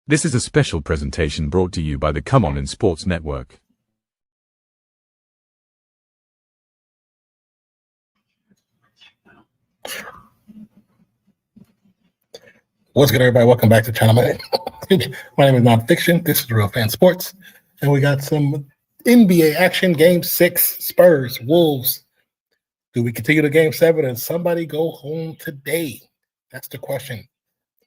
This is a special presentation brought to you by the Come On in Sports Network. What's good, everybody? Welcome back to the channel. My name is Nonpfixion. This is RealFansSports, and we got some NBA action. Game 6, Spurs, Wolves. Do we continue to Game 7 and somebody go home today? That's the question.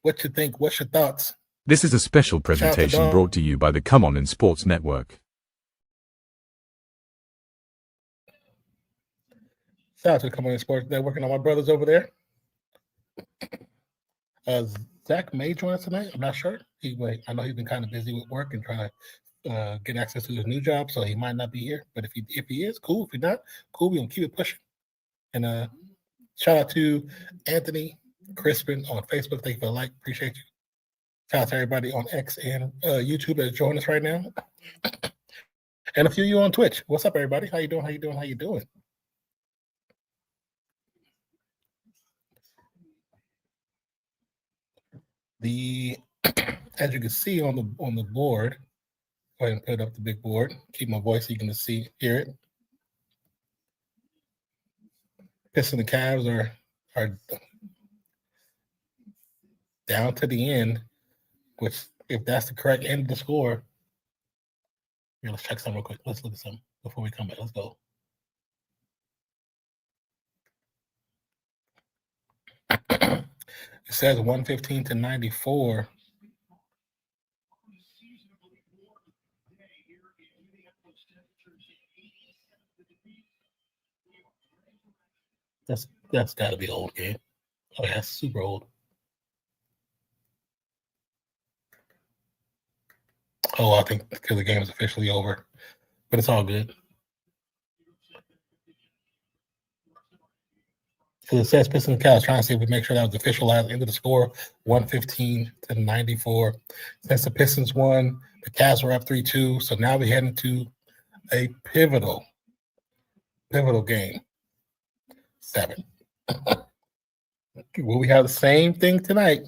What you think? What's your thoughts? This is a special presentation brought to you by the Come On in Sports Network. Shout out to the Come On in Sports Network and all my brothers over there. Zach may join us tonight. I'm not sure. I know he's been kind of busy with work and trying to get access to his new job, so he might not be here. But if he is, cool. If he's not, cool. We're gonna keep it pushing. And shout out to Anthony Crispin on Facebook. Thank you for the like. Appreciate you. Shout out to everybody on X and YouTube that's joining us right now. And a few of you on Twitch. What's up, everybody? How you doing? How you doing? How you doing? As you can see on the board, go ahead and put up the big board. Keep my voice so you can just hear it. Pistons and Cavs are down to the end, which if that's the correct end of the score, here, let's check something real quick. Let's look at something before we come back. Let's go. It says 115 to 94. That's got to be an old game. Oh, yeah, that's super old. Oh, I think because the game is officially over, but it's all good. So it says Pistons and Cavs. Trying to see if we make sure that was the official end of the score, 115 to 94. Since the Pistons won, the Cavs were up 3-2. So now we head into a pivotal game. 7. Will we have the same thing tonight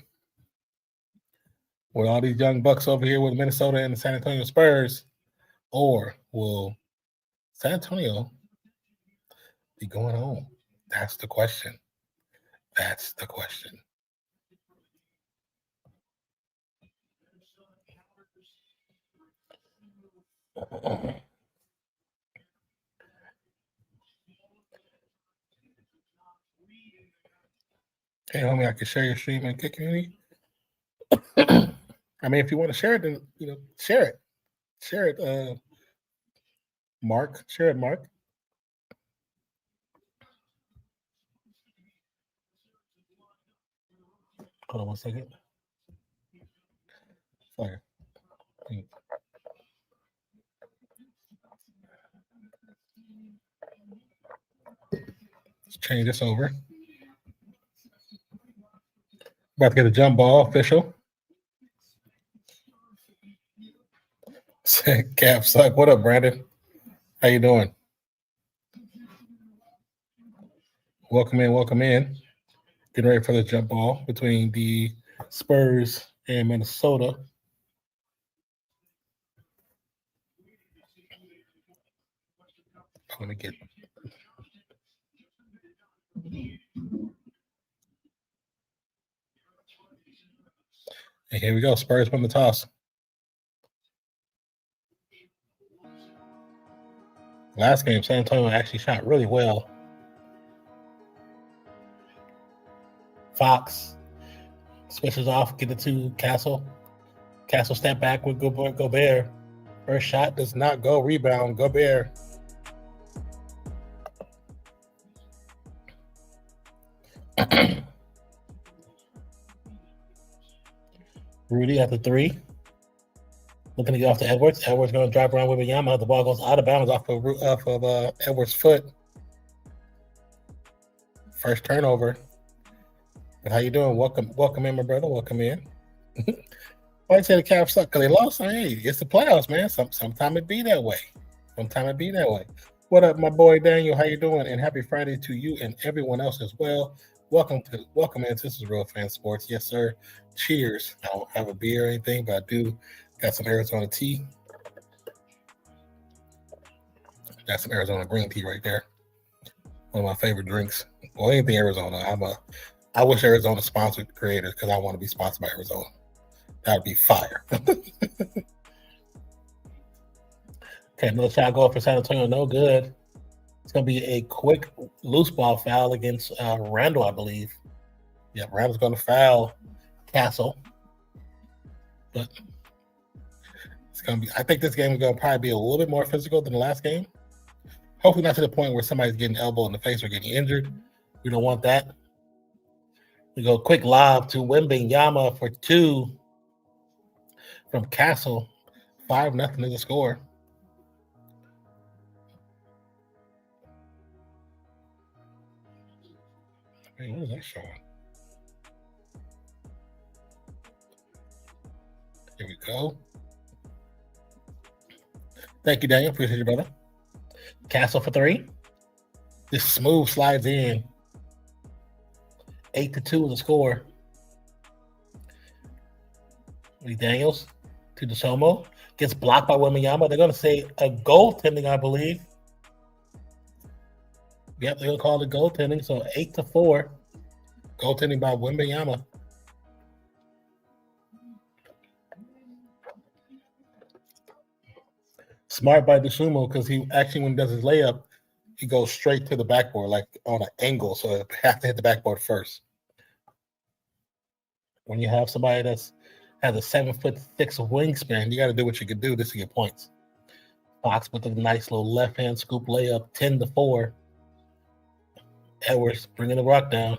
with all these young bucks over here with Minnesota and the San Antonio Spurs? Or will San Antonio be going home? That's the question. That's the question. Hey, homie, I can share your stream and kick community. I mean, if you want to share it, then share it. Share it, Mark. Share it, Mark. Hold on one second. Sorry. Let's change this over. About to get a jump ball official. Cap suck. What up, Brandon? How you doing? Welcome in. Welcome in. Getting ready for the jump ball between the Spurs and Minnesota. I'm going to get... And here we go. Spurs won the toss. Last game, San Antonio actually shot really well. Fox switches off, get it to Castle. Castle step back with Gobert. First shot does not go. Rebound, Gobert. Rudy at the 3. Looking to get off to Edwards. Edwards going to drive around with Wembanyama. The ball goes out of bounds off of Edwards' foot. First turnover. But how you doing? Welcome in, my brother. Welcome in. Why you say the Cavs suck? Because they lost? Hey, it's the playoffs, man. Sometimes it be that way. What up, my boy Daniel? How you doing? And happy Friday to you and everyone else as well. Welcome in. This is RealFansSports. Yes, sir. Cheers. I don't have a beer or anything, but I do got some Arizona tea. Got some Arizona green tea right there. One of my favorite drinks. Well, anything Arizona. I wish Arizona sponsored the creators because I want to be sponsored by Arizona. That would be fire. Okay, another shot goal for San Antonio. No good. It's going to be a quick loose ball foul against Randall, I believe. Yeah, Randall's going to foul Castle. But it's going to be, I think this game is going to probably be a little bit more physical than the last game. Hopefully not to the point where somebody's getting elbowed in the face or getting injured. We don't want that. We go quick lob to Wembanyama for 2 from Castle. 5-0 is the score. Hey, what is that showing? Here we go. Thank you, Daniel. Appreciate you, brother. Castle for 3. This smooth slides in. 8-2 is the score. Lee Daniels to DeSomo. Gets blocked by Wembanyama. They're going to say a goaltending, I believe. Yep, they're going to call it goaltending. So 8-4. Goaltending by Wembanyama. Smart by DeSumo because he actually, when he does his layup, he goes straight to the backboard, like on an angle. So it has to hit the backboard first. When you have somebody has a 7'6" wingspan, you got to do what you can do just to get points. Fox with a nice little left-hand scoop layup, 10-4. Edwards bringing the rock down.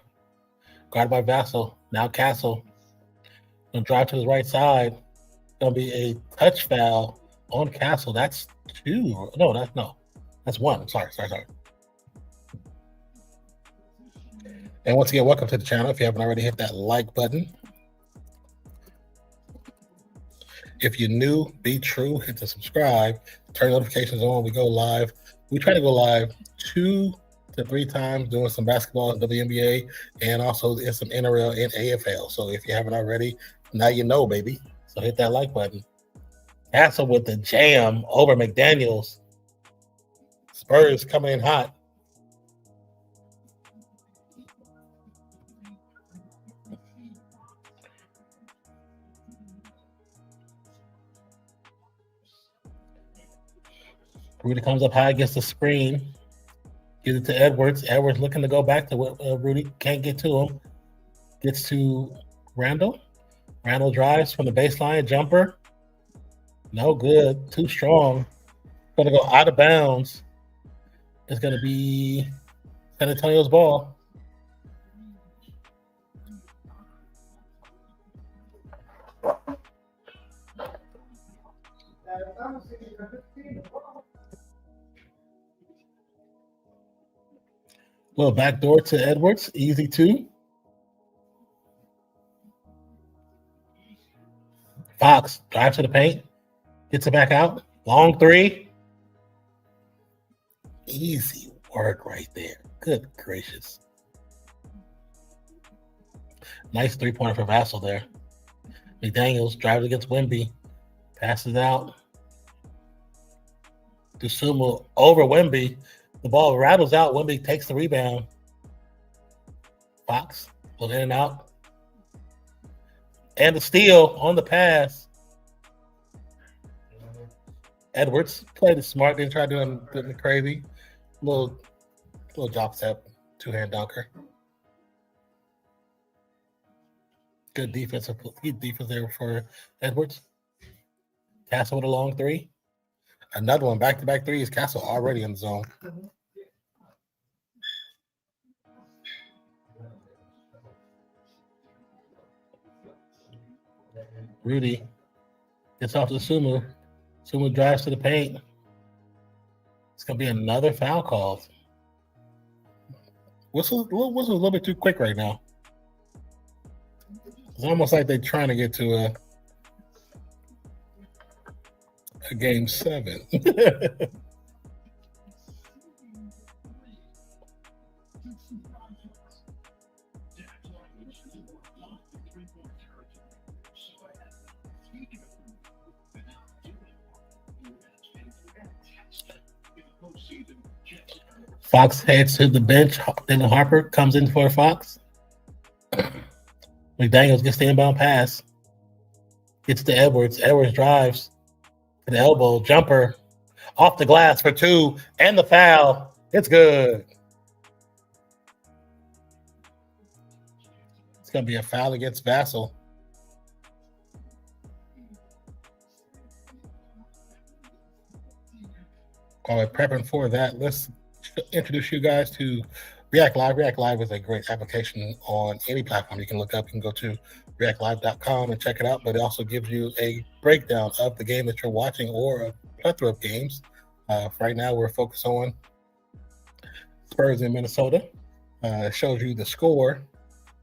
Guarded by Vassell. Now Castle. Gonna drive to his right side. Gonna be a touch foul on Castle. That's 2. That's 1. I'm sorry. And once again, welcome to the channel. If you haven't already, hit that like button. If you're new, be true, hit the subscribe, turn notifications on. We go live. We try to go live 2 to 3 times doing some basketball in WNBA and also in some NRL and AFL. So if you haven't already, now you know, baby. So hit that like button. Castle with the jam over McDaniels. Spurs coming in hot. Rudy comes up high, gets the screen. Gives it to Edwards. Edwards looking to go back to Rudy. Can't get to him. Gets to Randall. Randall drives from the baseline. Jumper. No good. Too strong. Going to go out of bounds. It's going to be San Antonio's ball. Little backdoor to Edwards. Easy 2. Fox drives to the paint. Gets it back out. Long 3. Easy work right there. Good gracious. Nice 3-pointer for Vassell there. McDaniels drives against Wemby. Passes out. DeSumo over Wemby. The ball rattles out. Wemby takes the rebound. Fox goes in and out. And the steal on the pass. Edwards played it smart. Didn't try doing crazy. Little drop step. 2-hand dunker. Good defense there for Edwards. Castle with a long 3. Another one, back-to-back 3s. Castle already in the zone. Rudy gets off to Sumu. Sumu drives to the paint. It's going to be another foul call. Whistle's a little bit too quick right now. It's almost like they're trying to get to a, game 7. Fox heads to the bench. Then Harper comes in for Fox. McDaniels gets the inbound pass. Gets to Edwards. Edwards drives to the elbow. Jumper off the glass for two. And the foul. It's good. It's going to be a foul against Vassell. While we're prepping for that, let's introduce you guys to React Live. React Live is a great application on any platform you can look up. You can go to reactlive.com and check it out, but it also gives you a breakdown of the game that you're watching or a plethora of games. Right now, we're focused on Spurs in Minnesota. It shows you the score,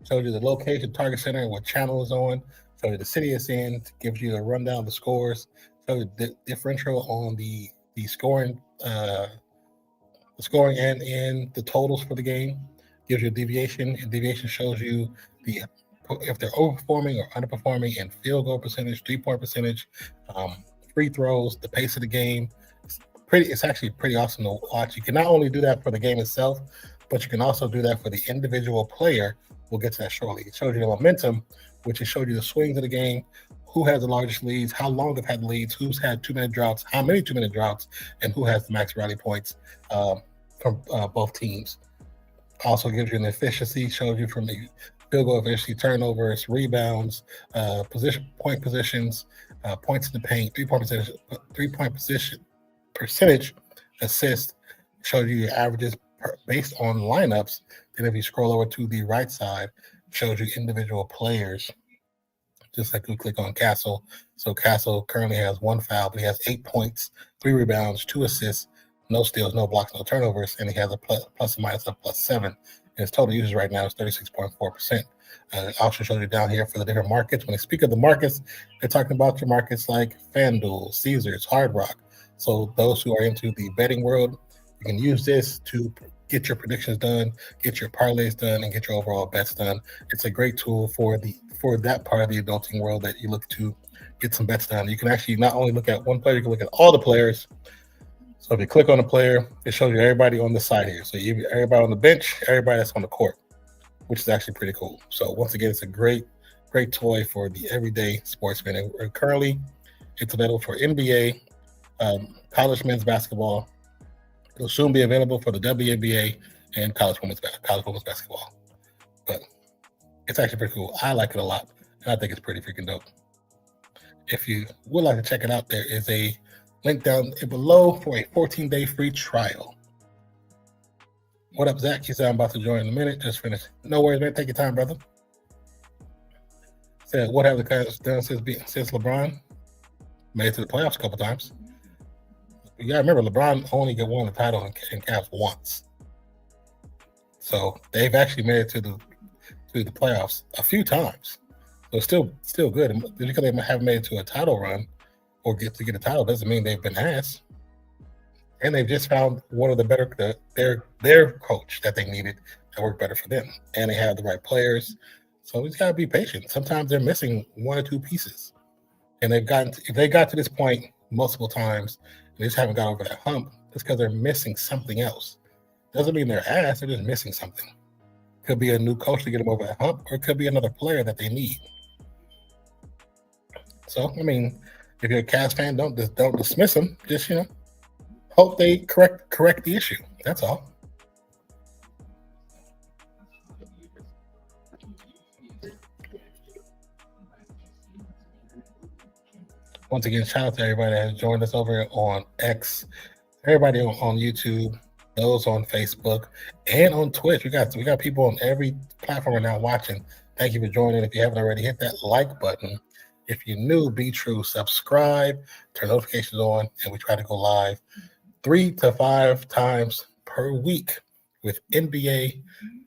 shows you the location, target center, what channel is on, shows you the city it's in, gives you a rundown of the scores, shows you the differential on the scoring, and the totals for the game. Gives you a deviation, and deviation shows you if they're overperforming or underperforming in field goal percentage, 3-point percentage, free throws, the pace of the game. It's actually pretty awesome to watch. You can not only do that for the game itself, but you can also do that for the individual player. We'll get to that shortly. It shows you the momentum, which is showed you the swings of the game, who has the largest leads, how long they've had leads, who's had 2-minute droughts, how many 2-minute droughts, and who has the max rally points from both teams. Also gives you an efficiency, shows you from the field goal efficiency, turnovers, rebounds, point positions, points in the paint, 3-point percentage, assist, shows you your averages based on lineups. Then if you scroll over to the right side, shows you individual players, just like we click on Castle. So Castle currently has 1 foul, but he has 8 points, 3 rebounds, 2 assists, no steals, no blocks, no turnovers, and he has a plus and minus of +7. And his total usage right now is 36.4%. It also shows you down here for the different markets. When they speak of the markets, they're talking about your markets like FanDuel, Caesars, Hard Rock. So those who are into the betting world, you can use this to get your predictions done, get your parlays done, and get your overall bets done. It's a great tool for that part of the adulting world that you look to get some bets done. You can actually not only look at one player, you can look at all the players. So if you click on a player, it shows you everybody on the side here. So everybody on the bench, everybody that's on the court, which is actually pretty cool. So once again, it's a great toy for the everyday sportsman. And currently, it's available for NBA, college men's basketball. It'll soon be available for the WNBA and college women's basketball. But it's actually pretty cool. I like it a lot, and I think it's pretty freaking dope. If you would like to check it out, there is a link down below for a 14-day free trial. What up, Zach? He said I'm about to join in a minute. Just finished. No worries, man. Take your time, brother. Said, what have the Cavs done since LeBron made it to the playoffs a couple times? You gotta remember, LeBron only won the title in Cavs once. So they've actually made it to the playoffs a few times. So it's still good. And just because they haven't made it to a title run or get a title doesn't mean they've been asked. And they've just found one of the better their coach that they needed that worked better for them. And they have the right players. So we just gotta be patient. Sometimes they're missing 1 or 2 pieces. And if they got to this point multiple times and they just haven't got over that hump, it's because they're missing something else. Doesn't mean they're ass, they're just missing something. Could be a new coach to get them over that hump, or it could be another player that they need. So, I mean, if you're a Cavs fan, don't dismiss them. Just, hope they correct the issue. That's all. Once again, shout out to everybody that has joined us over on X, everybody on YouTube, those on Facebook, and on Twitch. We got people on every platform right now watching. Thank you for joining. If you haven't already, hit that like button. If you're new, be true. Subscribe, turn notifications on, and we try to go live 3 to 5 times per week with NBA,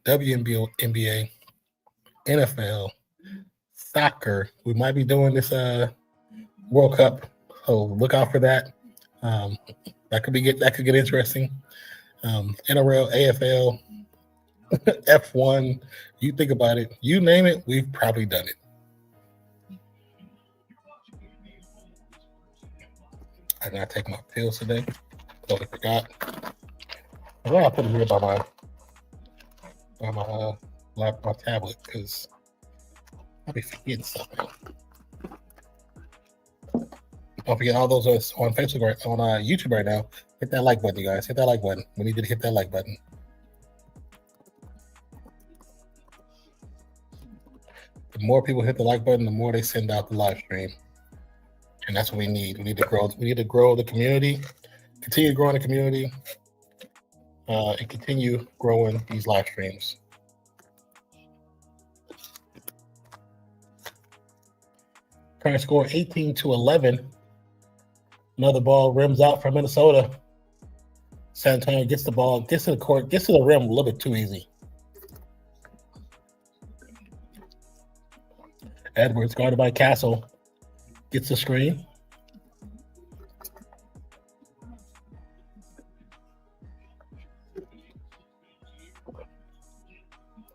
WNBA, NFL, soccer. We might be doing this World Cup, so look out for that. That could get interesting. NRL, AFL, F1. You think about it. You name it, we've probably done it. I gotta take my pills today. Totally forgot. I gotta put it here by my tablet because I'll be forgetting something. Don't forget all those on Facebook on YouTube right now. Hit that like button, you guys. Hit that like button. We need you to hit that like button. The more people hit the like button, the more they send out the live stream. And that's what we need. We need to grow. We need to grow the community, continue growing the community, and continue growing these live streams. Current score 18-11. Another ball rims out for Minnesota. San Antonio gets the ball, gets to the court, gets to the rim a little bit too easy. Edwards, guarded by Castle, gets the screen.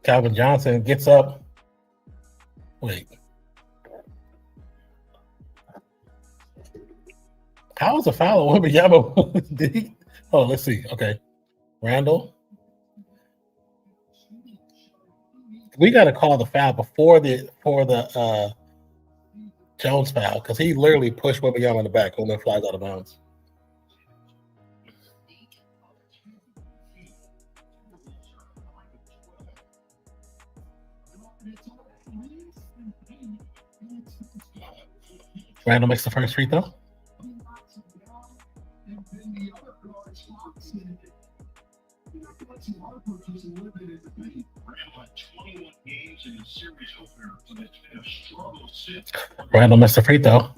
Calvin Johnson gets up. Wait. How was a foul on Wembanyama? Did he? Oh, let's see. Okay. Randall. We got to call the foul before the Jones foul because he literally pushed Wembanyama in the back when it flies out of bounds. Randall makes the first free throw. Randall missed the free throw.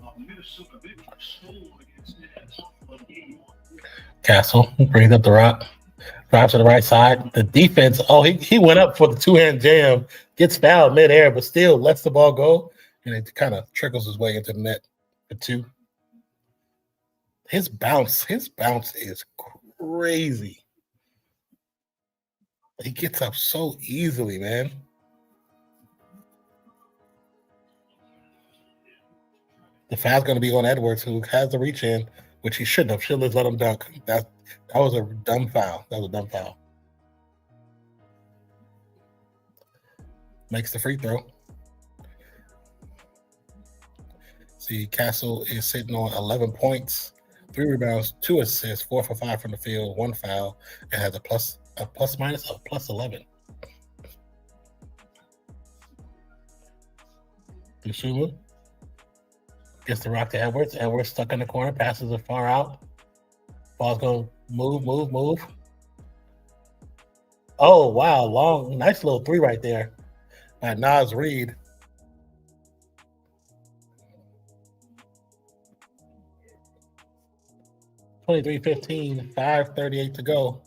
Castle brings up the rock, drives to the right side. The defense, he went up for the two-hand jam, gets fouled midair, but still lets the ball go, and it kind of trickles his way into the net for two. His bounce is crazy. He gets up so easily, man. The foul's going to be on Edwards, who has the reach in, which he shouldn't have. Should have let him dunk. That was a dumb foul. That was a dumb foul. Makes the free throw. See, Castle is sitting on 11 points, 3 rebounds, 2 assists, 4 for 5 from the field, 1 foul, and has a plus minus of plus 11. Dusumu gets the rock to Edwards. Edwards stuck in the corner, passes it far out. Ball's going to move. Oh, wow. Nice little 3 right there by Naz Reid. $23-15, 5:38 to go.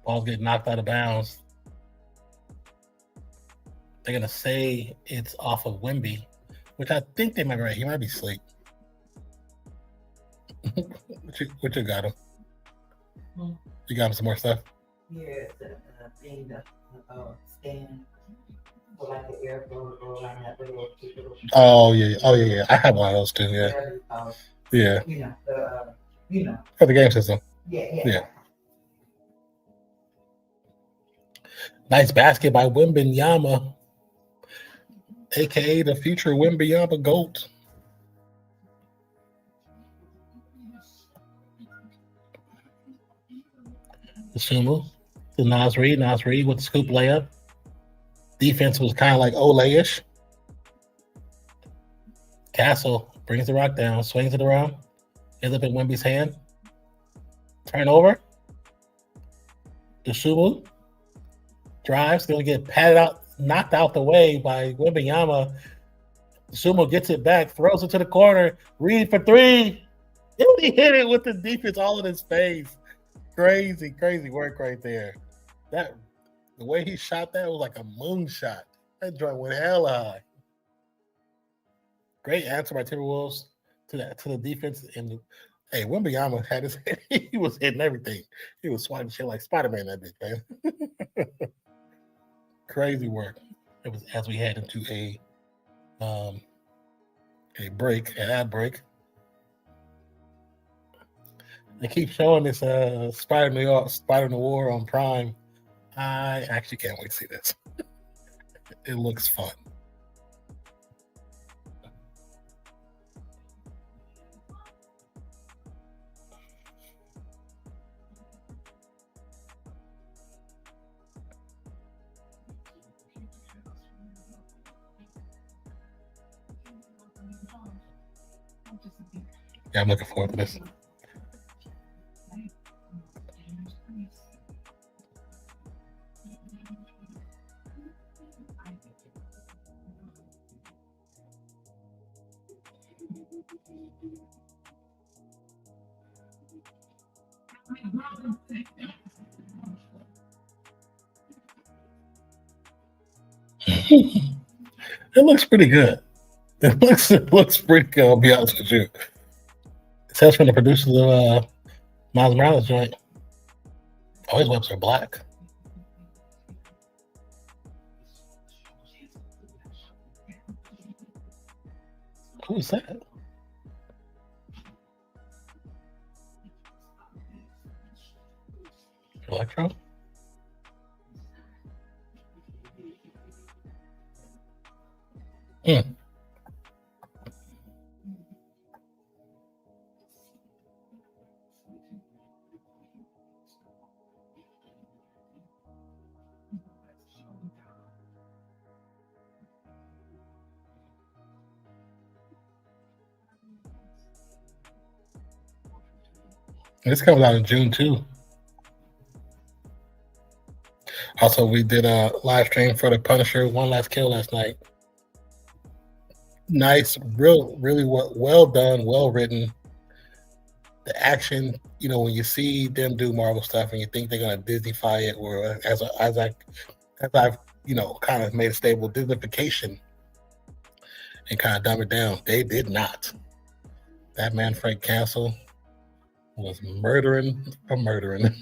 Ball's getting knocked out of bounds. They're going to say it's off of Wemby, which I think they might be right. He might be asleep. What you got him? You got him some more stuff? Yeah, the thing, the scan for like the airport or like that little. Oh yeah. I have one of those too. Yeah. Yeah. For the game system. Yeah. Nice basket by Wembanyama, aka the future Wembanyama GOAT. Sumu to Naz Reid. Naz Reid with the scoop layup. Defense was kind of like Ole-ish. Castle brings the rock down, swings it around, ends up in Wemby's hand. Turnover. Sumu drives, going to get patted out, knocked out the way by Wembanyama. Sumo gets it back, throws it to the corner. Reid for 3. He hit it with the defense all in his face. Crazy work right there. The way he shot that was like a moonshot. That joint went hella high. Great answer by Timberwolves to the defense. And hey, Wembanyama had his head, he was hitting everything. He was swatting shit like Spider-Man, that big man. Crazy work. It was as we head into a break, an ad break. They keep showing this Spider Noir on Prime. I actually can't wait to see this. It looks fun. Yeah, I'm looking forward to this. It looks pretty good. It looks pretty good, I'll be honest with you. It says from the producers of Miles Morales joint. All his webs are black. Who is that? Electro? Hmm. This comes out in June too. Also, we did a live stream for the Punisher One Last Kill last night. Nice, really well done, well written. The action, when you see them do Marvel stuff and you think they're gonna Disneyfy it, or as I've kind of made a stable Disneyfication and kind of dumb it down, they did not. That man Frank Castle was murdering for murdering.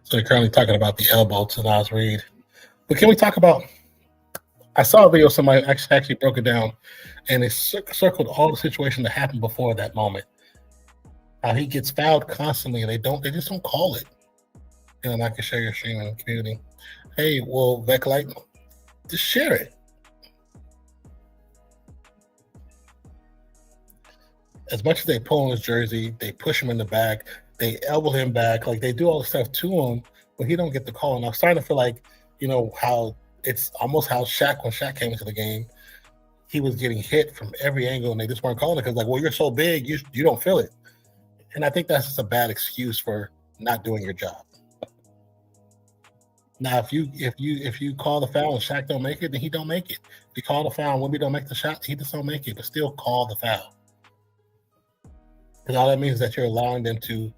So they're currently talking about the elbow to Nas Reed. But can we talk about? I saw a video somebody actually broke it down, and it circled all the situation that happened before that moment. How he gets fouled constantly, and they just don't call it. And I can share your stream in the community. Hey, well, Veclite, just share it. As much as they pull on his jersey, they push him in the back, they elbow him back, like they do all the stuff to him, but he don't get the call. And I'm starting to feel like, how it's almost how Shaq, when Shaq came into the game, he was getting hit from every angle, and they just weren't calling it because, like, well, you're so big, you don't feel it. And I think that's just a bad excuse for not doing your job. Now, if you call the foul and Shaq don't make it, then he don't make it. If you call the foul and Wemby don't make the shot, he just don't make it. But still call the foul. Because all that means is that you're allowing them to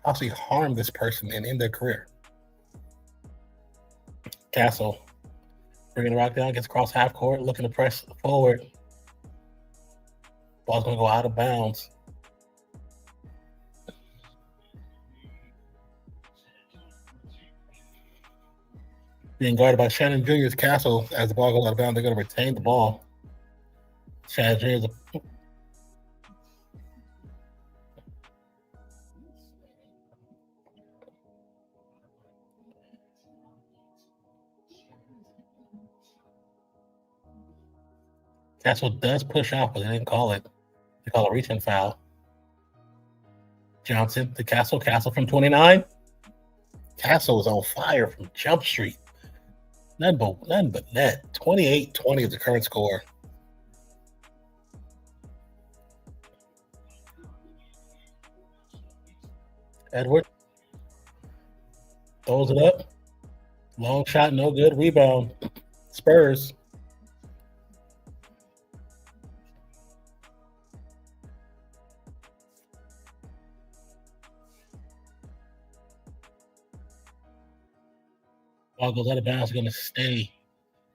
possibly harm this person and end their career. Castle bringing the rock down, gets across half court, looking to press forward. Ball's going to go out of bounds. Being guarded by Shannon Jr.'s Castle. As the ball goes out of bounds, they're going to retain the ball. Shannon Jr.'s Castle does push off, but they didn't call it. They call a reach-in foul. Johnson to Castle. Castle from 29. Castle was on fire from Jump Street. None but net. 28-20 is the current score. Edward throws it up. Long shot, no good. Rebound. Spurs. Ball goes out of bounds. Going to stay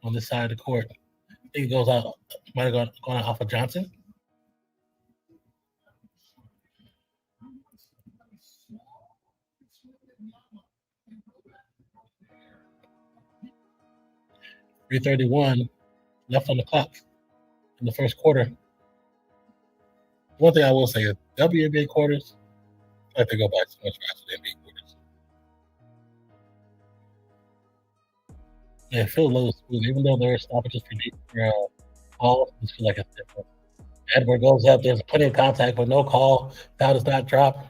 on this side of the court. I think it goes out. Might have gone off of Johnson. .331 left on the clock in the first quarter. One thing I will say is WNBA quarters, I like to go by so much faster than NBA quarters. Yeah, Phil Lowe's smooth, even though there are stoppages for deep calls, I just feel like it's different. Edward goes up, there's plenty of contact, but no call. Foul does not drop.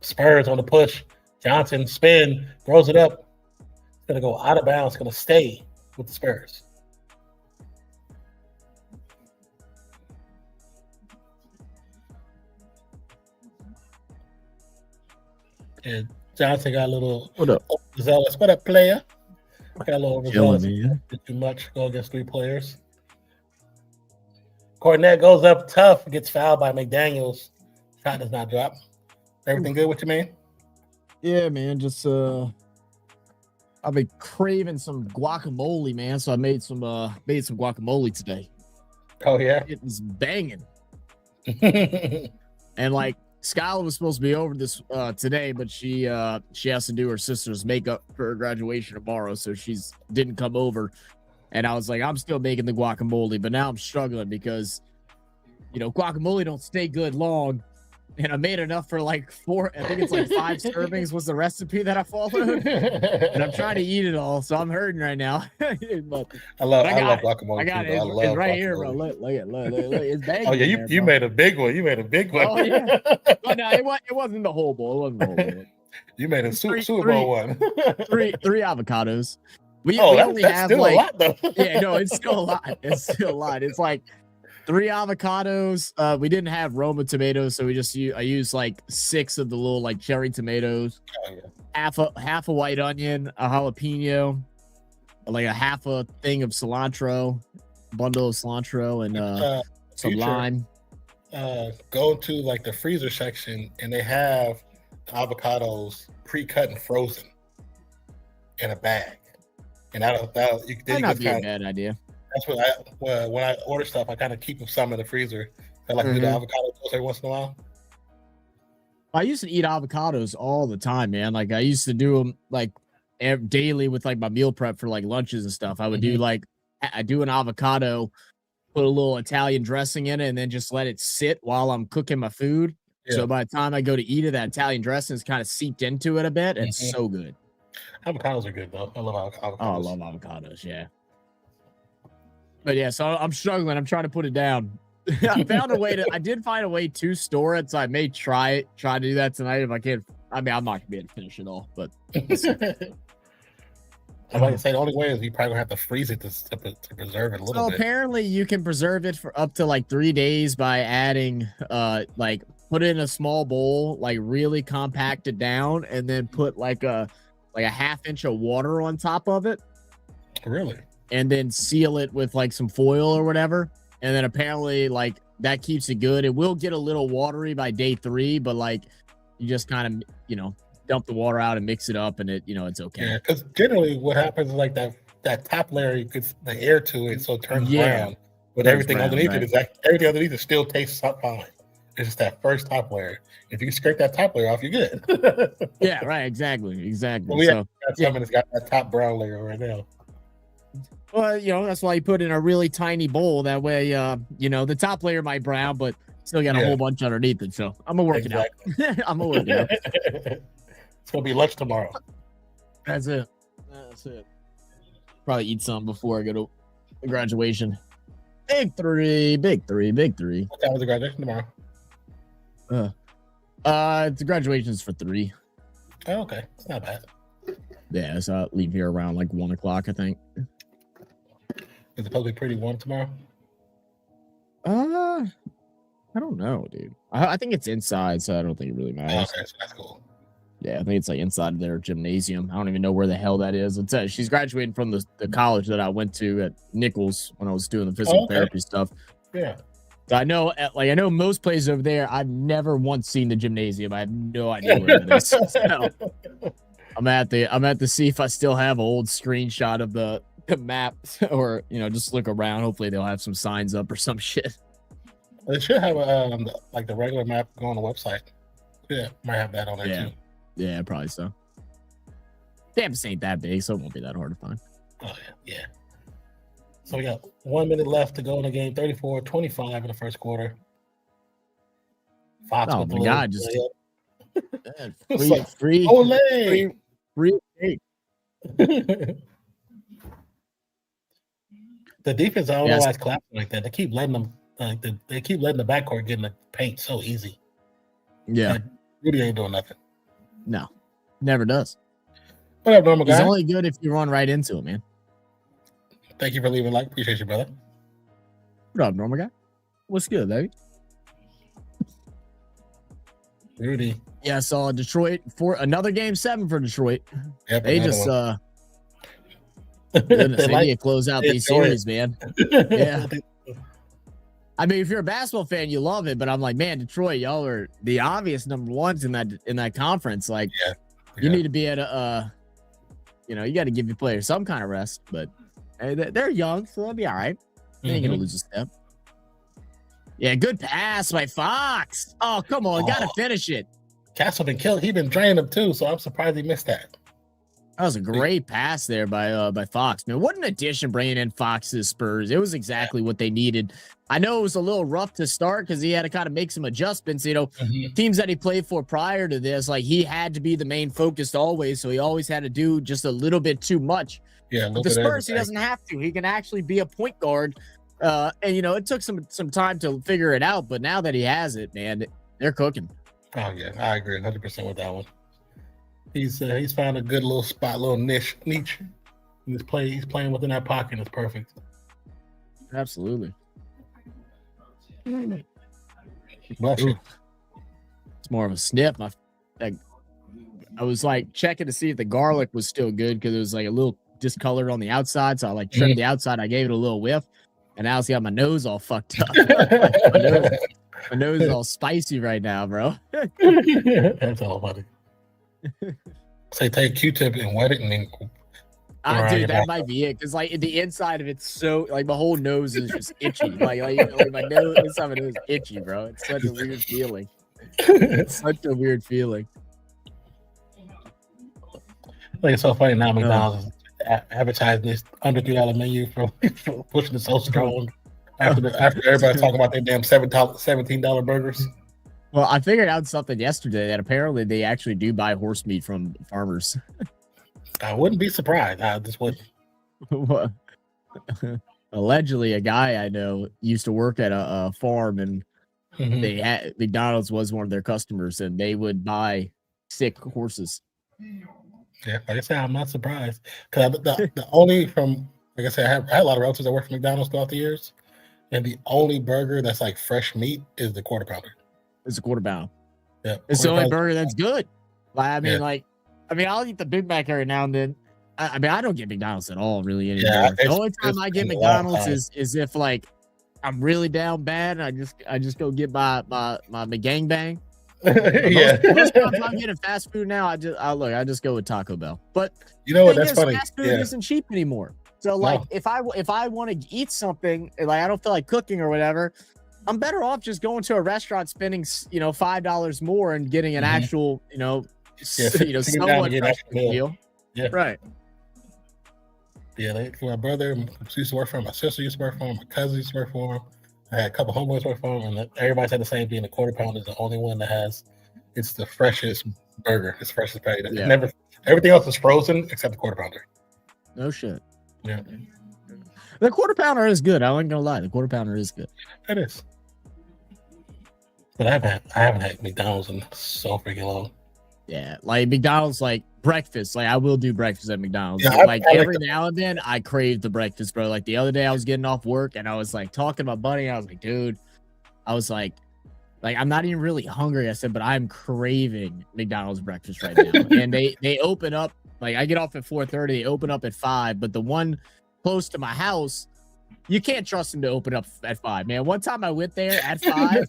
Spurs on the push. Johnson spin, throws it up. It's gonna go out of bounds, gonna stay with the Spurs. And Johnson got a little overzealous. What up, player? Got a little overzealous. Did too much. Go against 3 players. Cornette goes up tough. Gets fouled by McDaniels. Shot does not drop. Everything good with you, man? Yeah, man. Just I've been craving some guacamole, man. So I made some guacamole today. Oh yeah, it was banging. And like Skylar was supposed to be over this today, but she has to do her sister's makeup for her graduation tomorrow, so she's didn't come over. And I was like, I'm still making the guacamole, but now I'm struggling because guacamole don't stay good long. And I made enough for like 4, I think it's like 5 servings was the recipe that I followed. And I'm trying to eat it all, so I'm hurting right now. But I love guacamole. I got it. It's right here, bro. Look, it's banging. Oh yeah, you made a big one. You made a big one. Oh yeah. But no, it wasn't the whole bowl. It wasn't the whole bowl. You made a Super Bowl one. three avocados. We that's only have still like a lot, though. Yeah, no, it's still a lot. It's still a lot. It's like 3 avocados. We didn't have Roma tomatoes, so I used like 6 of the little like cherry tomatoes. Oh, yeah. Half a white onion, a jalapeno, like a half a thing of cilantro, bundle of cilantro, and some lime. Go to like the freezer section, and they have avocados pre-cut and frozen in a bag. And that'll not be a bad idea. That's what when I order stuff, I kind of keep some in the freezer. I like to do the avocado toast every once in a while. I used to eat avocados all the time, man. Like I used to do them like daily with like my meal prep for like lunches and stuff. I would do I do an avocado, put a little Italian dressing in it, and then just let it sit while I'm cooking my food. Yeah. So by the time I go to eat it, that Italian dressing is kind of seeped into it a bit. It's so good. Avocados are good though. I love avocados. Oh, I love avocados. Yeah. But yeah, so I'm struggling. I'm trying to put it down. I found a way I did find a way to store it, so I may try to do that tonight if I can. I mean, I'm not gonna be able to finish it all, but I might say the only way is you probably gonna have to freeze it to preserve it a little bit. So apparently you can preserve it for up to like 3 days by adding like put it in a small bowl, like really compact it down, and then put like a half inch of water on top of it. Really? And then seal it with like some foil or whatever. And then apparently like that keeps it good. It will get a little watery by day 3, but like you just kind of, dump the water out and mix it up and it's okay. Yeah, because generally what happens is like that top layer gets the air to it, so it turns brown. But everything underneath it is everything underneath it still tastes fine. It's just that first top layer. If you scrape that top layer off, you're good. Yeah, right. Exactly. Well, we got something that's got that top brown layer right now. Well, that's why you put it in a really tiny bowl. That way, the top layer might brown, but still got a whole bunch underneath it. So I'm gonna work it out. I'm gonna work it out. It's gonna be lunch tomorrow. That's it. Probably eat some before I go to graduation. Big three. What time is the graduation tomorrow? The graduation's for 3. Oh, okay. It's not bad. Yeah, so I'll leave here around like 1 o'clock, I think. Is it supposed to be pretty warm tomorrow? I don't know, dude. I think it's inside, so I don't think it really matters. Okay, so that's cool. Yeah, I think it's like inside of their gymnasium. I don't even know where the hell that is. It's she's graduating from the college that I went to at Nichols when I was doing the physical therapy stuff. Yeah. So I know, like, I know most places over there. I've never once seen the gymnasium. I have no idea where it is. So I'm at the see if I still have an old screenshot of the map, or just look around. Hopefully they'll have some signs up or some shit. They should have like the regular map go on the website. Yeah, might have that on there too. Yeah, probably so. Campus ain't that big, so it won't be that hard to find. Oh yeah. So we got 1 minute left to go in the game. 34-25 in the first quarter. Fox Oh with my the god, just free. The defense, I don't know why it's clapping like that. They keep letting them they keep letting the backcourt get in the paint so easy. Yeah. Like, Rudy ain't doing nothing. No. Never does. What up, normal guy? He's only good if you run right into him, man. Thank you for leaving a like. Appreciate you, brother. What up, normal guy? What's good, baby? Rudy. Yeah, I saw Detroit for another game 7 for Detroit. Yep, They just goodness, they need to close out these series, man. Yeah. I mean, if you're a basketball fan, you love it, but I'm like, man, Detroit, y'all are the obvious number ones in that conference. Like, you need to be at a you got to give your players some kind of rest, but they're young, so they'll be all right. They ain't gonna lose a step. Yeah, good pass by Fox. Oh, come on, gotta finish it. Castle been killed. He been draining them too, so I'm surprised he missed that. That was a great pass there by Fox. Man, what an addition bringing in Fox's Spurs. It was exactly what they needed. I know it was a little rough to start because he had to kind of make some adjustments. Teams that he played for prior to this, like, he had to be the main focus always, so he always had to do just a little bit too much. Yeah, with the Spurs, he doesn't have to. He can actually be a point guard. And it took some time to figure it out, but now that he has it, man, they're cooking. Oh yeah, I agree 100% with that one. He's found a good little spot, little niche. He's playing within that pocket. It's perfect. Absolutely. Bless you. It's more of a sniff. I was like checking to see if the garlic was still good because it was like a little discolored on the outside. So I like trimmed the outside. I gave it a little whiff, and now it's got my nose all fucked up. My nose is all spicy right now, bro. That's all funny. Say take a Q-tip and wet it, and then. Dude, that might be it. Because like the inside of it's so like my whole nose is just itchy. like my nose, inside of my nose is itchy, bro. It's such a weird feeling. It's such a weird feeling. Like, it's so funny now. McDonald's is advertising this under $3 menu for pushing it so strong. After everybody talking about their damn $17 burgers. Well, I figured out something yesterday that apparently they actually do buy horse meat from farmers. I wouldn't be surprised. I just wouldn't. Allegedly, a guy I know used to work at a farm, and they had McDonald's was one of their customers, and they would buy sick horses. Yeah, like I said, I'm not surprised because the only from like I said, I had a lot of relatives that worked for McDonald's throughout the years, and the only burger that's like fresh meat is the quarter pounder. It's a quarter pounder. Yeah, it's the only burger that's good. I'll eat the Big Mac every now and then. I don't get McDonald's at all, really, anymore. Yeah, the only time I get McDonald's is if like I'm really down bad and I just go get my McGangbang. Most times I'm getting fast food now. I just go with Taco Bell. But you know what? That's funny. Fast food isn't cheap anymore. So like, if I want to eat something, like I don't feel like cooking or whatever, I'm better off just going to a restaurant, spending $5 more and getting an actual somewhat fresh deal. Yeah, right. Yeah, my brother used to work for him. My sister used to work for him. My cousin used to work for him. I had a couple homeboys work for him, and everybody said the same thing. The quarter pounder is the only one that it's the freshest burger. It's freshest patty. Yeah. Everything else is frozen except the quarter pounder. No shit. Yeah. The quarter pounder is good. I ain't gonna lie. The quarter pounder is good. It is. But I haven't had McDonald's in so freaking long. Yeah, like McDonald's, like breakfast. Like I will do breakfast at McDonald's. Yeah, like every now and then, I crave the breakfast, bro. Like the other day, I was getting off work and I was like talking to my buddy. I was like, dude, Like, I'm not even really hungry, I said, but I'm craving McDonald's breakfast right now. And they open up, like, I get off at 4:30, they open up at 5, but the one close to my house, you can't trust them to open up at 5, man. One time I went there at 5,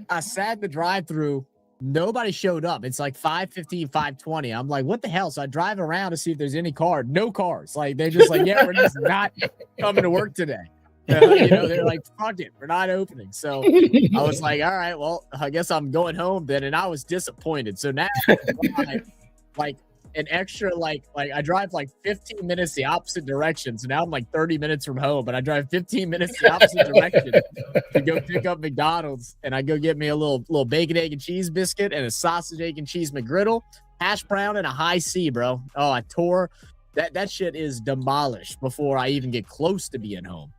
I sat in the drive-through, nobody showed up. It's like 5:15, 5:20. I'm like, what the hell? So I drive around to see if there's any cars. No cars. Like, they're just like, yeah, we're just not coming to work today. You know, they're like, fuck it, we're not opening. So I was like, all right, well, I guess I'm going home then. And I was disappointed. So now I drive, like an extra, like I drive like 15 minutes the opposite direction. So now I'm like 30 minutes from home, but I drive 15 minutes the opposite direction to go pick up McDonald's. And I go get me a little bacon, egg, and cheese biscuit and a sausage, egg, and cheese McGriddle, hash brown, and a high C, bro. Oh, I tore that shit is demolished before I even get close to being home.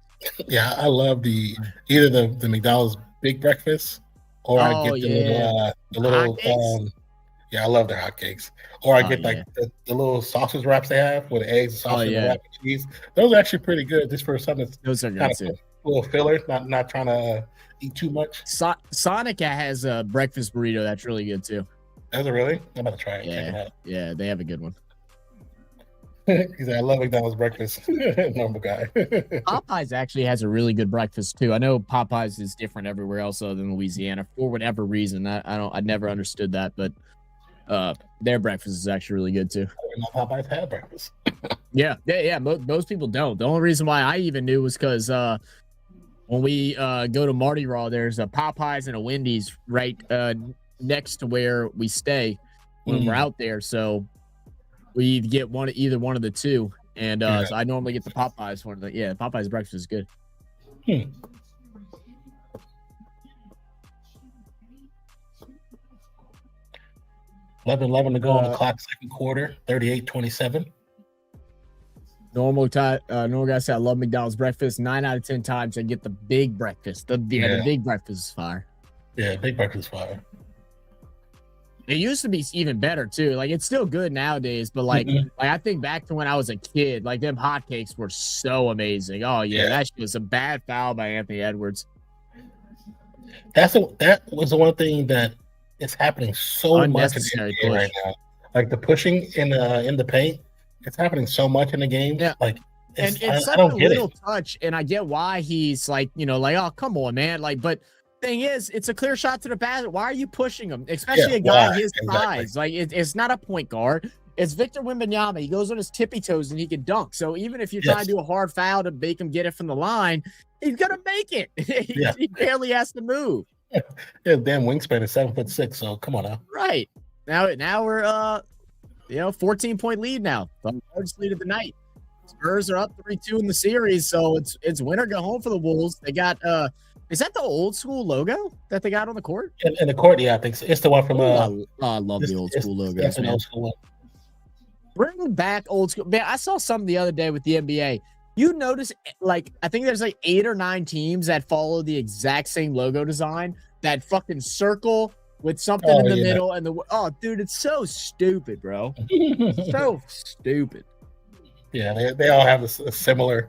Yeah, I love either the McDonald's big breakfast or I get the little yeah, I love their hotcakes. Or I get like the little sausage wraps they have with the eggs and sausage and wrap and cheese. Those are actually pretty good just for something that's those are good too. A little filler, not trying to eat too much. Sonic has a breakfast burrito that's really good too. Is it really? I'm about to try it. Yeah, yeah, they have a good one. He said, I love McDonald's breakfast. Normal guy. Popeyes actually has a really good breakfast too. I know Popeyes is different everywhere else other than Louisiana for whatever reason. I never understood that, but their breakfast is actually really good too. I didn't know Popeyes had breakfast. Yeah. Most people don't. The only reason why I even knew was because when we go to Mardi Gras, there's a Popeyes and a Wendy's right next to where we stay when we're out there. So we get either one of the two, and so I normally get the Popeyes one. Popeyes breakfast is good. 11 to go on the clock, second quarter, 38-27. Normal guy said I love McDonald's breakfast. 9 out of 10 times I get the big breakfast. The big breakfast is fire. Yeah, big breakfast is fire. It used to be even better too. Like, it's still good nowadays, but like I think back to when I was a kid, like them hotcakes were so amazing. Oh yeah, that was a bad foul by Anthony Edwards. That was the one thing that is happening so much in the NBA right now. Like the pushing in the paint, it's happening so much in the game. Yeah, like it's such a little touch, and I get why he's like, like, oh come on, man, like, but. Thing is, it's a clear shot to the basket. Why are you pushing him? Especially a guy his size. Like, it's not a point guard. It's Victor Wembanyama. He goes on his tippy toes and he can dunk. So even if you're trying to do a hard foul to make him get it from the line, he's gonna make it. He barely has to move. Yeah, damn wingspan is 7'6". So come on now. Right now we're 14-point lead now. The largest lead of the night. Spurs are up 3-2 in the series, so it's win or go home for the Wolves. They got is that the old school logo that they got on the court? In the court, yeah, I think so. It's the one from. I love the old school logos, man. Bring back old school. Man, I saw something the other day with the NBA. You notice, like, I think there's like 8 or 9 teams that follow the exact same logo design. That fucking circle with something in the middle, and dude, it's so stupid, bro. So stupid. Yeah, they all have a similar.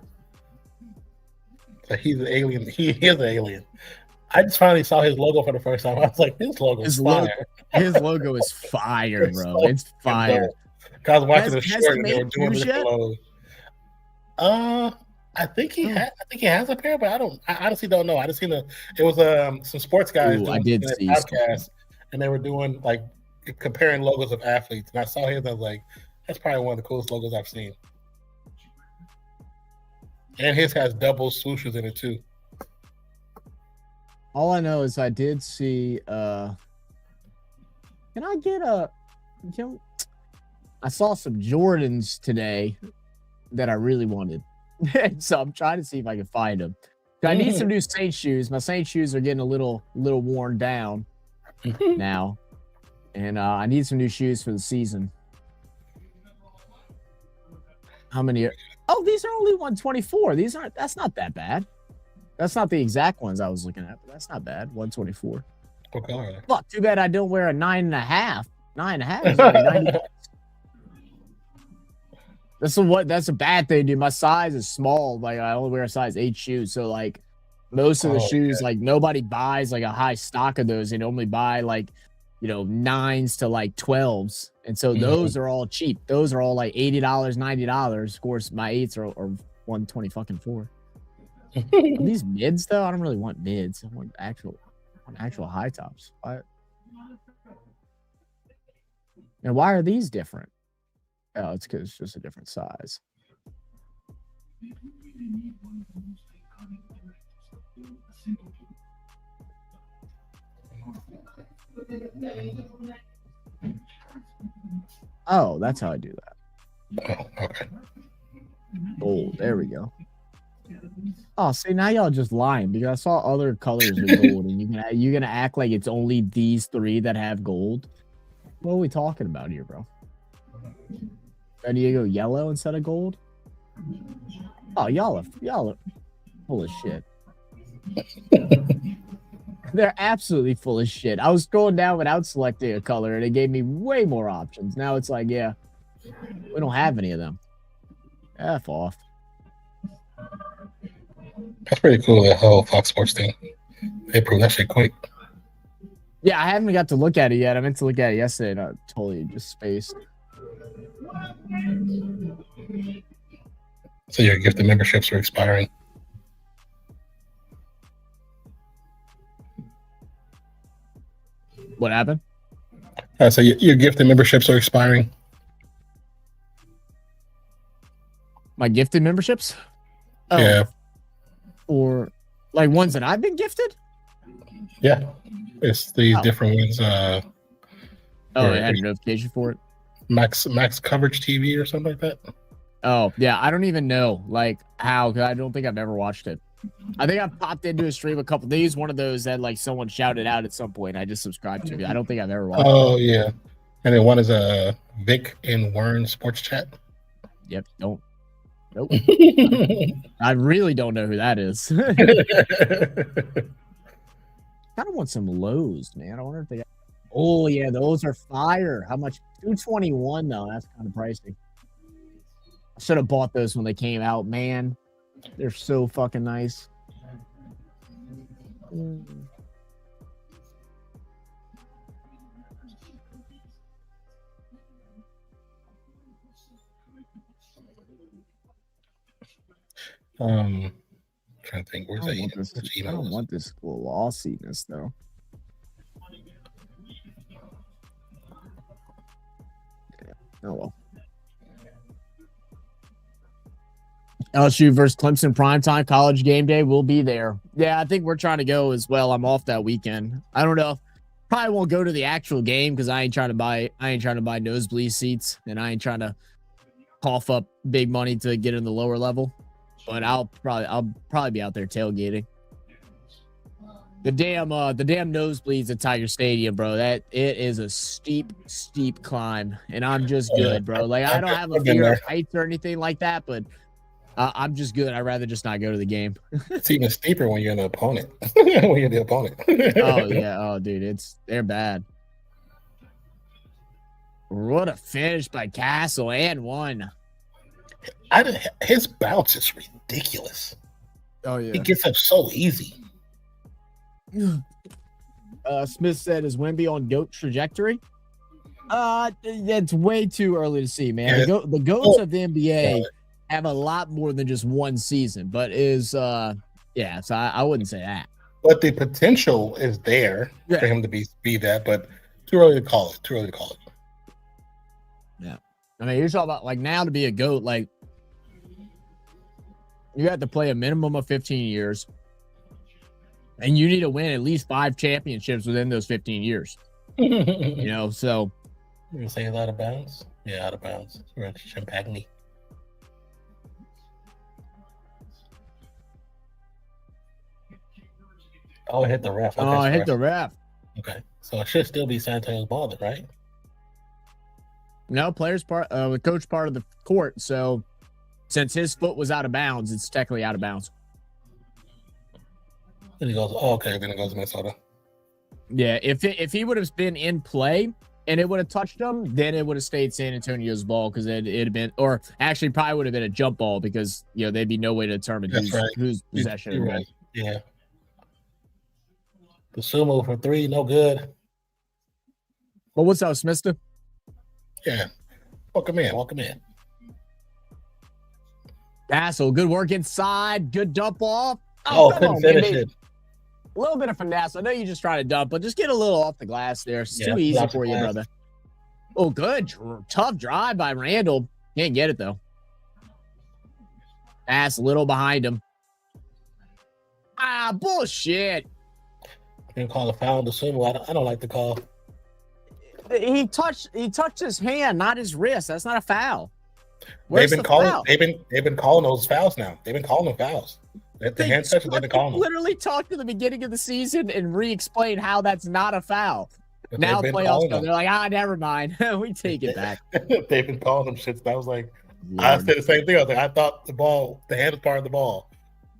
He's an alien. He is an alien. I just finally saw his logo for the first time. I was like, his logo is fire. His logo is fire, bro. It's fire. I was watching the short and they were doing this logo. I think he has a pair, but I honestly don't know. I just seen it was some sports guys doing a podcast, and they were doing like comparing logos of athletes. And I saw his, I was like, that's probably one of the coolest logos I've seen. And his has double swooshes in it too. All I know is I did see can I get I saw some Jordans today that I really wanted. So I'm trying to see if I can find them. I need some new Saints shoes. My Saints shoes are getting a little worn down now. And I need some new shoes for the season. How many Oh, these are only 124. That's not that bad. That's not the exact ones I was looking at, but that's not bad. 124. What color are they? Look, too bad I don't wear a 9.5. 9.5 is only 90. That's a bad thing, dude. My size is small. Like, I only wear a size 8 shoes. So like Most of the Oh, shoes, like nobody buys like a high stock of those. They normally buy like, 9s to like 12s. And so those are all cheap. Those are all like $80, $90. Of course, my 8s are 120 fucking 4. Are these mids though? I don't really want mids. I want actual high tops. Why? And why are these different? Oh, it's because it's just a different size. Oh, that's how I do that. Oh, okay. Gold. There we go. Oh, see, now y'all just lying because I saw other colors with gold, and you're gonna act like it's only these 3 that have gold. What are we talking about here, bro? San Diego yellow instead of gold? Oh, y'all are full of shit. They're absolutely full of shit. I was scrolling down without selecting a color, and it gave me way more options. Now it's like, yeah, we don't have any of them. F off. That's pretty cool, that whole Fox Sports thing. They proved that shit quick. Yeah, I haven't got to look at it yet. I meant to look at it yesterday, and I totally just spaced. So your gifted memberships are expiring. What happened? So your gifted memberships are expiring. My gifted memberships? Oh, Yeah. or like ones that I've been gifted? Yeah. It's these Oh. different ones. Oh, I had a notification for it. Max Coverage TV or something like that. Oh, yeah. I don't even know like how, because I don't think I've ever watched it. I think I popped into a stream a couple of days, one of those that like someone shouted out at some point. I just subscribed to. I don't think I've ever watched it. Oh, yeah. And then one is a Vic and Warren Sports Chat. Yep. Nope. I really don't know who that is. Kind of want some Lowe's, man. I wonder if they got... Oh, yeah, those are fire. How much? $221 though. That's kind of pricey. I should have bought those when they came out, man. They're so fucking nice. Trying to think, where's I that? don't want this, Which I email don't was want this glossiness though. Yeah. Oh well. LSU versus Clemson primetime college game day. We'll be there. Yeah, I think we're trying to go as well. I'm off that weekend. I don't know. Probably won't go to the actual game because I ain't trying to buy nosebleed seats, and I ain't trying to cough up big money to get in the lower level. But I'll probably be out there tailgating. The damn nosebleeds at Tiger Stadium, bro. That it is a steep climb, and I'm just good, bro. Like I don't have a fear of heights or anything like that, but I'm just good. I'd rather just not go to the game. It's even steeper when you're the opponent. When you're the opponent. Oh yeah. Oh dude, they're bad. What a finish by Castle and one. His bounce is ridiculous. Oh yeah. He gets up so easy. Smith said, "Is Wemby on GOAT trajectory?" That's way too early to see, man. Yeah. The GOATs of the NBA have a lot more than just one season, but so I wouldn't say that. But the potential is there for him to be that, but too early to call it. Yeah. I mean, you're talking about like now to be a GOAT, like you have to play a minimum of 15 years. And you need to win at least 5 championships within those 15 years. So You gonna say out of bounds? Yeah, out of bounds. Champagne. Oh, it hit the ref. Okay, I hit the ref. Okay, so it should still be San Antonio's ball, then, right? No, the coach part of the court. So since his foot was out of bounds, it's technically out of bounds. Then he goes, oh, okay, then it goes to Minnesota. Yeah, if he would have been in play and it would have touched him, then it would have stayed San Antonio's ball because it'd have been, or actually probably would have been a jump ball because there'd be no way to determine whose possession. You're right. Yeah. The sumo for 3, no good. But what's up, Smithster? Yeah. Welcome in. Welcome in. Castle, good work inside. Good dump off. Oh, come couldn't on, finish baby. it. A little bit of finesse. I know you just trying to dump, but just get a little off the glass there. It's too easy for you, brother. Oh, good. Tough drive by Randall. Can't get it, though. Pass a little behind him. Ah, bullshit. I can call a foul on the sumo. I don't like the call. He touched his hand, not his wrist. That's not a foul. They've been calling those fouls now. They've been calling them fouls. The hand touches, they've been calling them. Literally talked to the beginning of the season and re-explained how that's not a foul. But now playoffs come, they're like, never mind. We take it back. They've been calling them shits. I was like, Lord. I said the same thing. I was like, I thought the hand was part of the ball,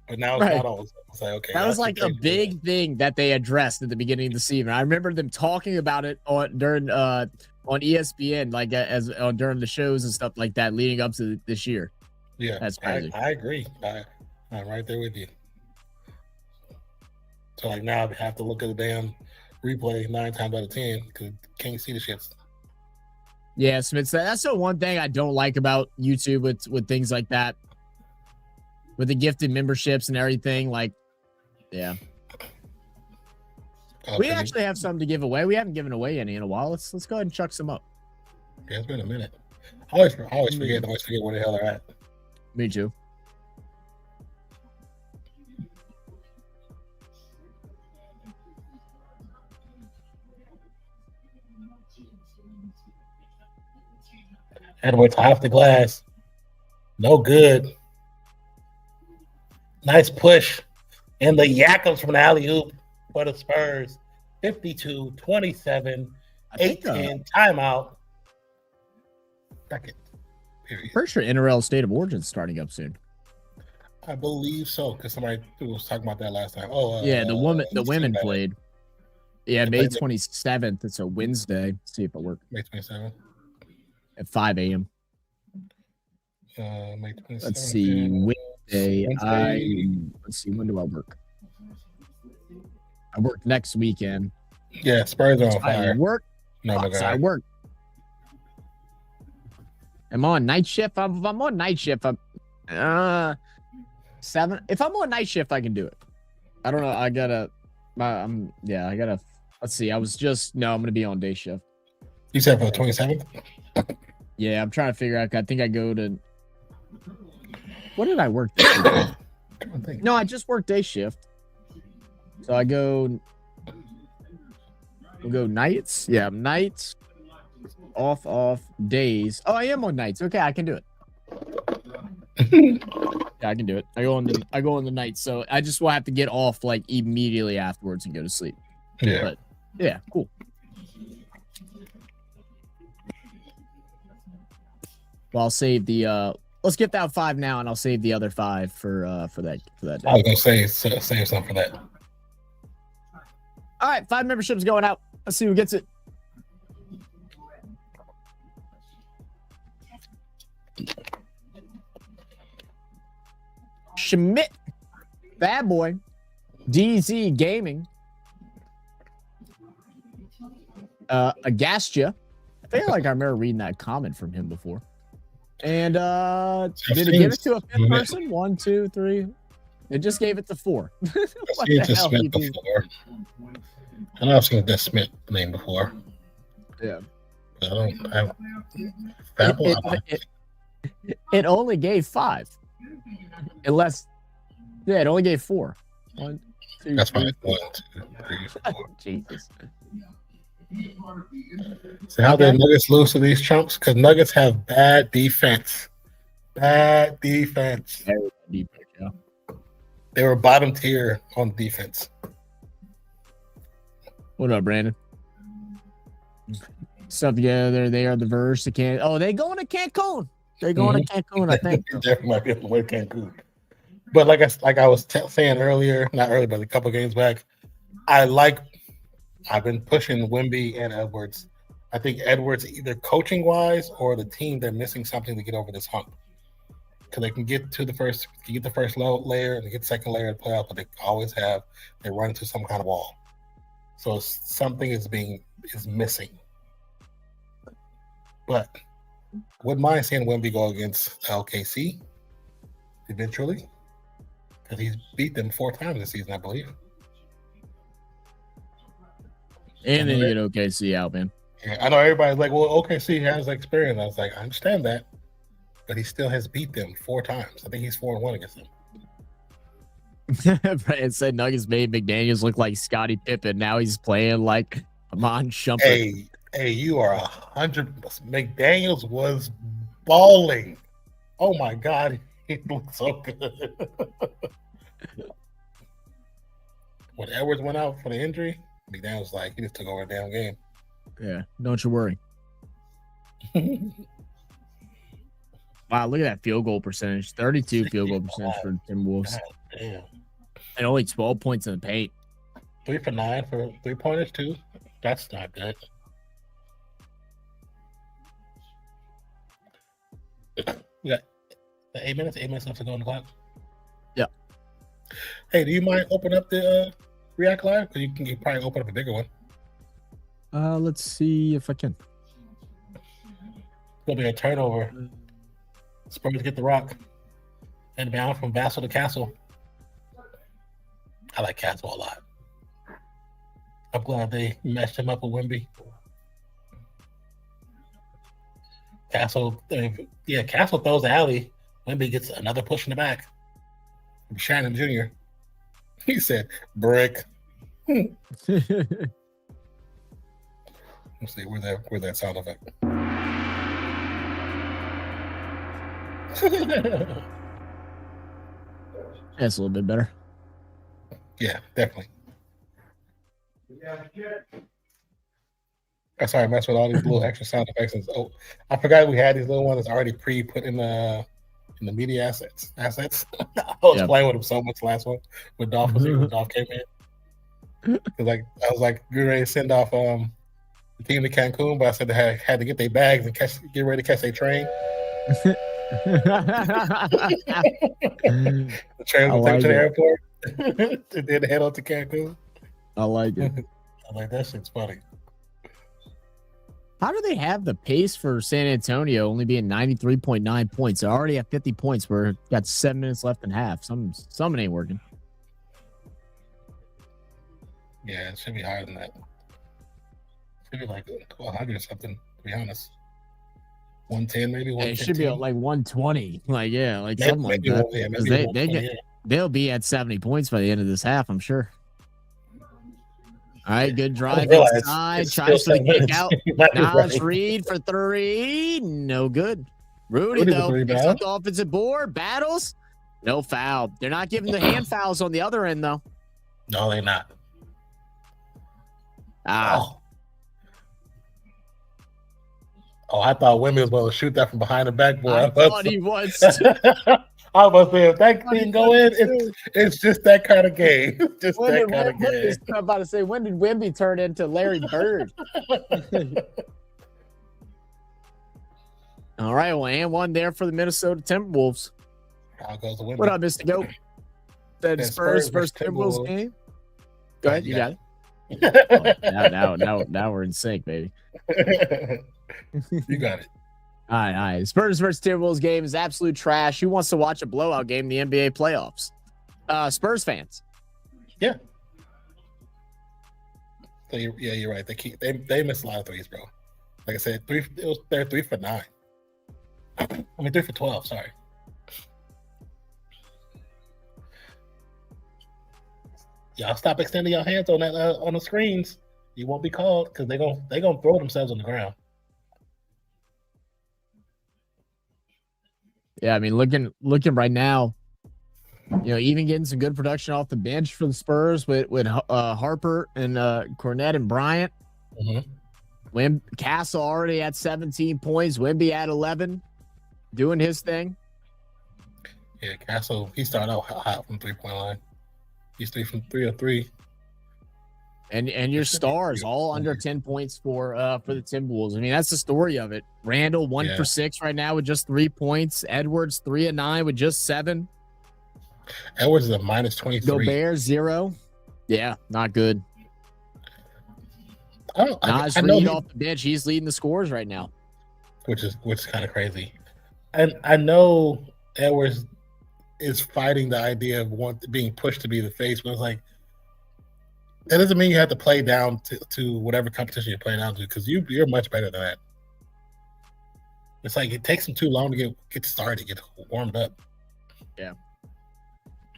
but now it's not always. It's like, okay, that was like a big thing that they addressed at the beginning of the season. I remember them talking about it on ESPN, like during the shows and stuff like that, leading up to this year. Yeah, that's crazy. I agree. I'm right there with you. So like now I have to look at the damn replay 9 times out of 10 because can't see the shits. Yeah, Smith, that's the one thing I don't like about YouTube with things like that, with the gifted memberships and everything. Like, yeah, we actually have something to give away. We haven't given away any in a while. Let's go ahead and chuck some up. Yeah, it's been a minute. I always forget where the hell they're at. Me too. Edwards off the glass. No good. Nice push. And the Yakums from the alley-oop for the Spurs. 52-27. 8-10. Timeout. Second. Period. Pretty sure NRL State of Origin is starting up soon. I believe so, because somebody was talking about that last time. Oh, yeah, the women played. Yeah, May 27th. It's a Wednesday. Let's see if it works. May 27th. At 5 a.m. May 27th. Let's see. Wednesday. Let's see. When do I work? I work next weekend. Yeah, Spurs are on fire. I work. No, my God. I work. I'm on night shift. If I'm on night shift, I'm 7. If I'm on night shift, I can do it. I don't know. I gotta. Let's see. I'm gonna be on day shift. You said for the 27th? Yeah, I'm trying to figure out. I think I go to. What did I work this week? No, I just worked day shift. So I go. We'll go nights. Yeah, nights. Off days. Oh, I am on nights. Okay, I can do it. Yeah, I can do it. I go on the night, so I just will have to get off like immediately afterwards and go to sleep. Yeah. But yeah, cool. Well, I'll save the let's get that 5 now, and I'll save the other 5 for that day. I was gonna save something for that. All right, 5 memberships going out. Let's see who gets it. Schmidt, Bad Boy, DZ Gaming, Agastia. I feel like I remember reading that comment from him before. And did it give it to a 5th person? 1, 2, 3. It just gave it to 4. What the hell? Smith before. I know I've seen that Smith name before. Yeah. It only gave 5. Unless, yeah, it only gave 4. 1, 2. That's fine. 1, 2, 3, 4. Jesus. So how did Nuggets lose to these chumps? Because Nuggets have bad defense. Bad defense. Yeah. They were bottom tier on defense. What up, Brandon? Stuff together. They are the Verge to Cancun. Oh, they going to Cancun. They're going to Cancun, I think. Definitely might be on the way to Cancun. But like I was saying earlier, not earlier, but a couple games back, I've been pushing Wemby and Edwards. I think Edwards, either coaching wise or the team, they're missing something to get over this hump. Because they can get to the first low layer and get the second layer of the playoff, but they run into some kind of wall. So something is missing. But wouldn't mind seeing Wemby go against LKC eventually, because he's beat them 4 times this season, I believe. And then you get OKC out, man. Yeah, I know everybody's like, well, OKC has experience. I was like, I understand that, but he still has beat them 4 times. I think he's 4-1 against them. Brad said Nuggets made McDaniels look like Scottie Pippen. Now he's playing like Amon Shumpert. Hey, you are 100. McDaniels was balling. Oh my God, he looks so good. When Edwards went out for the injury, McDaniels was like, he just took over the damn game. Yeah, don't you worry. Wow, look at that field goal percentage. 32 field goal percentage for the Timberwolves. God damn. And only 12 points in the paint. 3 for 9 for 3-pointers too. That's not good. We got 8 minutes. 8 minutes left to go on the clock. Yeah. Hey, do you mind open up the React Live? Because you can probably open up a bigger one. Let's see if I can. It's gonna be a turnover. Spurs get the rock. And down from Vassal to Castle. I like Castle a lot. I'm glad they matched him up with Wemby. Castle throws the alley. Wemby gets another push in the back. From Shannon Jr. He said, brick. Let's see, where's that sound effect? That's a little bit better. Yeah, definitely. I'm sorry, I messed with all these little extra sound effects. Oh, I forgot we had these little ones that's already pre-put in the media assets. I was playing with them so much last one with Dolph when Dolph came in. Like I was like getting ready to send off the team to Cancun, but I said they had to get their bags and get ready to catch their train. The train will take to the airport and then head on to Cancun. I like it. I'm like, that shit's funny. How do they have the pace for San Antonio only being 93.9 points? They're already at 50 points. We're got 7 minutes left in half. Something ain't working. Yeah, it should be higher than that. It should be like 100 or something, to be honest. 110 maybe. Yeah, it should be like 120. Like Maybe, something like that. Yeah, maybe They'll be at 70 points by the end of this half, I'm sure. All right, good drive inside. Tries for the kick out. Naj Reed for 3. No good. Rudy though, picks up the offensive board. Battles. No foul. They're not giving the hand fouls on the other end, though. No, they're not. Oh, I thought Wemby was going to shoot that from behind the backboard. I thought he was. I was saying, if that didn't go in, it's just that kind of game. Just that kind of game. I'm about to say, when did Wemby turn into Larry Bird? All right, well, and one there for the Minnesota Timberwolves. What up, Mr. Goat? That Spurs versus Timberwolves game. Go ahead, you got it. Now we're in sync, baby. You got it. All right. Spurs versus Timberwolves game is absolute trash. Who wants to watch a blowout game in the NBA playoffs? Spurs fans. Yeah. So you're right. They missed a lot of threes, bro. Like I said, they're 3 for 9. I mean 3 for 12. Sorry. Y'all stop extending your hands on that on the screens. You won't be called because they're gonna throw themselves on the ground. Yeah, I mean, looking right now, even getting some good production off the bench for the Spurs with Harper and Cornette and Bryant. Mm-hmm. Castle already at 17 points. Wemby at 11, doing his thing. Yeah, Castle, he started out hot from 3-point line. He's 3 from 3 or 3. And your stars all under 10 points for the Timberwolves. I mean, that's the story of it. Randall 1 for 6 right now with just 3 points. Edwards 3 of 9 with just 7. Edwards is a -23. Gobert 0. Yeah, not good. Naj I know Reid off the bench, he's leading the scores right now. which is kind of crazy. And I know Edwards is fighting the idea of being pushed to be the face, but it's like that doesn't mean you have to play down to whatever competition you're playing down to, because you're much better than that. It's like it takes him too long to get started, get warmed up. Yeah.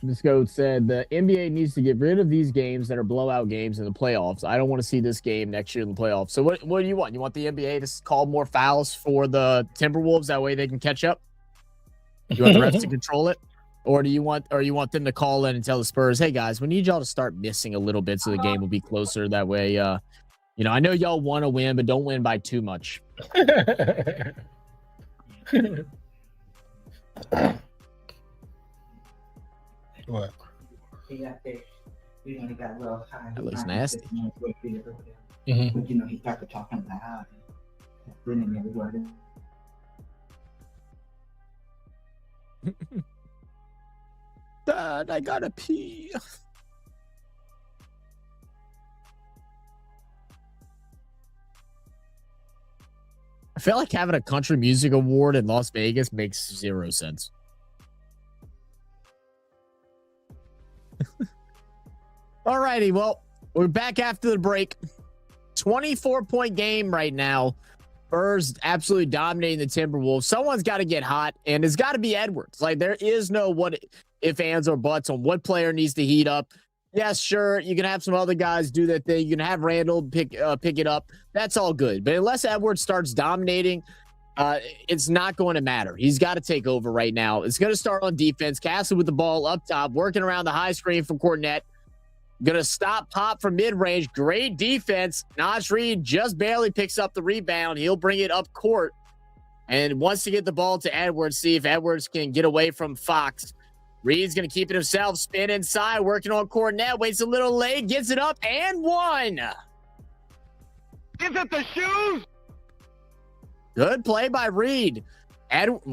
This code said the NBA needs to get rid of these games that are blowout games in the playoffs. I don't want to see this game next year in the playoffs. So what do you want? You want the NBA to call more fouls for the Timberwolves? That way they can catch up? You want the refs to control it? Or do you want them to call in and tell the Spurs, hey guys, we need y'all to start missing a little bit so the game will be closer. That way, I know y'all want to win, but don't win by too much. What? He got there. He got a little high. That looks nasty. Mm-hmm. But he started talking loud and grinning everywhere. Dad, I gotta pee. I feel like having a country music award in Las Vegas makes zero sense. Alrighty, well, we're back after the break. 24-point game right now. Spurs absolutely dominating the Timberwolves. Someone's got to get hot, and it's got to be Edwards. Like, there is no what if, ands, or buts on what player needs to heat up. Yes, sure, you can have some other guys do that thing. You can have Randall pick it up. That's all good. But unless Edwards starts dominating, it's not going to matter. He's got to take over right now. It's going to start on defense. Castle with the ball up top, working around the high screen from Cornette. Going to stop Pop from mid-range. Great defense. Naj Reid just barely picks up the rebound. He'll bring it up court and wants to get the ball to Edwards, see if Edwards can get away from Fox. Reed's going to keep it himself, spin inside, working on Cornette, waits a little late, gets it up, and one. Is it the shoes? Good play by Reed.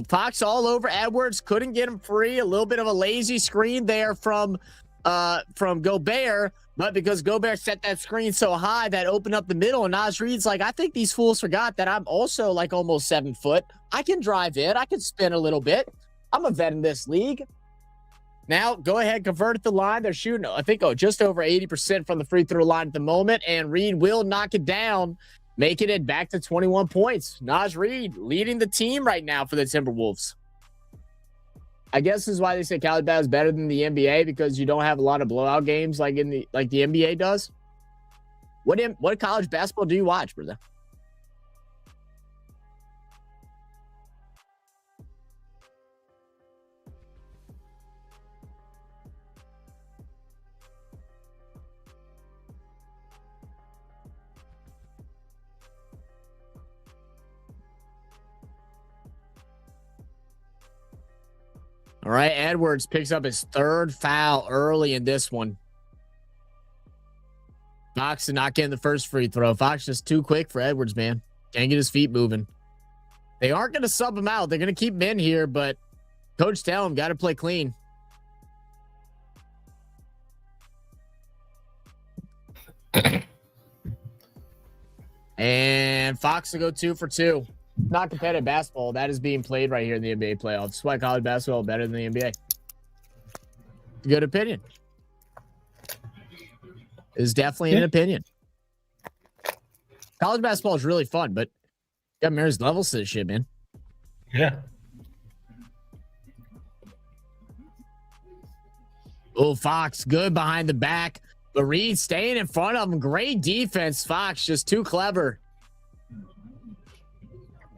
Fox all over Edwards, couldn't get him free. A little bit of a lazy screen there from Gobert, but because Gobert set that screen so high that opened up the middle, and Naj Reid's like, I think these fools forgot that I'm also like almost 7 foot. I can drive in. I can spin a little bit. I'm a vet in this league. Now, go ahead, convert at the line. They're shooting, I think, just over 80% from the free throw line at the moment, and Reed will knock it down, making it back to 21 points. Naj Reid leading the team right now for the Timberwolves. I guess this is why they say college basketball is better than the NBA, because you don't have a lot of blowout games like the NBA does. What college basketball do you watch, brother? All right, Edwards picks up his third foul early in this one. Fox is not getting the first free throw. Fox just too quick for Edwards, man. Can't get his feet moving. They aren't going to sub him out. They're going to keep him in here, but coach tell him, got to play clean. And Fox will go 2 for 2. Not competitive basketball. That is being played right here in the NBA playoffs. That's why college basketball is better than the NBA. Good opinion. It's definitely an opinion. College basketball is really fun, but got Mary's levels to this shit, man. Yeah. Oh, Fox, good behind the back. But Reed staying in front of him. Great defense. Fox just too clever.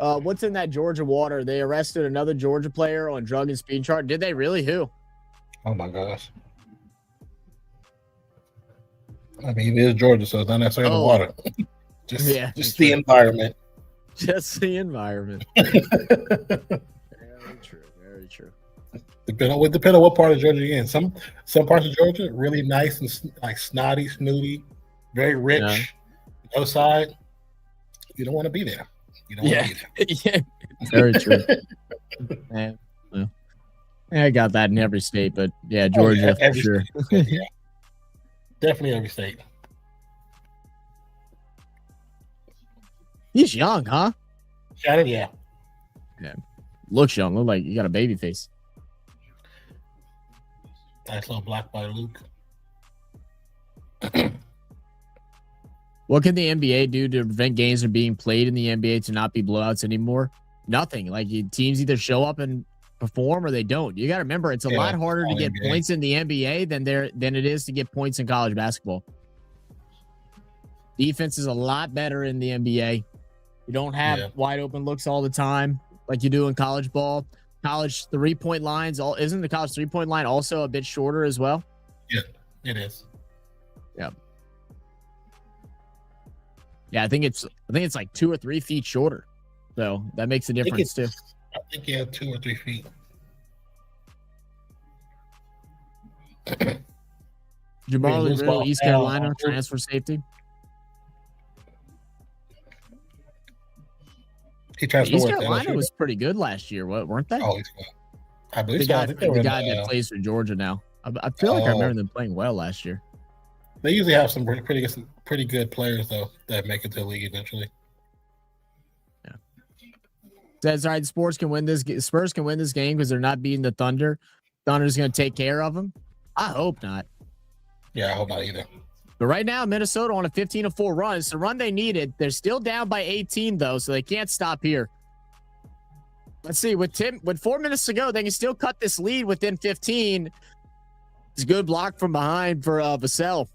What's in that Georgia water? They arrested another Georgia player on drug and speed chart. Did they really? Who? Oh my gosh. I mean, it is Georgia, so it's not necessarily the water. just the environment. Just the environment. Very true. Very true. Depend on what part of Georgia you're in. Some parts of Georgia really nice and like snotty, snooty, very rich. Yeah. No side, you don't want to be there. You don't want to be there. Yeah, very true. I got that in every state, but yeah, Georgia for sure. Yeah, definitely every state. He's young, huh? Shannon, yeah. Looks young. Look like you got a baby face. Nice little block by Luke. What can the NBA do to prevent games from being played in the NBA to not be blowouts anymore? Nothing. Like teams either show up and perform or they don't. You got to remember, it's a lot harder to get points in the NBA than it is to get points in college basketball. Defense is a lot better in the NBA. You don't have wide open looks all the time like you do in college ball. College 3-point lines, isn't the college 3-point line also a bit shorter as well? Yeah, it is. Yeah. Yeah, I think it's like 2 or 3 feet shorter. So that makes a difference too. I think 2 or 3 feet. Jamal Riddle, East Carolina, transfer safety. He transferred. East Carolina was pretty good last year, weren't they? Oh, he's good. I believe the guy that plays for Georgia now. I feel like I remember them playing well last year. They usually have some pretty good players though that make it to the league eventually. Yeah. Says all right, Spurs can win this game because they're not beating the Thunder. Thunder's going to take care of them. I hope not. Yeah, I hope not either. But right now, Minnesota on a 15-4 run. It's the run they needed. They're still down by 18 though, so they can't stop here. Let's see. With 4 minutes to go, they can still cut this lead within 15. It's a good block from behind for Vassell.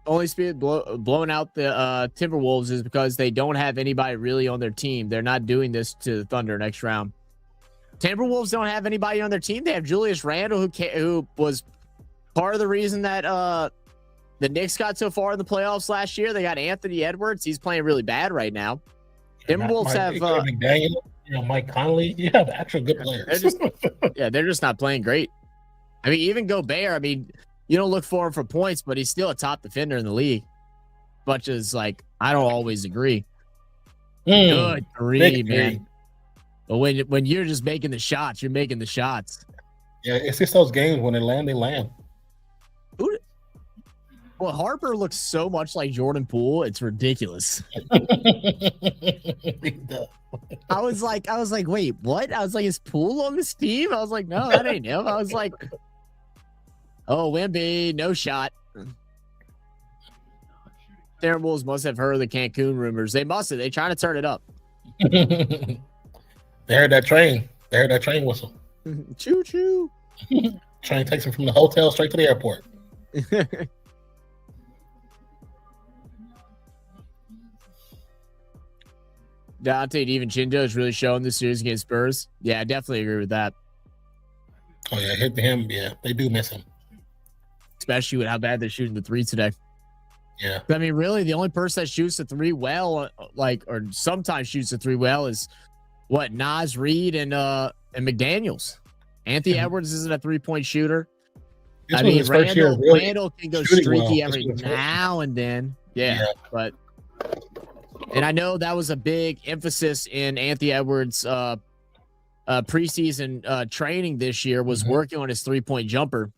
Only speed blowing out the Timberwolves is because they don't have anybody really on their team. They're not doing this to the Thunder next round. Timberwolves don't have anybody on their team. They have Julius Randle, who was part of the reason that the Knicks got so far in the playoffs last year. They got Anthony Edwards. He's playing really bad right now. Timberwolves have McDaniel, Mike Conley. You have actual good players. They're just not playing great. I mean, even Gobert. I mean, you don't look for him for points, but he's still a top defender in the league. Much as like I don't always agree. Good three, man. But when you're just making the shots, you're making the shots. Yeah, it's just those games when they land, they land. Well, Harper looks so much like Jordan Poole, it's ridiculous. I was like, wait, what? I was like, is Poole on this team? I was like, no, that ain't him. I was like, oh, Wemby, no shot. Timberwolves must have heard the Cancun rumors. They must have. They trying to turn it up. They heard that train. They heard that train whistle. Choo choo. Train takes them from the hotel straight to the airport. Dante DiVincenzo is really showing this series against Spurs. Yeah, I definitely agree with that. Oh yeah, hit him. Yeah, they do miss him, especially with how bad they're shooting the three today. Yeah, I mean, really, the only person that shoots the three well, or sometimes shoots the three well, is what Naz Reid and McDaniels. Anthony Edwards isn't a 3-point shooter. I mean, Randall can go streaky every now and then. Yeah, but. And I know that was a big emphasis in Anthony Edwards' preseason training this year was working on his 3-point jumper.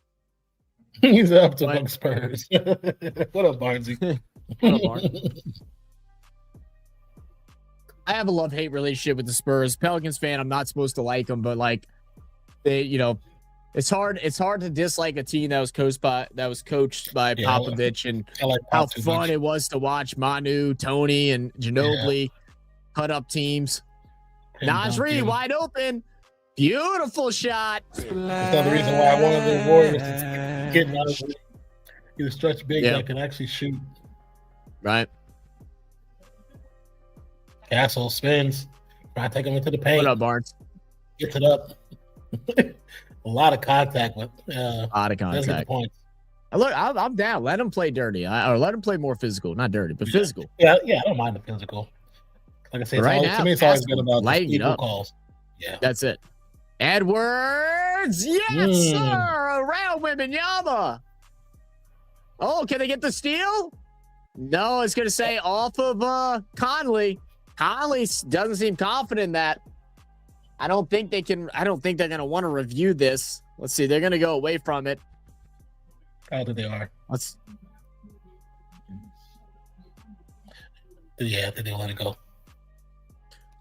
He's up to Buck Spurs. What up, Barnesy? What up, Barnes? I have a love-hate relationship with the Spurs. Pelicans fan, I'm not supposed to like them, but like they, it's hard to dislike a team that was coached by Popovich, and how fun it was to watch Manu, Tony, and Ginobili cut up teams. Naz Reid wide open, beautiful shot. That's the reason why I wanted the Warriors to get Naz Reid. He's a stretch big that can actually shoot. Right. Castle spins, trying to take him into the paint. What up, Barnes? Gets it up. A lot of contact with a lot of contact. Points. Look, I'm down. Let him play dirty, or let him play more physical. Not dirty, but physical. Yeah, I don't mind the physical. Like I said, to me, it's always been about lighting it up. Calls. Yeah, that's it. Edwards, yes, sir. Around Wembanyama. Oh, can they get the steal? No, it's gonna say off of Conley. Conley doesn't seem confident in that. I don't think they're going to want to review this. Let's see. They're going to go away from it. I don't think they are. Yeah, they didn't let it go.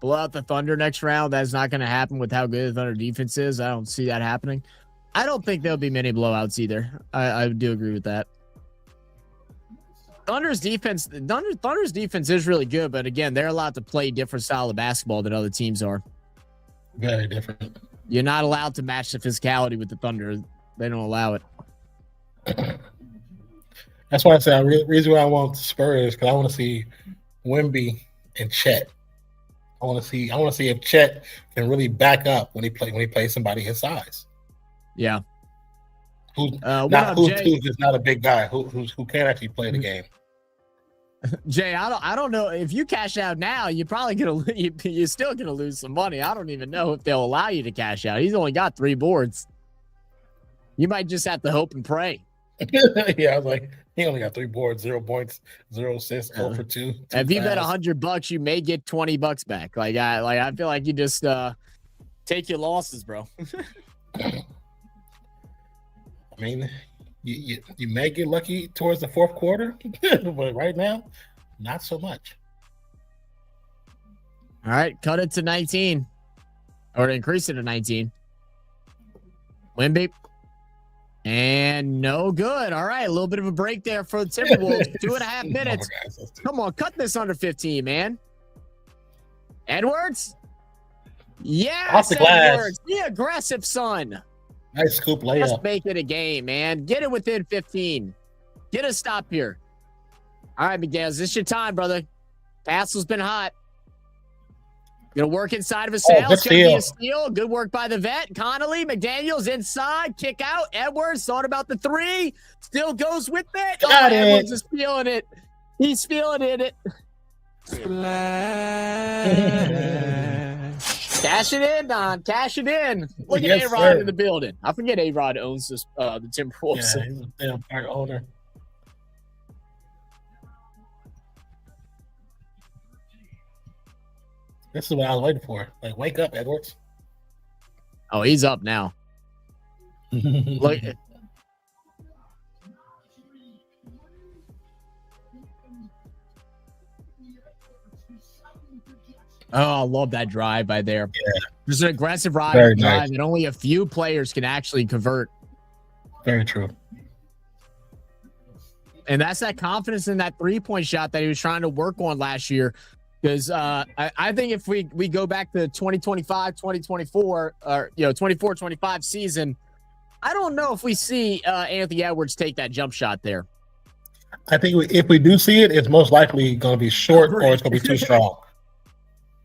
Blow out the Thunder next round. That's not going to happen with how good the Thunder defense is. I don't see that happening. I don't think there'll be many blowouts either. I do agree with that. Thunder's defense is really good, but again, they're allowed to play different style of basketball than other teams are. Very different. You're not allowed to match the physicality with the Thunder. They don't allow it. That's why I say the reason why I want the Spurs, because I want to see Wemby and Chet. I want to see if Chet can really back up when he plays somebody his size. Yeah. Who's just not a big guy who can actually play the game. Jay, I don't know if you cash out now, you're probably you're still gonna lose some money. I don't even know if they'll allow you to cash out. He's only got 3 boards. You might just have to hope and pray. Yeah, I was like, he only got 3 boards, 0 points, 0 assists, 0 for 2. If you bet $100, you may get 20 bucks back. I feel like you just take your losses, bro. I mean, you may get lucky towards the 4th quarter, but right now, not so much. All right, cut it to 19, or increase it to 19. Wemby. And no good. All right, a little bit of a break there for the Timberwolves. 2.5 minutes. Come on, cut this under 15, man. Edwards? Yes, Edwards. Be aggressive, son. Nice scoop layup. Just make it a game, man. Get it within 15. Get a stop here. All right, McDaniels, this is your time, brother. Castle's been hot. Gonna work inside of a sale. It's gonna be a steal. Good work by the vet. Connolly, McDaniels inside. Kick out. Edwards thought about the 3. Still goes with it. Got it. Edwards is feeling it. He's feeling it. Cash it in, Don. Cash it in. Look at A-Rod in the building. I forget A-Rod owns this, the Timberwolves. Yeah, he's a damn part owner. This is what I was waiting for. Like, wake up, Edwards. Oh, he's up now. Look. Oh, I love that drive by there. Yeah. There's an aggressive drive nice. that only a few players can actually convert. Very true. And that's that confidence in that 3-point shot that he was trying to work on last year. Because I think if we go back to 2025, 2024, or 24, 25 season, I don't know if we see Anthony Edwards take that jump shot there. I think if we do see it, it's most likely going to be short or it's going to be too strong.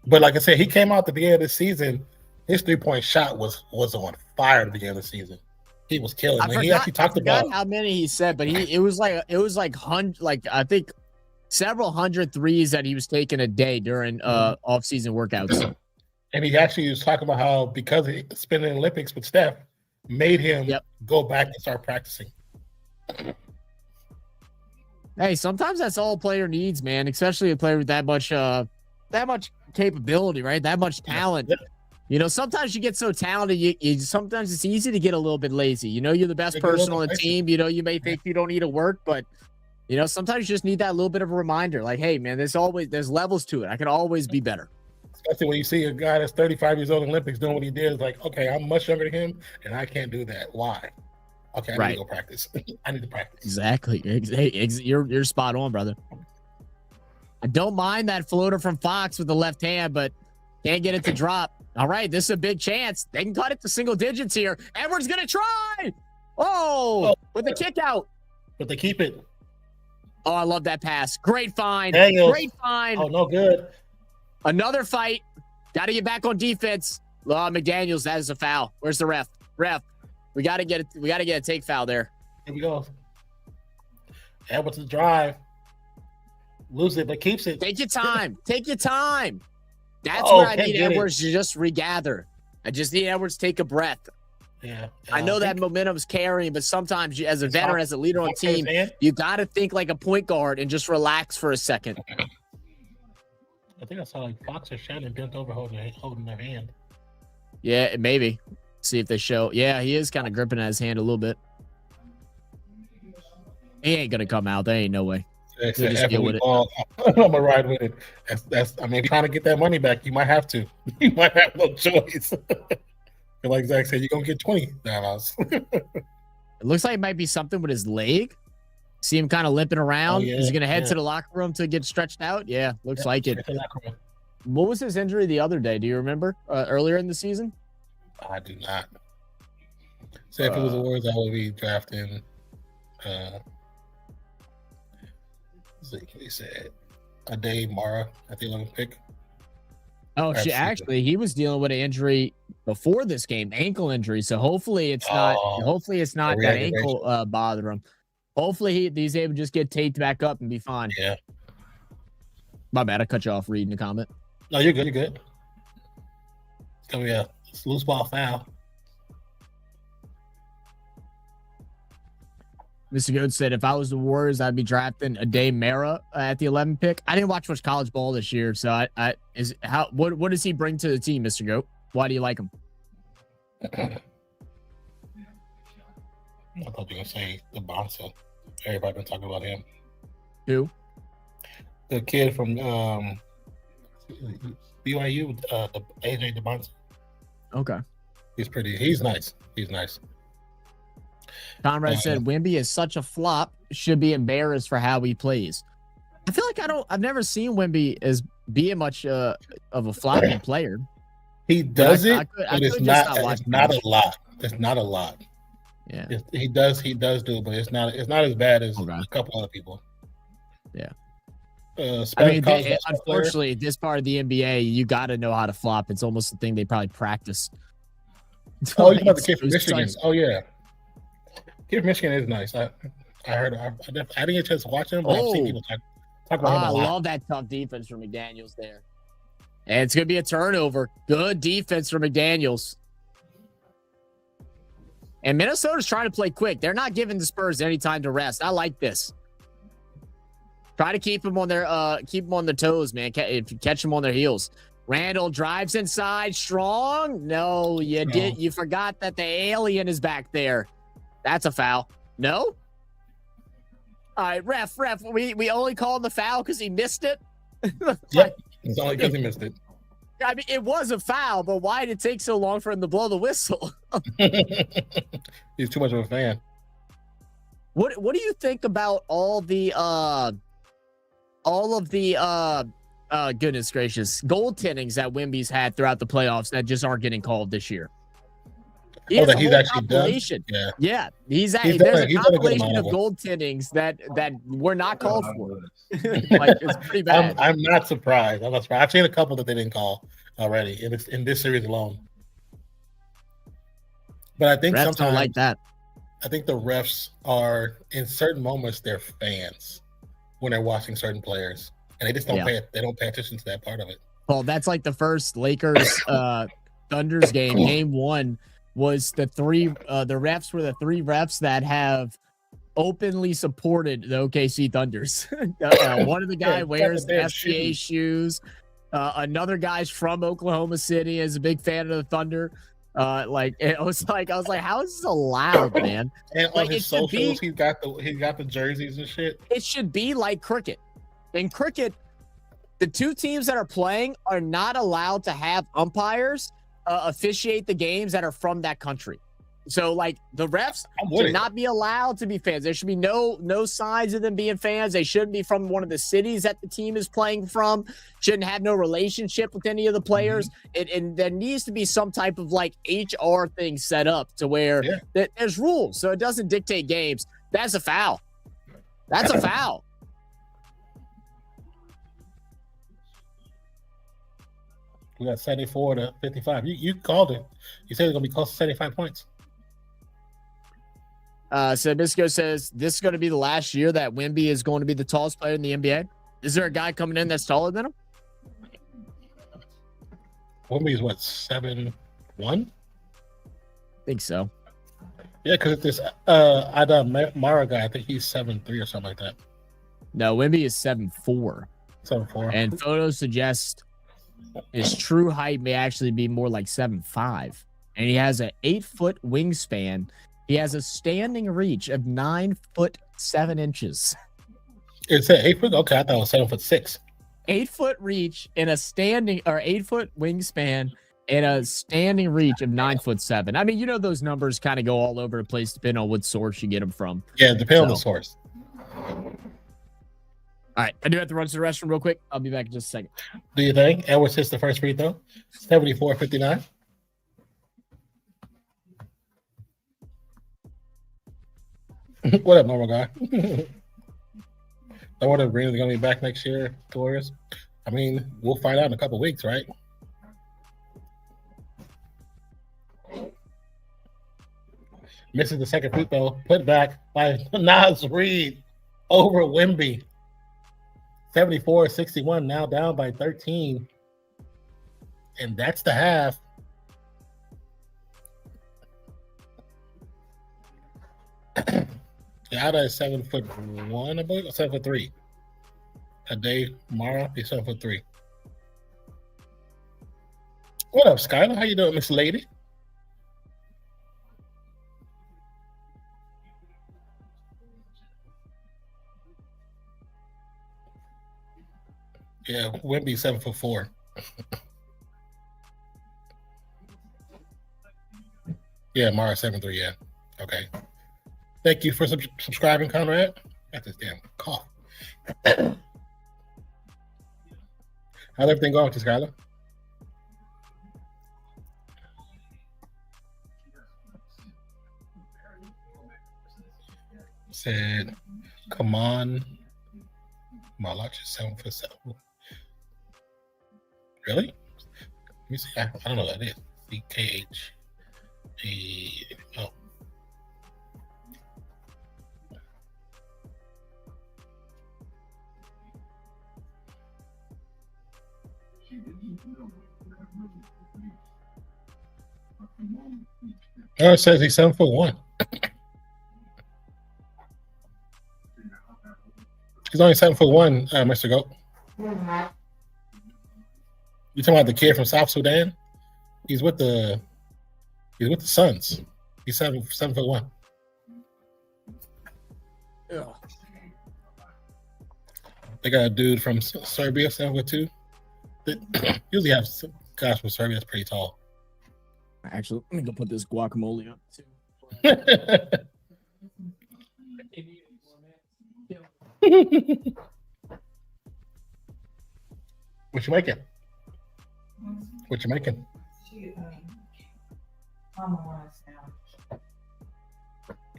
But like I said, he came out at the beginning of the season. His 3-point shot was on fire at the beginning of the season. He was killing. He actually talked about how many he said, but it was like I think several hundred threes that he was taking a day during off-season workouts. And he actually was talking about how because he spent the Olympics with Steph made him go back and start practicing. Hey, sometimes that's all a player needs, man. Especially a player with that much capability, right? That much talent. Yeah. Sometimes you get so talented, you sometimes it's easy to get a little bit lazy. You're the best person on the team. You may think you don't need to work, but sometimes you just need that little bit of a reminder. Like, hey, man, there's levels to it. I can always be better. Especially when you see a guy that's 35 years old in the Olympics doing what he did. It's like, okay, I'm much younger than him, and I can't do that. Why? Okay, I need to go practice. I need to practice. Exactly. You're spot on, brother. I don't mind that floater from Fox with the left hand, but can't get it to drop. All right, this is a big chance. They can cut it to single digits here. Edwards going to try. With the kick out. But they keep it. Oh, I love that pass. Great find. Great find. Oh, no good. Another fight. Got to get back on defense. McDaniels, that is a foul. Where's the ref? We got to get it. We got to get a take foul there. Here we go. Edwards to drive. Lose it, but keeps it. Take your time. Take your time. That's where I need Edwards to just regather. I just need Edwards to take a breath. Yeah. I know that momentum's carrying, but sometimes as a veteran, as a leader on team, you got to think like a point guard and just relax for a second. I think I saw like Fox or Shannon bent over holding their hand. Yeah, maybe. See if they show. Yeah, he is kind of gripping at his hand a little bit. He ain't going to come out. There ain't no way. They He'll said, just "F deal it, with we it. ball." I'm gonna ride with it. That's. I mean, if you're trying to get that money back, you might have to. You might have no choice. And like Zach said, you're gonna get $20. It looks like it might be something with his leg. See him kind of limping around. yeah, Is he going to head yeah. to the locker room to get stretched out? Yeah, looks like it. Straight to the locker room. What was his injury the other day? Do you remember earlier in the season? I do not. Say if it was the Warriors, I would be drafting. He said a day Mara at the 11th pick. Oh, Absolutely. actually, he was dealing with an injury before this game, ankle injury. So hopefully it's not. Hopefully it's not that ankle bother him. Hopefully he's able to just get taped back up and be fine. Yeah. My bad, I cut you off reading the comment. No, you're good. You're good. It's gonna be a loose ball foul. Mr. Goat said, if I was the Warriors, I'd be drafting a day Mara at the 11th pick. I didn't watch much college ball this year, so what does he bring to the team, Mr. Goat? Why do you like him? I thought you were gonna say the bouncer. Everybody been talking about him. Who? The kid from BYU, the AJ DeBonce. Okay. He's nice. He's nice. Conrad said Wemby is such a flop, should be embarrassed for how he plays. I feel like I've never seen Wemby as being much of a flopping player. He does it, but it's not a lot. It's not a lot. Yeah. He does do it, but it's not as bad as a couple other people. Yeah. I mean, unfortunately, this part of the NBA, you got to know how to flop. It's almost the thing they probably practice. Oh, you about the kid from Michigan? Oh yeah, kid from Michigan is nice. I heard. I didn't get a chance to watch him, but I've seen people talk about him a lot. I love that tough defense from McDaniels there, and it's gonna be a turnover. Good defense from McDaniels. And Minnesota's trying to play quick. They're not giving the Spurs any time to rest. I like this. Try to keep them on their toes, man. If you catch them on their heels. Randall drives inside, strong. No, you forgot that the alien is back there. That's a foul. No? All right, ref. We only called the foul because he missed it. Yep, it's only because he missed it. I mean, it was a foul, but why did it take so long for him to blow the whistle? He's too much of a fan. What do you think about all of the goodness gracious goaltendings that Wemby's had throughout the playoffs that just aren't getting called this year? That he's actually done. Yeah, there's a compilation of goaltendings that were not called for. Like, it's pretty bad. I'm not surprised. I've seen a couple that they didn't call already in this series alone. But I think refs sometimes don't like that. I think the refs are, in certain moments, they're fans when they're watching certain players, and they just don't pay attention to that part of it. Well, that's like the first Lakers Thunder's game 1 was the refs were the 3 refs that have openly supported the OKC Thunders. One of the guys wears FBA shoes. Another guy's from Oklahoma City, is a big fan of the Thunder. I was like, how is this allowed, man? And on his socials, he's got the jerseys and shit. It should be like cricket. In cricket, the 2 teams that are playing are not allowed to have umpires officiate the games that are from that country. So, like, the refs should not be allowed to be fans. There should be no signs of them being fans. They shouldn't be from one of the cities that the team is playing from. Shouldn't have no relationship with any of the players. And there needs to be some type of, like, HR thing set up to where there's rules, so it doesn't dictate games. That's a foul. That's a foul. We got 74 to 55. You called it. You said it's gonna be close to 75 points. So Bisco says this is going to be the last year that Wemby is going to be the tallest player in the NBA. Is there a guy coming in that's taller than him? Wemby is what, 7'1"? I think so. Yeah, because this Mara guy, I think he's 7'3" or something like that. No, Wemby is 7'4". 7'4". And photos suggest his true height may actually be more like 7'5". And he has an 8-foot wingspan. He has a standing reach of 9'7". It's an 8 foot. Okay, I thought it was 7'6". 8-foot reach in a standing, or 8-foot wingspan and a standing reach of 9'7". I mean, you know, those numbers kind of go all over the place depending on what source you get them from. Yeah, depending on the source. All right, I do have to run to the restroom real quick. I'll be back in just a second. Do you think Edwards hits the first free throw? 74-59. What up, normal guy? I wonder if Green is going to be back next year, the Warriors. I mean, we'll find out in a couple weeks, right? Misses the second free throw. Put back by Nas Reed over Wemby. 74-61, now down by 13. And that's the half. Yada is 7'1", I believe, or 7'3". A day, Mara, he's 7'3". What up, Skylar? How you doing, Miss Lady? Yeah, Wemby 7'4". Yeah, Mara 7'3". Yeah, okay. Thank you for subscribing, Conrad. Got this damn cough. How's everything going with you, Skylar? Said, come on. Malach is 7'7". Really? Let me see. I don't know what that is. CKH. Oh. Oh, it says he's 7'1". He's only 7'1", Mr. Goat. You talking about the kid from South Sudan? He's with the Suns. He's 7'1". Yeah. They got a dude from Serbia, 7'2". They usually have some guys from Serbia that's pretty tall. Actually, let me go put this guacamole up too. What you making? What you making?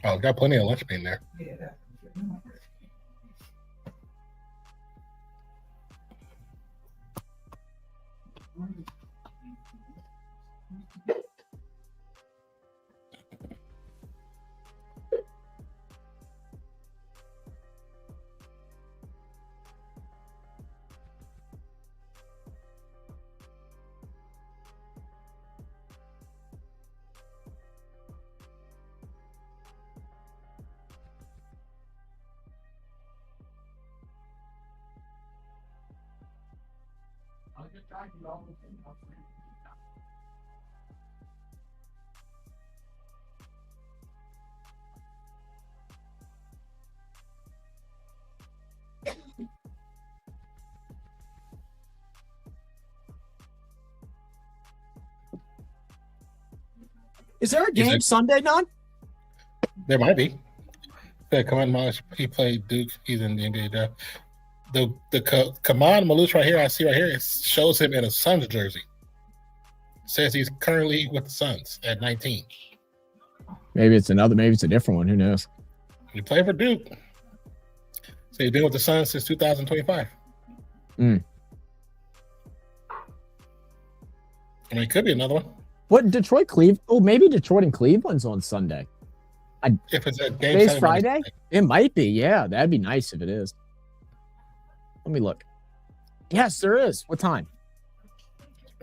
Oh, got plenty of lunch meat in there. Yeah. Is there a game Sunday, Non? There might be. Yeah, Kaman Maluch, he played Duke. He's in the NBA draft. The Kaman Maluch right here, I see right here, it shows him in a Suns jersey. It says he's currently with the Suns at 19. Maybe it's a different one. Who knows? He played for Duke. So he's been with the Suns since 2025. I mean, it could be another one. What, Detroit, Cleveland? Oh, maybe Detroit and Cleveland's on Sunday. If it's a game, Today's Friday? It might be. Yeah, that'd be nice if it is. Let me look. Yes, there is. What time?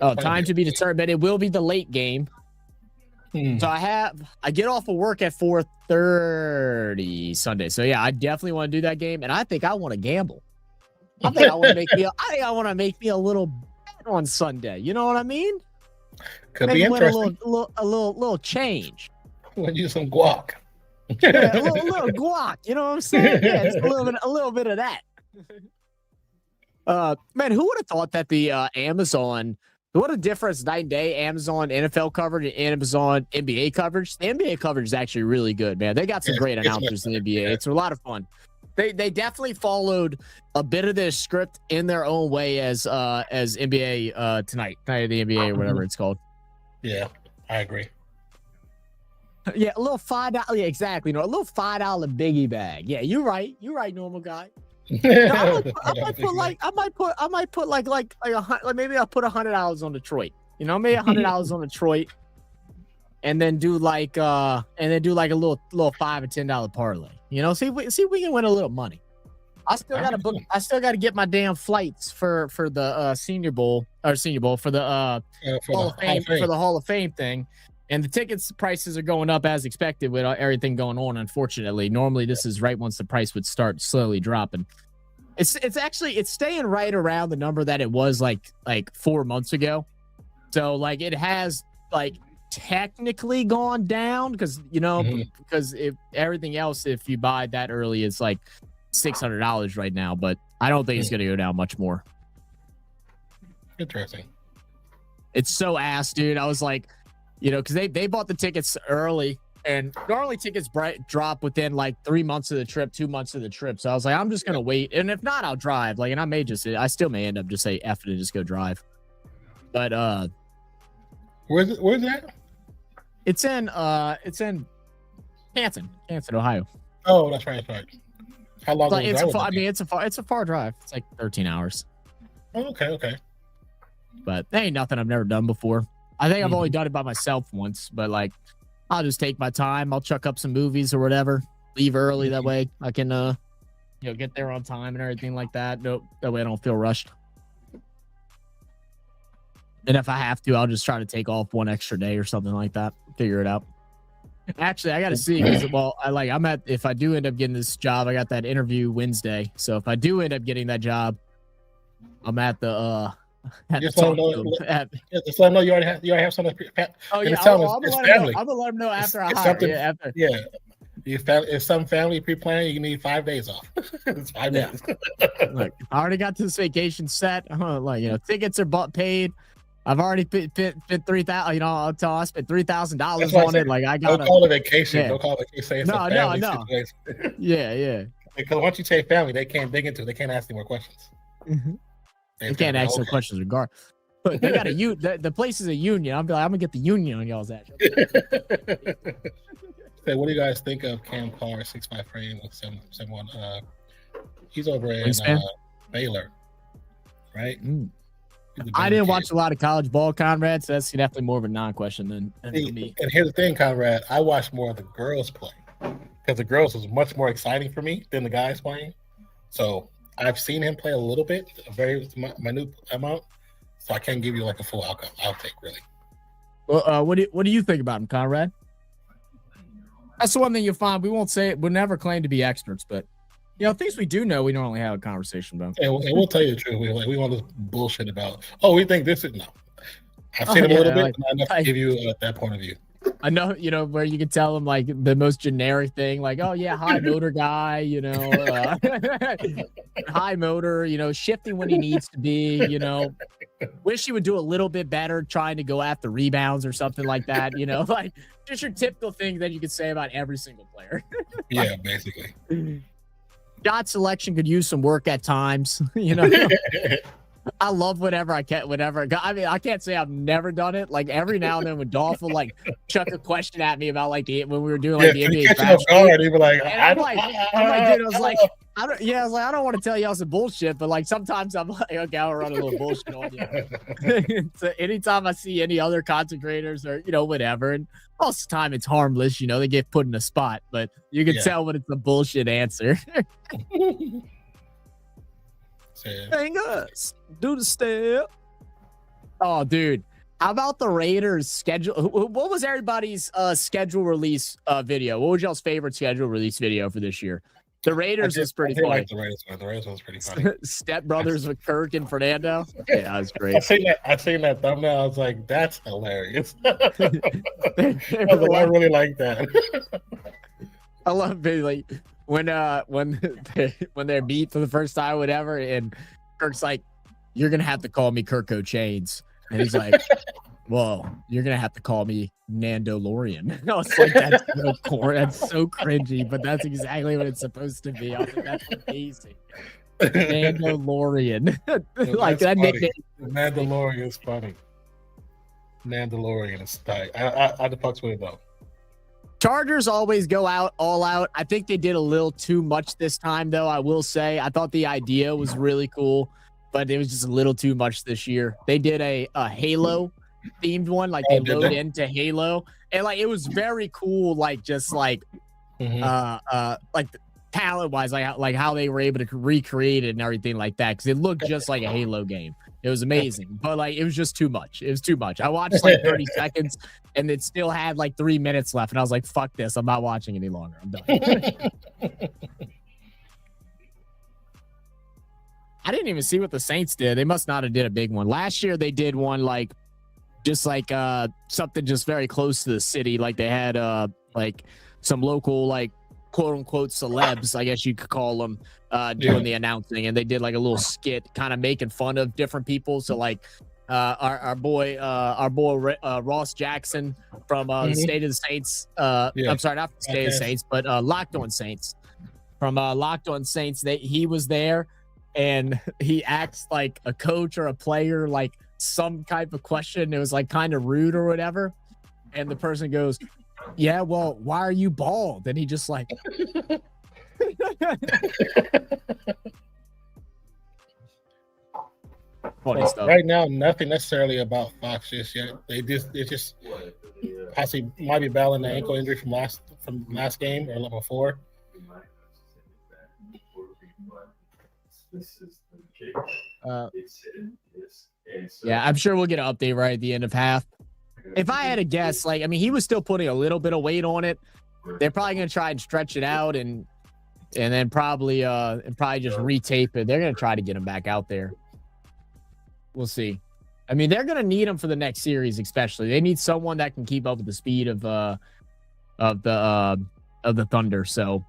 Oh, time to be determined, but it will be the late game. So I get off of work at 4:30 Sunday. So yeah, I definitely want to do that game, and I think I want to gamble. I think I want to make me a little bet on Sunday. You know what I mean? Could Maybe be interesting. a little change. We'll use some guac. Yeah, a little guac. You know what I'm saying? Yeah, just a little bit of that. Man, who would have thought that the Amazon, what a difference night and day, Amazon NFL coverage and Amazon NBA coverage. The NBA coverage is actually really good, man. They got some great announcers in the NBA. It's a lot of fun. They definitely followed a bit of their script in their own way as NBA tonight, Night of the NBA or whatever it's called. Yeah, I agree. Yeah, a little $5. Yeah, exactly. A little $5 biggie bag. Yeah, you're right. You're right, normal guy. I might put like maybe I'll put $100 on Detroit. Maybe $100 on Detroit, and then do like a little $5 or $10 parlay. See if we can win a little money. I still got to book. I still got to get my damn flights for the Senior Bowl for the Hall of Fame thing. And the tickets prices are going up as expected with everything going on. Unfortunately, normally this is right once the price would start slowly dropping. It's staying right around the number that it was like 4 months ago. So like it has like technically gone down because because if everything else, if you buy that early, it's like $600 right now. But I don't think it's going to go down much more. Interesting. It's so ass, dude. I was like, because they bought the tickets early, and normally tickets drop within like 3 months of the trip, 2 months of the trip. So I was like, I'm just gonna wait, and if not, I'll drive. Like, and I still may end up just say F it and just go drive. But where's that? It's in Canton, Ohio. Oh, that's right. How long? It's a far drive. It's like 13 hours. Oh, okay. But there ain't nothing I've never done before. I think I've only done it by myself once, but like I'll just take my time. I'll chuck up some movies or whatever, leave early. That way I can, get there on time and everything like that. Nope. That way I don't feel rushed. And if I have to, I'll just try to take off one extra day or something like that. Figure it out. Actually, I got to see because, if I do end up getting this job, I got that interview Wednesday. So if I do end up getting that job, I'm at the, just let them know you already have something. Oh yeah, I'm gonna let them know after I hire. If some family pre-planned, you need 5 days off. It's 5 days. Look, I already got this vacation set. Tickets are paid. I've already spent $3,000. I spent $3,000 on it. Like I got. Don't call it vacation. Yeah. Don't call it vacation. No. Yeah. Because once you say family, they can't dig into it. They can't ask any more questions. Mm-hmm. They can't ask no questions regardless. But they got the place is a union. I'm gonna get the union on y'all's ass. Hey, what do you guys think of Cam Carr 6'5" frame with 7'1"? He's over in Baylor, right? I didn't watch a lot of college ball, Conrad, so that's definitely more of a non-question than me. And here's the thing, Conrad, I watched more of the girls play because the girls was much more exciting for me than the guys playing. So I've seen him play a little bit, a very minute amount, so I can't give you like a full outtake, really. Well, what do you think about him, Conrad? That's the one thing you'll find. We won't say it. We'll never claim to be experts, but things we do know, we normally have a conversation about. And we'll tell you the truth. We want to bullshit about. Oh, we think this is no. I've seen him a little bit, not enough to give you that point of view. I know, where you can tell him like the most generic thing, like, oh yeah, high motor guy, high motor, shifting when he needs to be, wish he would do a little bit better trying to go after rebounds or something like that, like just your typical thing that you could say about every single player. Yeah, basically. Shot selection could use some work at times, I love whatever I can. I mean, I can't say I've never done it. Like every now and then, when Dolph will like chuck a question at me about like when we were doing like the NBA draft, he'd be like, I don't want to tell y'all some bullshit, but like sometimes I'm like, okay, I'll run a little bullshit on you. So anytime I see any other content creators or whatever, and most of the time it's harmless, they get put in a spot, but you can tell when it's a bullshit answer. Hang us. Do the step. Oh, dude. How about the Raiders schedule? What was everybody's schedule release video? What was y'all's favorite schedule release video for this year? The Raiders was pretty funny. Like the Raiders was pretty funny. Step Brothers with Kirk and Fernando. Yeah, that was great. I seen that thumbnail. I was like, that's hilarious. I really like that. I love it. Like when when they're beat for the first time, whatever, and Kirk's like, "You're gonna have to call me Kirko Chains," and he's like, "Well, you're gonna have to call me Nando Lorian." I was like, "That's so that's so cringy," but that's exactly what it's supposed to be. I was like, "That's amazing." Nando Lorian, like that nickname. Mandalorian is funny. Mandalorian is tight. I the fucks with it though. Chargers always go out all out. I think they did a little too much this time, though. I will say, I thought the idea was really cool, but it was just a little too much this year. They did a Halo themed one, like they load into Halo, and like it was very cool. Like just like like talent wise, like how they were able to recreate it and everything like that, because it looked just like a Halo game. It was amazing, but like it was just too much. It was too much. I watched like 30 seconds and it still had like 3 minutes left, and I was like, "Fuck this! I'm not watching any longer. I'm done." I didn't even see what the Saints did. They must not have did a big one. Last year they did one like just like something just very close to the city. Like they had like some local like quote unquote celebs, I guess you could call them, doing the announcing, and they did like a little skit kind of making fun of different people. So like our boy Ross Jackson from the State of the Saints, I'm sorry, not the State of the Saints, but Locked On Saints, from Locked On Saints. He was there, and he acts like a coach or a player, like some type of question. It was like kind of rude or whatever, and the person goes, "Yeah, well, why are you bald?" And he just like funny stuff. Right now, nothing necessarily about Fox just yet. It just possibly might be battling the ankle injury from last game or level 4. Yeah, I'm sure we'll get an update right at the end of half. If I had to guess, like, I mean, he was still putting a little bit of weight on it. They're probably going to try and stretch it out and then probably just retape it. They're going to try to get him back out there. We'll see. I mean, they're going to need him for the next series, especially. They need someone that can keep up with the speed of the Thunder. So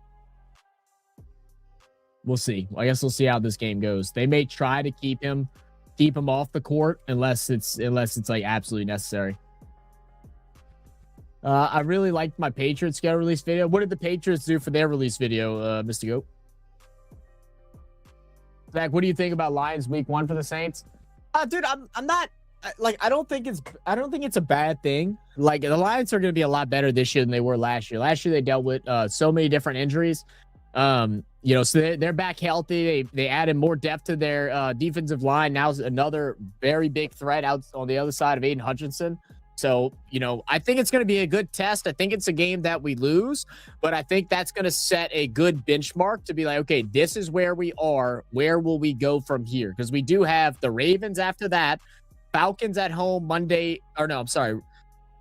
we'll see. I guess we'll see how this game goes. They may try to keep him off the court unless it's like absolutely necessary. I really liked my Patriots get release video. What did the Patriots do for their release video, Mr. Goat? Zach, what do you think about Lions week 1 for the Saints? Dude, I'm not like, I don't think it's a bad thing. Like, the Lions are going to be a lot better this year than they were last year. Last year they dealt with so many different injuries. So they're back healthy. They added more depth to their defensive line. Now another very big threat out on the other side of Aiden Hutchinson. So, I think it's going to be a good test. I think it's a game that we lose, but I think that's going to set a good benchmark to be like, okay, this is where we are. Where will we go from here? Because we do have the Ravens after that, Falcons at home Monday. Or no, I'm sorry.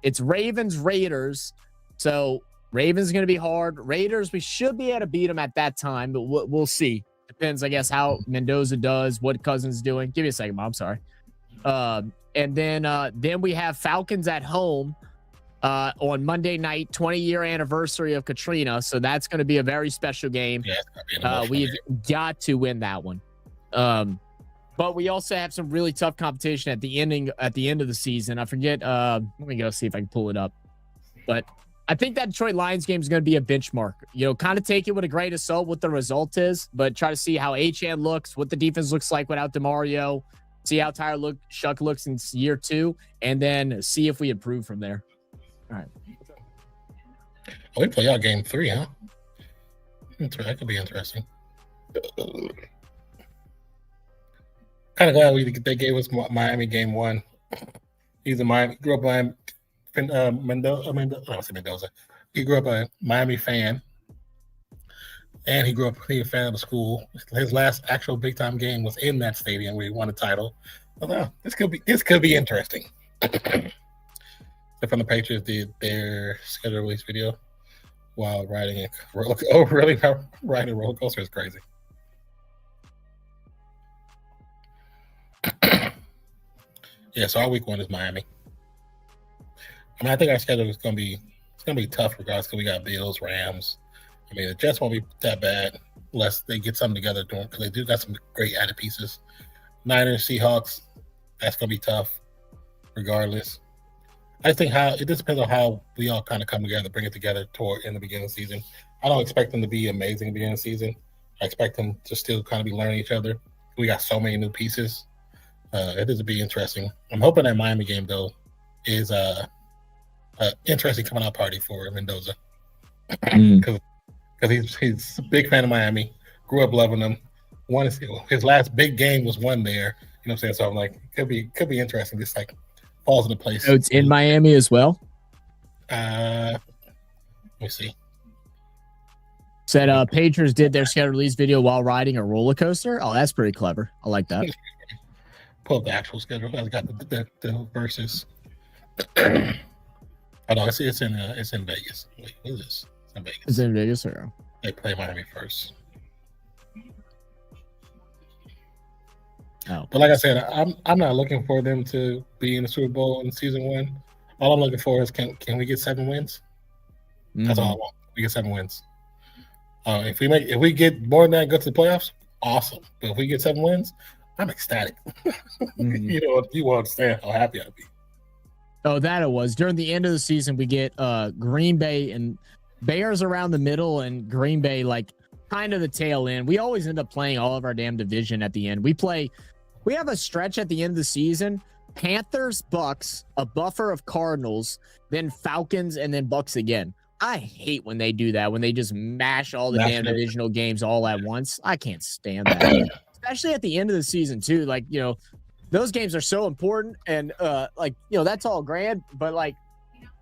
It's Ravens, Raiders. So Ravens going to be hard. Raiders, we should be able to beat them at that time, but we'll see. Depends, I guess, how Mendoza does, what Cousins doing. Give me a second, Mom. I'm sorry. And then we have Falcons at home on Monday night, 20-year anniversary of Katrina. So that's going to be a very special game. Yeah, we've got to win that one. But we also have some really tough competition at the end of the season. I forget. Let me go see if I can pull it up. But I think that Detroit Lions game is going to be a benchmark. Kind of take it with a grain of salt what the result is, but try to see how Achane looks, what the defense looks like without DeMario. See how Tyler Shuck looks in year 2, and then see if we improve from there. All right. Oh, we play out game 3, huh? That could be interesting. Kind of glad they gave us Miami game 1. He's a Miami, grew up Miami, Mendoza. He grew up a Miami fan, and he grew up being a fan of the school. His last actual big time game was in that stadium where he won a title. I thought, this could be interesting. From the Patriots did their schedule release video while riding a roller coaster. Oh, really? Riding a roller coaster is crazy. Yeah, so our week 1 is Miami. I mean, I think our schedule is going to be tough regardless because we got Bills, Rams, I mean, the Jets won't be that bad unless they get something together doing because they do got some great added pieces. Niners, Seahawks, that's gonna be tough, regardless. I think it just depends on how we all kind of come together, bring it together in the beginning of the season. I don't expect them to be amazing at the beginning of the season. I expect them to still kind of be learning each other. We got so many new pieces. It is to be interesting. I'm hoping that Miami game though is a interesting coming out party for Mendoza because he's a big fan of Miami. Grew up loving them. His last big game was one there. You know what I'm saying? So I'm like, it could be interesting. Just like falls into place. So it's in Miami as well. Let me see. Said Patriots did their schedule release video while riding a roller coaster. Oh, that's pretty clever. I like that. Pull up the actual schedule. I got the verses. Oh no, it's in Vegas. Wait, what is this? It's in Vegas. It's in Vegas, or they play Miami first. oh, But like I said, I'm not looking for them to be in the Super Bowl in season 1. All I'm looking for is can we get 7 wins? That's all I want. We get 7 wins. If we get more than that and go to the playoffs, awesome. But if we get 7 wins, I'm ecstatic. You know, you won't understand how happy I'd be. Oh, that it was. During the end of the season, we get Green Bay and Bears around the middle and Green Bay like kind of the tail end. We always end up playing all of our damn division at the end. We have a stretch at the end of the season. Panthers, Bucks, a buffer of Cardinals, then Falcons, and then Bucks again. I hate when they do that, when they just mash all the damn divisional games all at once. I can't stand that. Especially at the end of the season, too. Like, you know, those games are so important and like, you know, that's all grand, but like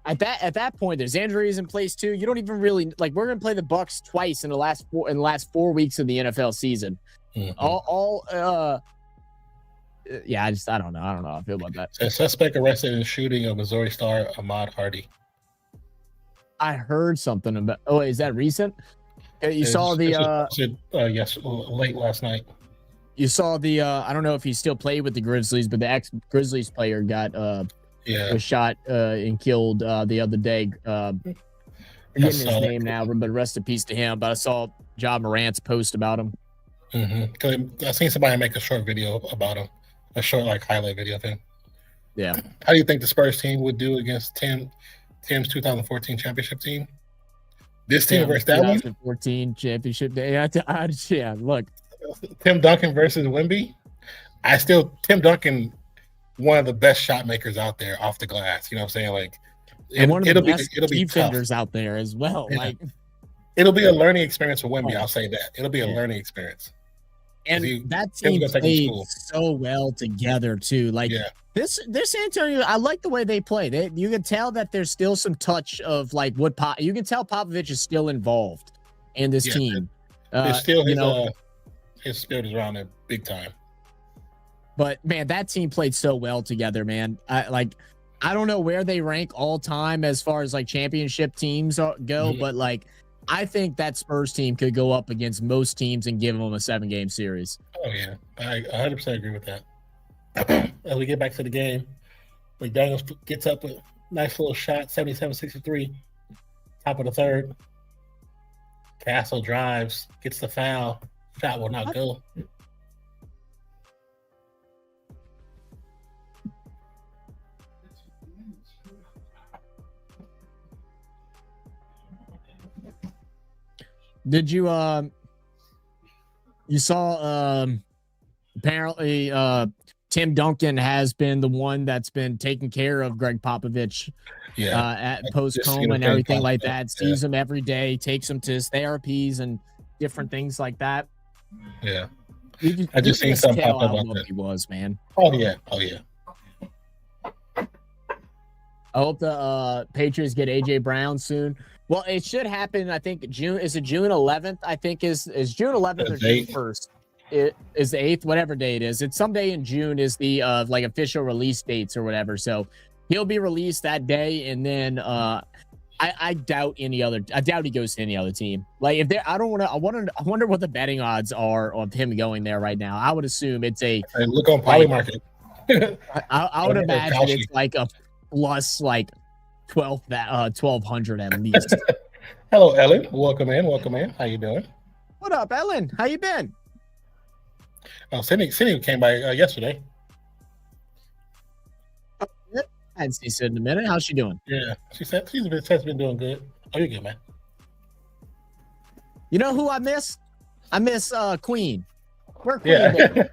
at that point there's injuries in place too. You don't even really like we're gonna play the Bucks twice in the last 4 weeks of the NFL season. Yeah, I don't know how I feel about that. A suspect arrested in shooting of Missouri star Ahmad Hardy. I heard something about is that recent? You saw the yes, late last night. You saw the I don't know if he still played with the Grizzlies, but the ex-Grizzlies player got was shot and killed the other day. Forgetting his name now, but rest in peace to him. But I saw John Morant's post about him. I seen somebody make a short video about him, a short like highlight video thing. Yeah. How do you think the Spurs team would do against Tim's 2014 championship team? This team versus that one? 2014 championship day. Yeah, look. Tim Duncan versus Wemby. Tim Duncan, one of the best shot makers out there off the glass. You know what I'm saying? Like, and one of the best defenders out there as well. Yeah. Like, it'll be a learning experience for Wemby. I'll say that. It'll be a learning experience. And that team played so well together too. Like this San Antonio, I like the way they play. You can tell that there's still some touch of like you can tell Popovich is still involved in this team. There's still his spirit is around there big time. But man, that team played so well together, man. I don't know where they rank all time as far as like championship teams go, but like I think that Spurs team could go up against most teams and give them a 7-game series. Oh yeah, I 100% agree with that. As we get back to the game, McDaniels gets up with a nice little shot, 77-63, top of the third. Castle drives, gets the foul. Shot will not go. Did you you saw apparently Tim Duncan has been the one that's been taking care of Greg Popovich at post-coma and everything like that. Sees him every day, takes him to his therapies and different things like that. Yeah. I just seen something pop up about that. He was, man. Oh yeah. I hope the Patriots get AJ Brown soon. Well, it should happen. I think June 11th. I think is June 11th or June 1st. It is the 8th, whatever day it is. It's someday in June is the like official release dates or whatever. So he'll be released that day, and then I doubt he goes to any other team. Like if there, I wonder what the betting odds are of him going there right now. I would assume it's a look on Polymarket. I would imagine it's like a plus like 1,200 at least. Hello, Ellen. Welcome in. Welcome in. How you doing? What up, Ellen? How you been? Oh, Cindy came by yesterday. I hadn't seen Sid in a minute. How's she doing? Yeah, she said she's been doing good. Oh, you're good, man. You know who I miss? I miss Queen. Where Queen Yeah. been?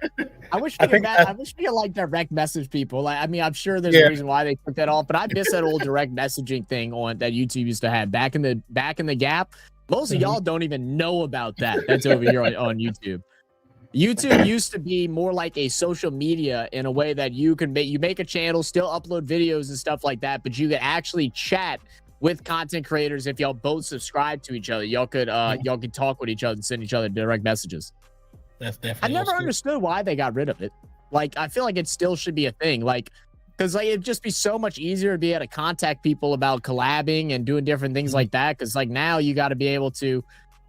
I wish we I I wish we could like direct message people. Like, I mean, I'm sure there's a reason why they took that off, but I miss that old direct messaging thing on that YouTube used to have back in the gap. Most of y'all don't even know about that. That's over here on YouTube. YouTube used to be more like a social media in a way that you make a channel, still upload videos and stuff like that, but you could actually chat with content creators if y'all both subscribe to each other. Y'all could talk with each other and send each other direct messages. That's definitely. I never understood why they got rid of it. Like, I feel like it still should be a thing. Like, because like it'd just be so much easier to be able to contact people about collabing and doing different things like that. Because like now you got to be able to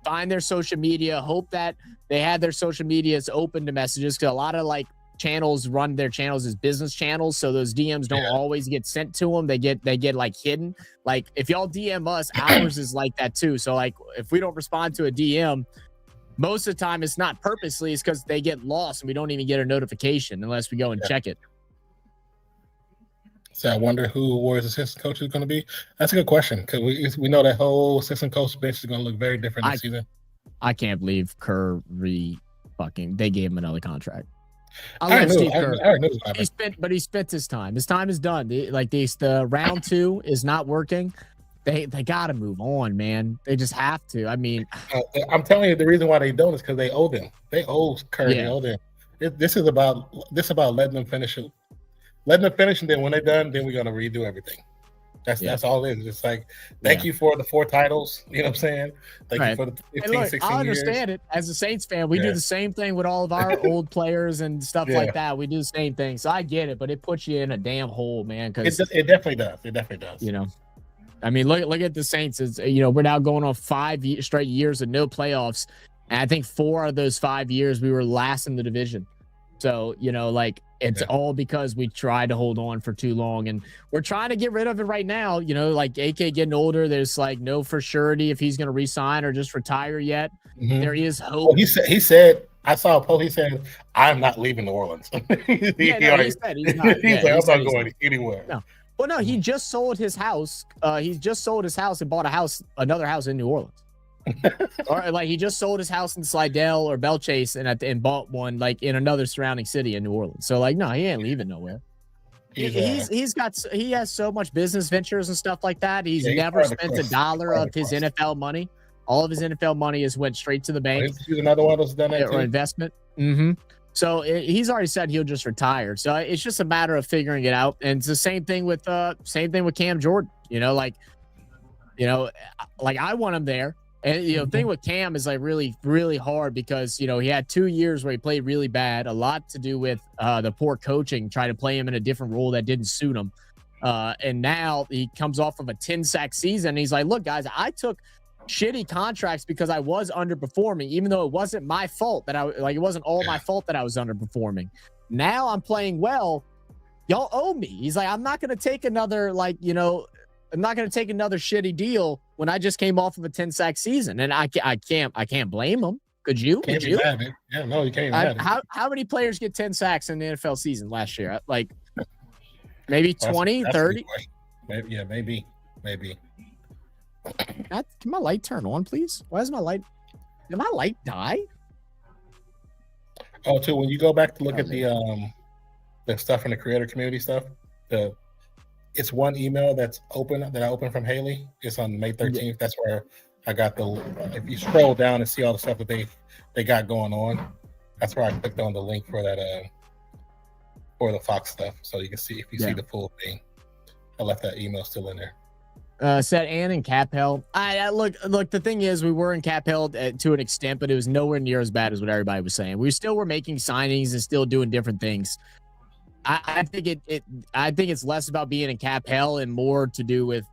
find their social media, hope that they have their social medias open to messages. Because a lot of like channels run their channels as business channels, so those DMs don't always get sent to them. They get like hidden. Like if y'all DM us, ours is like that too. So like if we don't respond to a DM, most of the time it's not purposely, it's because they get lost and we don't even get a notification unless we go and check it. So I wonder who Warriors assistant coach is going to be. That's a good question because we know that whole assistant coach bench is going to look very different this season. I can't believe they gave him another contract. I knew. He spent his time. His time is done. The round 2 is not working. They got to move on, man. They just have to. I mean, I'm telling you, the reason why they don't is because they owe them. They owe Curry. Yeah. They owe them. This is about letting them finish it. Letting them finish, and then when they're done, then we're gonna redo everything. That's all it is. It's like thank you for the 4 titles. You know what I'm saying? Thank you for the 15, 16 I understand years. it. As a Saints fan, we do the same thing with all of our old players and stuff like that. We do the same thing. So I get it, but it puts you in a damn hole, man. Because it definitely does. It definitely does. You know. I mean, look at the Saints. It's, we're now going on 5 straight years of no playoffs. And I think 4 of those 5 years we were last in the division. So, it's all because we tried to hold on for too long. And we're trying to get rid of it right now. Like AK getting older, there's like no for surety if he's going to resign or just retire yet. There is hope. Well, he said, I saw a post. He said, "I'm not leaving New Orleans." He said he's not. He's like, I'm not going anywhere. No. Well, no, he just sold his house. He just sold his house and bought another house in New Orleans. Or like he just sold his house in Slidell or Bellchase and bought one like in another surrounding city in New Orleans. So like, no, he ain't leaving nowhere. He has so much business ventures and stuff like that. He's never spent a dollar of his NFL money. All of his NFL money has went straight to the bank. He's another one that's done that or investment. So he's already said he'll just retire. So it's just a matter of figuring it out. And it's the same thing with Cam Jordan. Like I want him there. And the thing with Cam is like really, really hard because he had 2 years where he played really bad. A lot to do with the poor coaching, trying to play him in a different role that didn't suit him. And now he comes off of a 10-sack season. And he's like, look, guys, I took shitty contracts because I was underperforming, even though it wasn't my fault it wasn't all my fault that I was underperforming. Now I'm playing well. Y'all owe me. He's like, I'm not going to take another I'm not going to take another shitty deal when I just came off of a 10-sack season. And I can't blame him. Could you? Can't be mad, man. Yeah, no, you can't. How many players get 10 sacks in the NFL season last year? Like maybe 20, 30? Maybe. Can my light turn on, please? Why is my light? Did my light die? Oh, too. When you go back to look at the stuff in the creator community stuff, it's one email that I opened from Haley. It's on May 13th. That's where I got if you scroll down and see all the stuff that they got going on, that's where I clicked on the link for that for the Fox stuff. So you can see see the full thing. I left that email still in there. Said Ann in cap hell. I look. The thing is, we were in cap hell to an extent, but it was nowhere near as bad as what everybody was saying. We still were making signings and still doing different things. I think I think it's less about being in cap hell and more to do with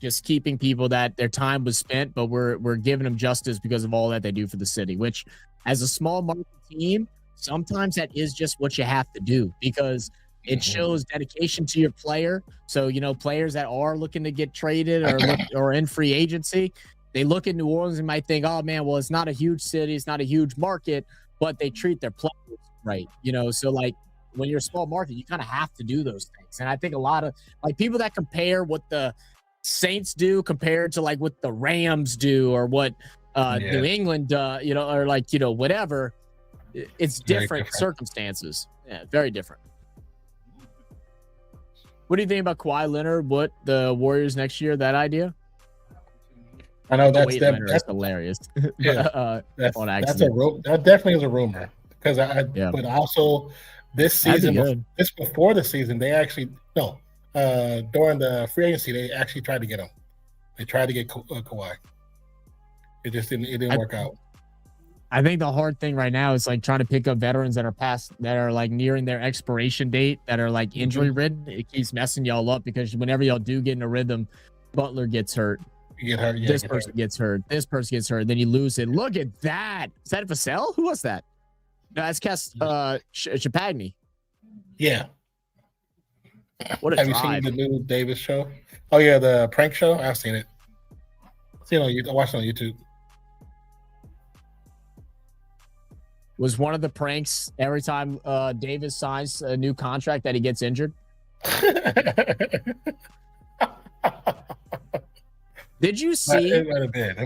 just keeping people that their time was spent, but we're giving them justice because of all that they do for the city. Which, as a small market team, sometimes that is just what you have to do because It shows dedication to your player. So, you know, players that are looking to get traded or in free agency, they look at New Orleans and might think, oh man, well, it's not a huge city, it's not a huge market, but they treat their players right. You know, so like when you're a small market, you kind of have to do those things. And I think a lot of like people that compare what the Saints do compared to like what the Rams do or what New England, you know, or like, you know, whatever, it's different circumstances. Yeah, very different. What do you think about Kawhi Leonard? What the Warriors next year? That idea? I know that's hilarious. Yeah, that's that definitely is a rumor because but also this season, this before the season, they actually during the free agency they actually tried to get him. They tried to get Kawhi. It just didn't work out. I think the hard thing right now is like trying to pick up veterans that are like nearing their expiration date that are like injury ridden. It keeps messing y'all up because whenever y'all do get in a rhythm, Butler gets hurt. You get hurt. Yeah, this person gets hurt. This person gets hurt. Then you lose it. Look at that. Is that Vassell? Who was that? No, that's Chapagny. Yeah. What a Have drive. you seen the new Davis show? Oh yeah, the prank show. I've seen it. I watched it on YouTube. Was one of the pranks every time Davis signs a new contract that he gets injured? Did you see? It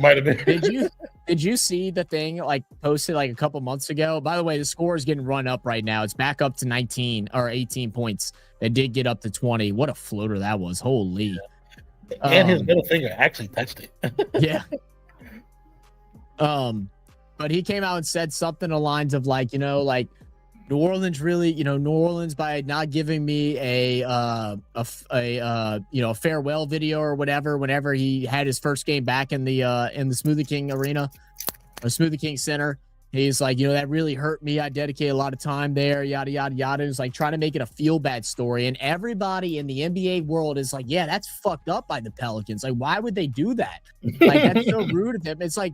might have been. Did you see the thing like posted like a couple months ago? By the way, the score is getting run up right now. It's back up to 19 or 18 points. They did get up to 20. What a floater that was! Holy. And his middle finger actually touched it. Yeah. But he came out and said something along the lines of like, you know, like New Orleans really, you know, New Orleans by not giving me a farewell video or whatever. Whenever he had his first game back in the Smoothie King arena or Smoothie King Center, he's like, you know, that really hurt me. I dedicated a lot of time there. Yada yada yada. It's like trying to make it a feel bad story, and everybody in the NBA world is like, yeah, that's fucked up by the Pelicans. Like, why would they do that? Like, that's so rude of them. It's like.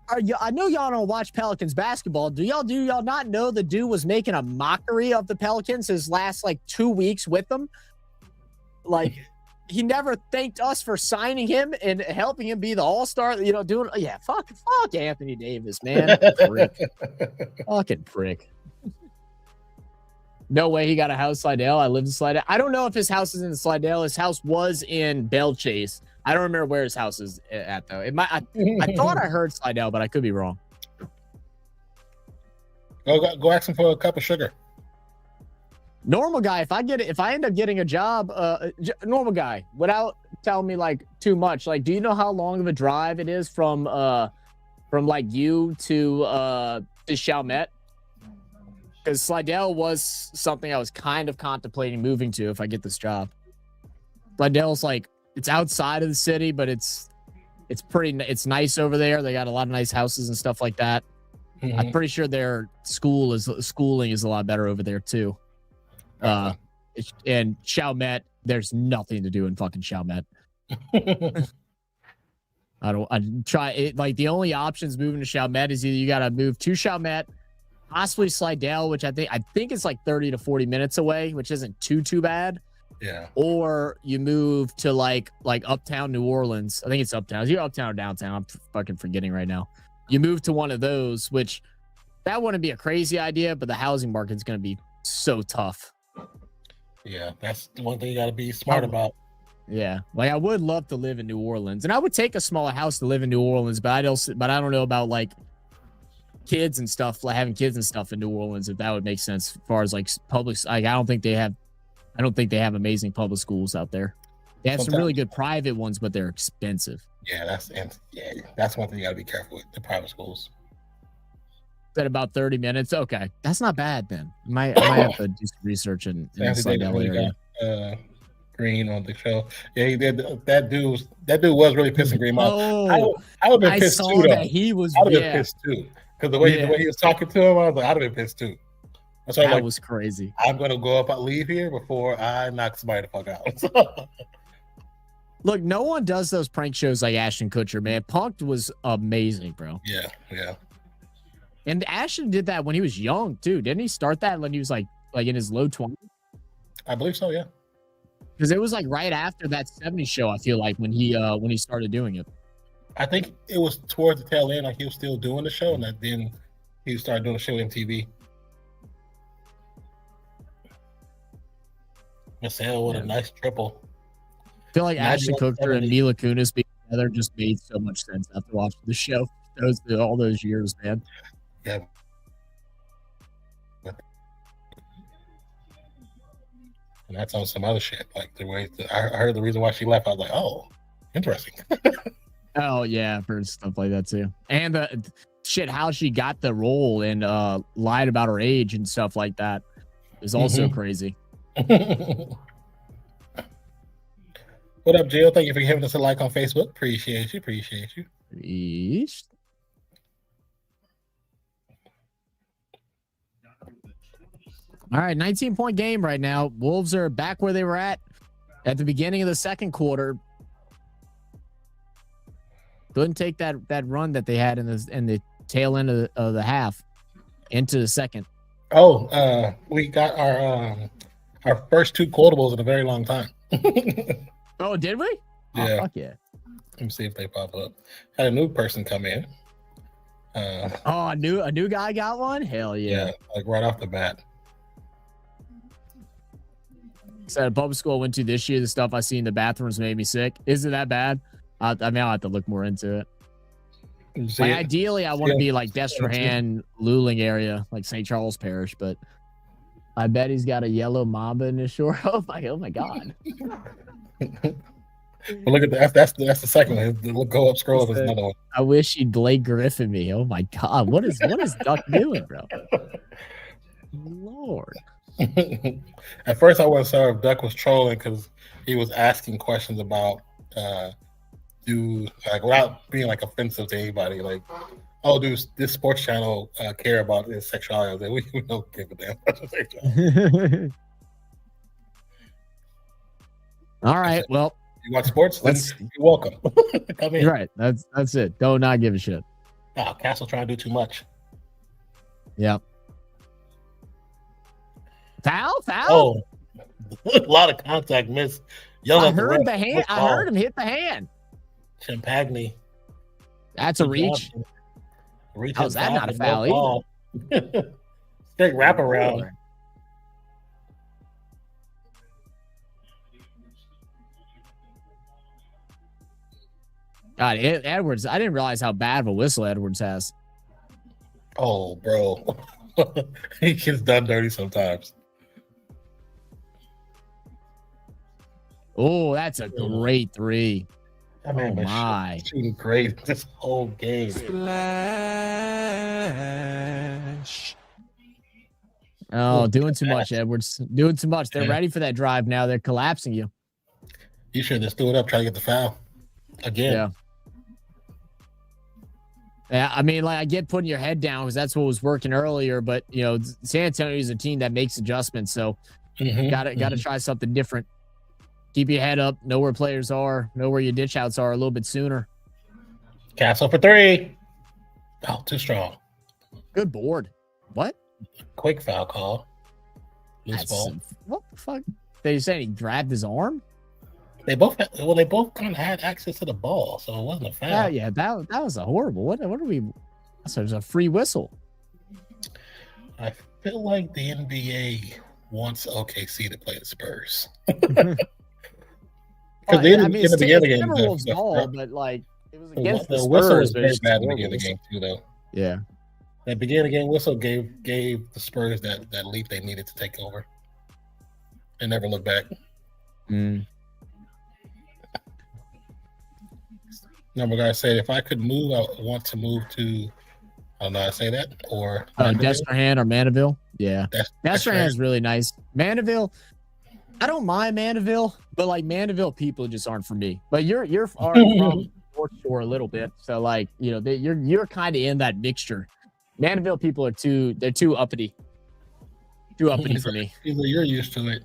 I know y'all don't watch Pelicans basketball. Do y'all not know the dude was making a mockery of the Pelicans his last like 2 weeks with them? Like he never thanked us for signing him and helping him be the all-star, you know, fuck Anthony Davis, man. Prick. Fucking prick. No way he got a house in Slidell. I live in Slidell. I don't know if his house is in Slidell. His house was in Belle Chase. I don't remember where his house is at though. I thought I heard Slidell, but I could be wrong. Go ask him for a cup of sugar. Normal guy. If I end up getting a job, normal guy, without telling me like too much. Like, do you know how long of a drive it is from like you to Chalmette? Because Slidell was something I was kind of contemplating moving to if I get this job. Slidell's like, it's outside of the city, but it's nice over there. They got a lot of nice houses and stuff like that. Mm-hmm. I'm pretty sure their schooling is a lot better over there too. And Chalmette, there's nothing to do in fucking Chalmette. I try it. Like the only options moving to Chalmette is either you got to move to Chalmette, possibly Slidell, which I think it's like 30 to 40 minutes away, which isn't too bad. Yeah. Or you move to like uptown New Orleans. I think it's uptown. Is it uptown or downtown? I'm fucking forgetting right now. You move to one of those, which that wouldn't be a crazy idea, but the housing market's going to be so tough. Yeah, that's the one thing you got to be smart about. Yeah, like I would love to live in New Orleans, and I would take a smaller house to live in New Orleans, but I don't know about like kids and stuff, like having kids and stuff in New Orleans, if that would make sense as far as like public. Like I don't think they have amazing public schools out there. They have some really good private ones, but they're expensive. Yeah, that's one thing you got to be careful with, the private schools. At about 30 minutes. Okay, that's not bad then. I might have to do some research in the Slidell area. Green on the show. Yeah, he did. That dude was really pissing Green off. I would have been pissed too. Though. He was. I would have been pissed too because the way he was talking to him, I was like, I'd have been pissed too. So that was crazy. I'm gonna go up and leave here before I knock somebody the fuck out. Look, no one does those prank shows like Ashton Kutcher, man. Punk'd was amazing, bro. Yeah. And Ashton did that when he was young too. Didn't he start that when he was like in his low 20s? I believe so. Yeah. Because it was like right after that 70s show, I feel like, when he started doing it. I think it was towards the tail end, like he was still doing the show, and then he started doing the show on TV. Michelle with a nice triple. I feel like Ashton 91, Kutcher and 70. Mila Kunis being together just made so much sense after watching the show all those years, man. Yeah. And that's on some other shit. Like the way I heard the reason why she left, I was like, oh, interesting. Oh yeah, I've heard stuff like that too. And the shit, how she got the role and lied about her age and stuff like that is also crazy. What up, Jill? Thank you for giving us a like on Facebook. Appreciate you. Appreciate you. Yeesh. All right, 19-point game right now. Wolves are back where they were at the beginning of the second quarter. Couldn't take that run that they had in the tail end of the half into the second. Oh, we got our first 2 quotables in a very long time. Oh, did we? Yeah. Oh, fuck yeah. Let me see if they pop up. Had a new person come in. Oh, a new guy got one? Hell yeah. Yeah, like right off the bat. So at a public school I went to this year, the stuff I see in the bathrooms made me sick. Isn't that bad? I mean, I'll have to look more into it. Like, ideally, I want to be like Destrehan, Luling area, like St. Charles Parish, but I bet he's got a yellow mamba in his short. Oh my god. Well, look at that's the second one. Go up, scroll. There's another one. I wish he'd Blake Griffin me. Oh my god, what is Duck doing, bro? Lord. At first, I wasn't sure if Duck was trolling because he was asking questions about without being like offensive to anybody, like, oh, does this sports channel care about his sexuality? We don't give a damn about his sexuality. All right, well, you watch sports? You're welcome. Come in. You're right. That's it. Don't not give a shit. Oh, Castle trying to do too much. Yep. Foul. Oh, a lot of contact miss. I heard the hand. I heard him hit the hand. Champagne. That's a reach. How's that not a foul either? Straight wraparound. God, Edwards. I didn't realize how bad of a whistle Edwards has. Oh, bro. He gets done dirty sometimes. Oh, that's a great 3. That man my. Shooting great this whole game. Splash. Oh, doing too much, Edwards. Doing too much. They're ready for that drive now. They're collapsing you. You should have stood up, try to get the foul again. Yeah. Yeah, I mean, like, I get putting your head down because that's what was working earlier, but you know, San Antonio is a team that makes adjustments, so gotta try something different. Keep your head up, know where players are, know where your ditch outs are a little bit sooner. Castle for 3. Oh, too strong. Good board. What? Quick foul call. Loose ball. What the fuck? They saying he grabbed his arm? They both kind of had access to the ball, so it wasn't a foul. Yeah, that was a horrible. What are we? So there's a free whistle. I feel like the NBA wants OKC to play the Spurs. Because I mean, it's Timberwolves ball, but like it was against the Spurs. Whistle was very bad at the beginning of the game too, though. Yeah, that beginning of the game whistle gave the Spurs that leap they needed to take over. They never looked back. Number guy said, if I could move, I want to move to. I don't know how to say that, or Destrehan or Mandeville. Yeah, Destrehan is really nice. Mandeville, I don't mind Mandeville, but like Mandeville people just aren't for me. But you're far from North Shore a little bit, so like you know you're kind of in that mixture. Mandeville people are too uppity, for me. You're used to it.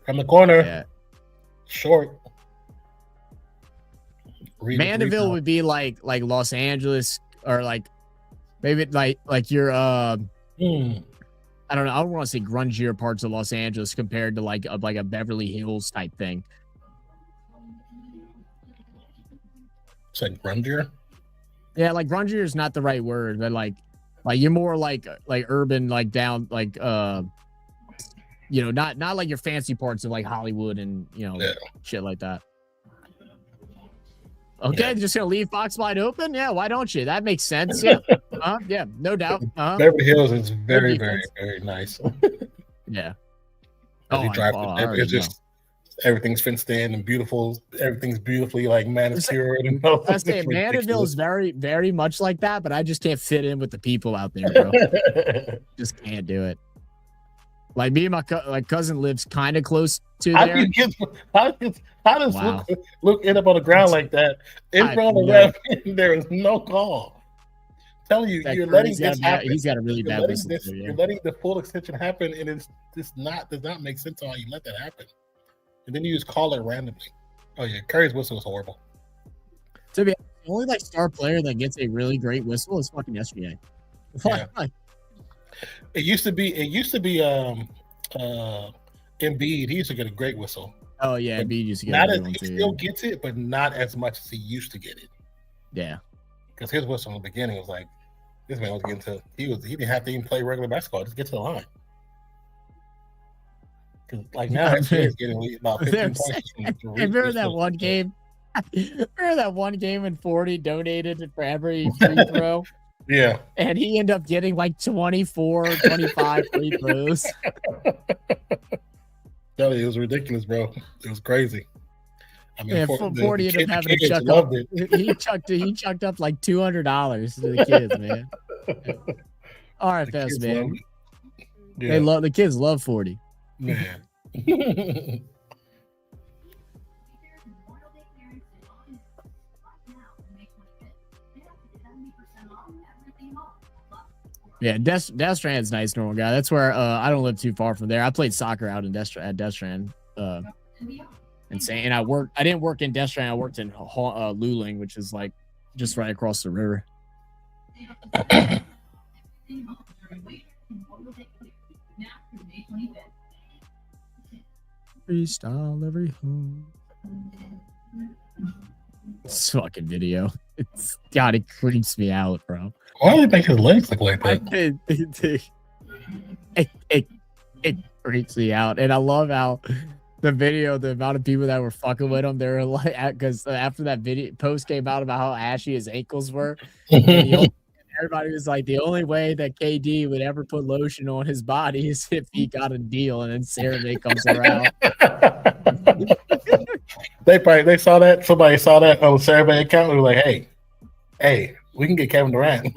From the corner, short. Mandeville would be like Los Angeles or like maybe like your I I don't know. I don't want to say grungier parts of Los Angeles compared to like a Beverly Hills type thing. It's like grungier. Yeah, like grungier is not the right word, but like you're more like urban, like down, like you know, not like your fancy parts of like Hollywood and shit like that. Okay, just gonna leave Fox wide open. Yeah, why don't you? That makes sense. Yeah, yeah, no doubt. Beverly Hills is very, very, very nice. Yeah. As you drive, it's just everything's fenced in and beautiful. Everything's beautifully like manicured. And I say Mandeville is very, very much like that, but I just can't fit in with the people out there, bro. Just can't do it. Like me and my cousin lives kind of close to there. How does Luke end up on the ground like that? In front of the ref, there is no call. I'm telling you, you're letting this happen. He's got a really bad whistle. You're letting the full extension happen, and it's just does not make sense how you let that happen. And then you just call it randomly. Oh yeah, Curry's whistle was horrible. To be honest, the only like star player that gets a really great whistle is fucking SGA. Yeah. It used to be Embiid. He used to get a great whistle. Oh yeah, Embiid used to get not as he still gets it, but not as much as he used to get it. Yeah. Because his whistle in the beginning was like, this man was getting to he didn't have to even play regular basketball, just get to the line. Because like now he's getting about 15 points. Remember that one game? Remember that one game when 40 donated for every free throw? Yeah. And he ended up getting like 24, 25 free throws. It was ridiculous, bro. It was crazy. I mean, 40 ended up having to chuck up. He chucked up like $200 to the kids, man. All right, fast man. Yeah. The kids love 40. Man. Yeah, Destrand's nice, normal guy. That's where I don't live too far from there. I played soccer out in Destrand. Insane. And I didn't work in Destrand. I worked in Luling, which is like just right across the river. Freestyle every home. This fucking video. God, it creeps me out, bro. Why do they make his legs look like that? It creeps me out. And I love how the video, the amount of people that were fucking with him, they were like, because after that video post came out about how ashy his ankles were, everybody was like, the only way that KD would ever put lotion on his body is if he got a deal. And then Saturday comes around. They saw that. Somebody saw that on the Saturday account. We were like, hey, we can get Kevin Durant.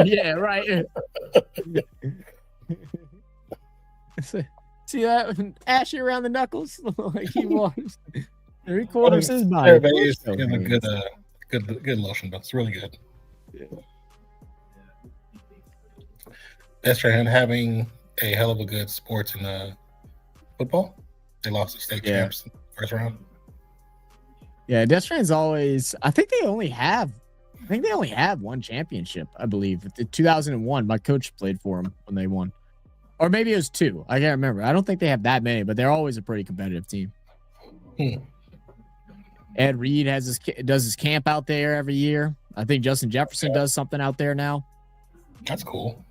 Yeah, right. See that ashy around the knuckles, like he was 3/4 his body. It's a good lotion, but it's really good. Yeah. Destrand having a hell of a good sports in football. They lost the state champs in the first round. Yeah, Destrand's always. I think they only have one championship. I believe 2001. My coach played for them when they won. Or maybe it was 2. I can't remember. I don't think they have that many, but they're always a pretty competitive team. Ed Reed does his camp out there every year. I think Justin Jefferson does something out there now. That's cool.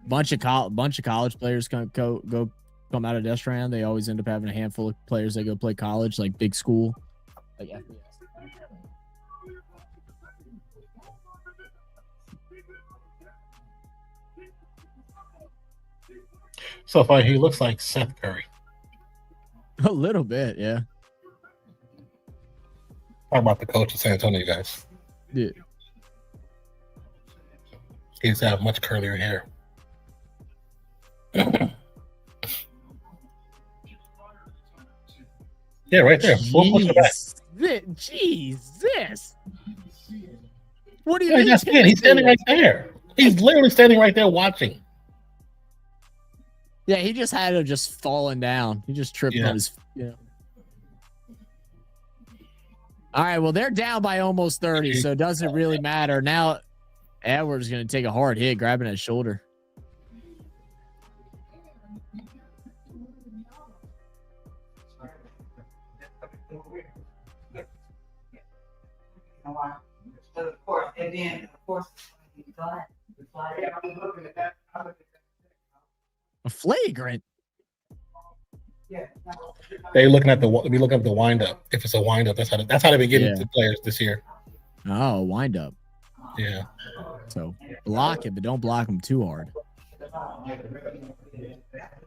Bunch of college players come out of Destrand. They always end up having a handful of players that go play college, like big school. Like FBS. So far, he looks like Seth Curry. A little bit, yeah. Talk about the coach of San Antonio, guys. Yeah. He used to have much curlier hair. Yeah, right there. Jesus. What do you mean? He's standing right there. He's literally standing right there watching. Yeah, he just had to just fallen down. He just tripped on his. Yeah. All right, well, they're down by almost 30, so it doesn't really matter. Now Edwards going to take a hard hit, grabbing his shoulder. Of course, and then of course, A flagrant. Yeah. They looking at the wind up. If it's a wind up, that's how they've been getting Yeah. to players this year. Oh, wind up. Yeah. So block it, but don't block him too hard.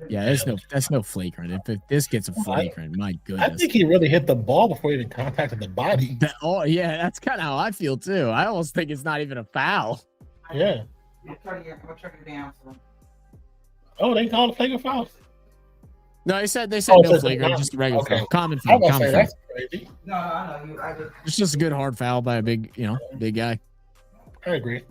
Yeah, that's no flagrant. If this gets a flagrant, my I goodness. think he really hit the ball before he even contacted the body. Oh yeah, that's kind of how I feel too. I almost think it's not even a foul. Yeah. I'm turning it down. So. Oh, they called a flagrant foul. No, they said Oh, no so flagrant, it's just a regular okay. foul. Common I foul. was gonna Common say foul. that's crazy. No, I know you. I just. It's just a good hard foul by a big guy. I agree.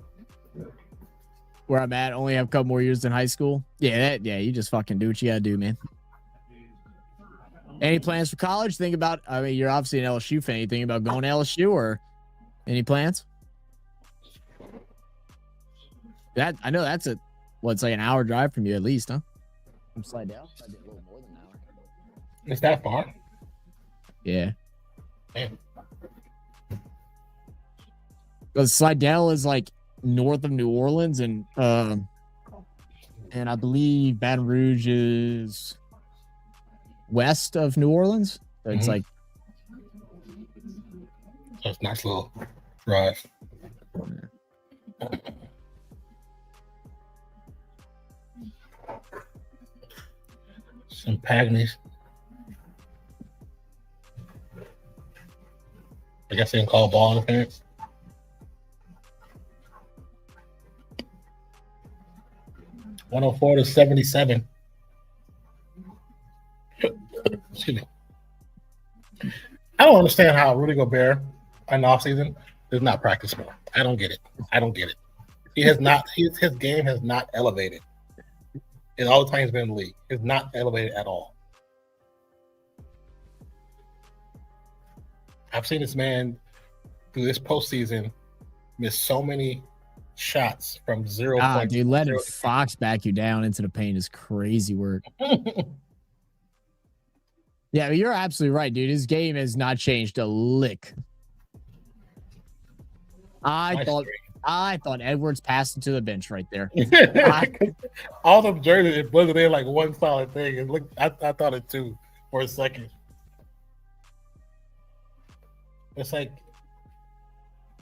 Where I'm at, only have a couple more years in high school. Yeah, you just fucking do what you gotta do, man. Any plans for college? Think about, I mean, you're obviously an LSU fan. You think about going to LSU or any plans? I know that's it's like an hour drive from you at least, huh? From Slidell? I did a little more than an hour. It's that far. Yeah. Damn. Because Slidell is like north of New Orleans, and I believe Baton Rouge is west of New Orleans. So it's like That's a nice little drive. Some Pagneys. I guess they didn't call ball interference. $104-77. Excuse me. I don't understand how Rudy Gobert in the offseason does not practice more. I don't get it. He has not. His game has not elevated. In all the time he's been in the league, it's not elevated at all. I've seen this man through this postseason miss so many shots from 0 points. Dude, letting Fox back you down into the paint is crazy work. Yeah, you're absolutely right, dude. His game has not changed a lick. I thought Edwards passed into the bench right there. All the jerseys, it wasn't there like one solid thing. It looked, I thought it too for a second. It's like,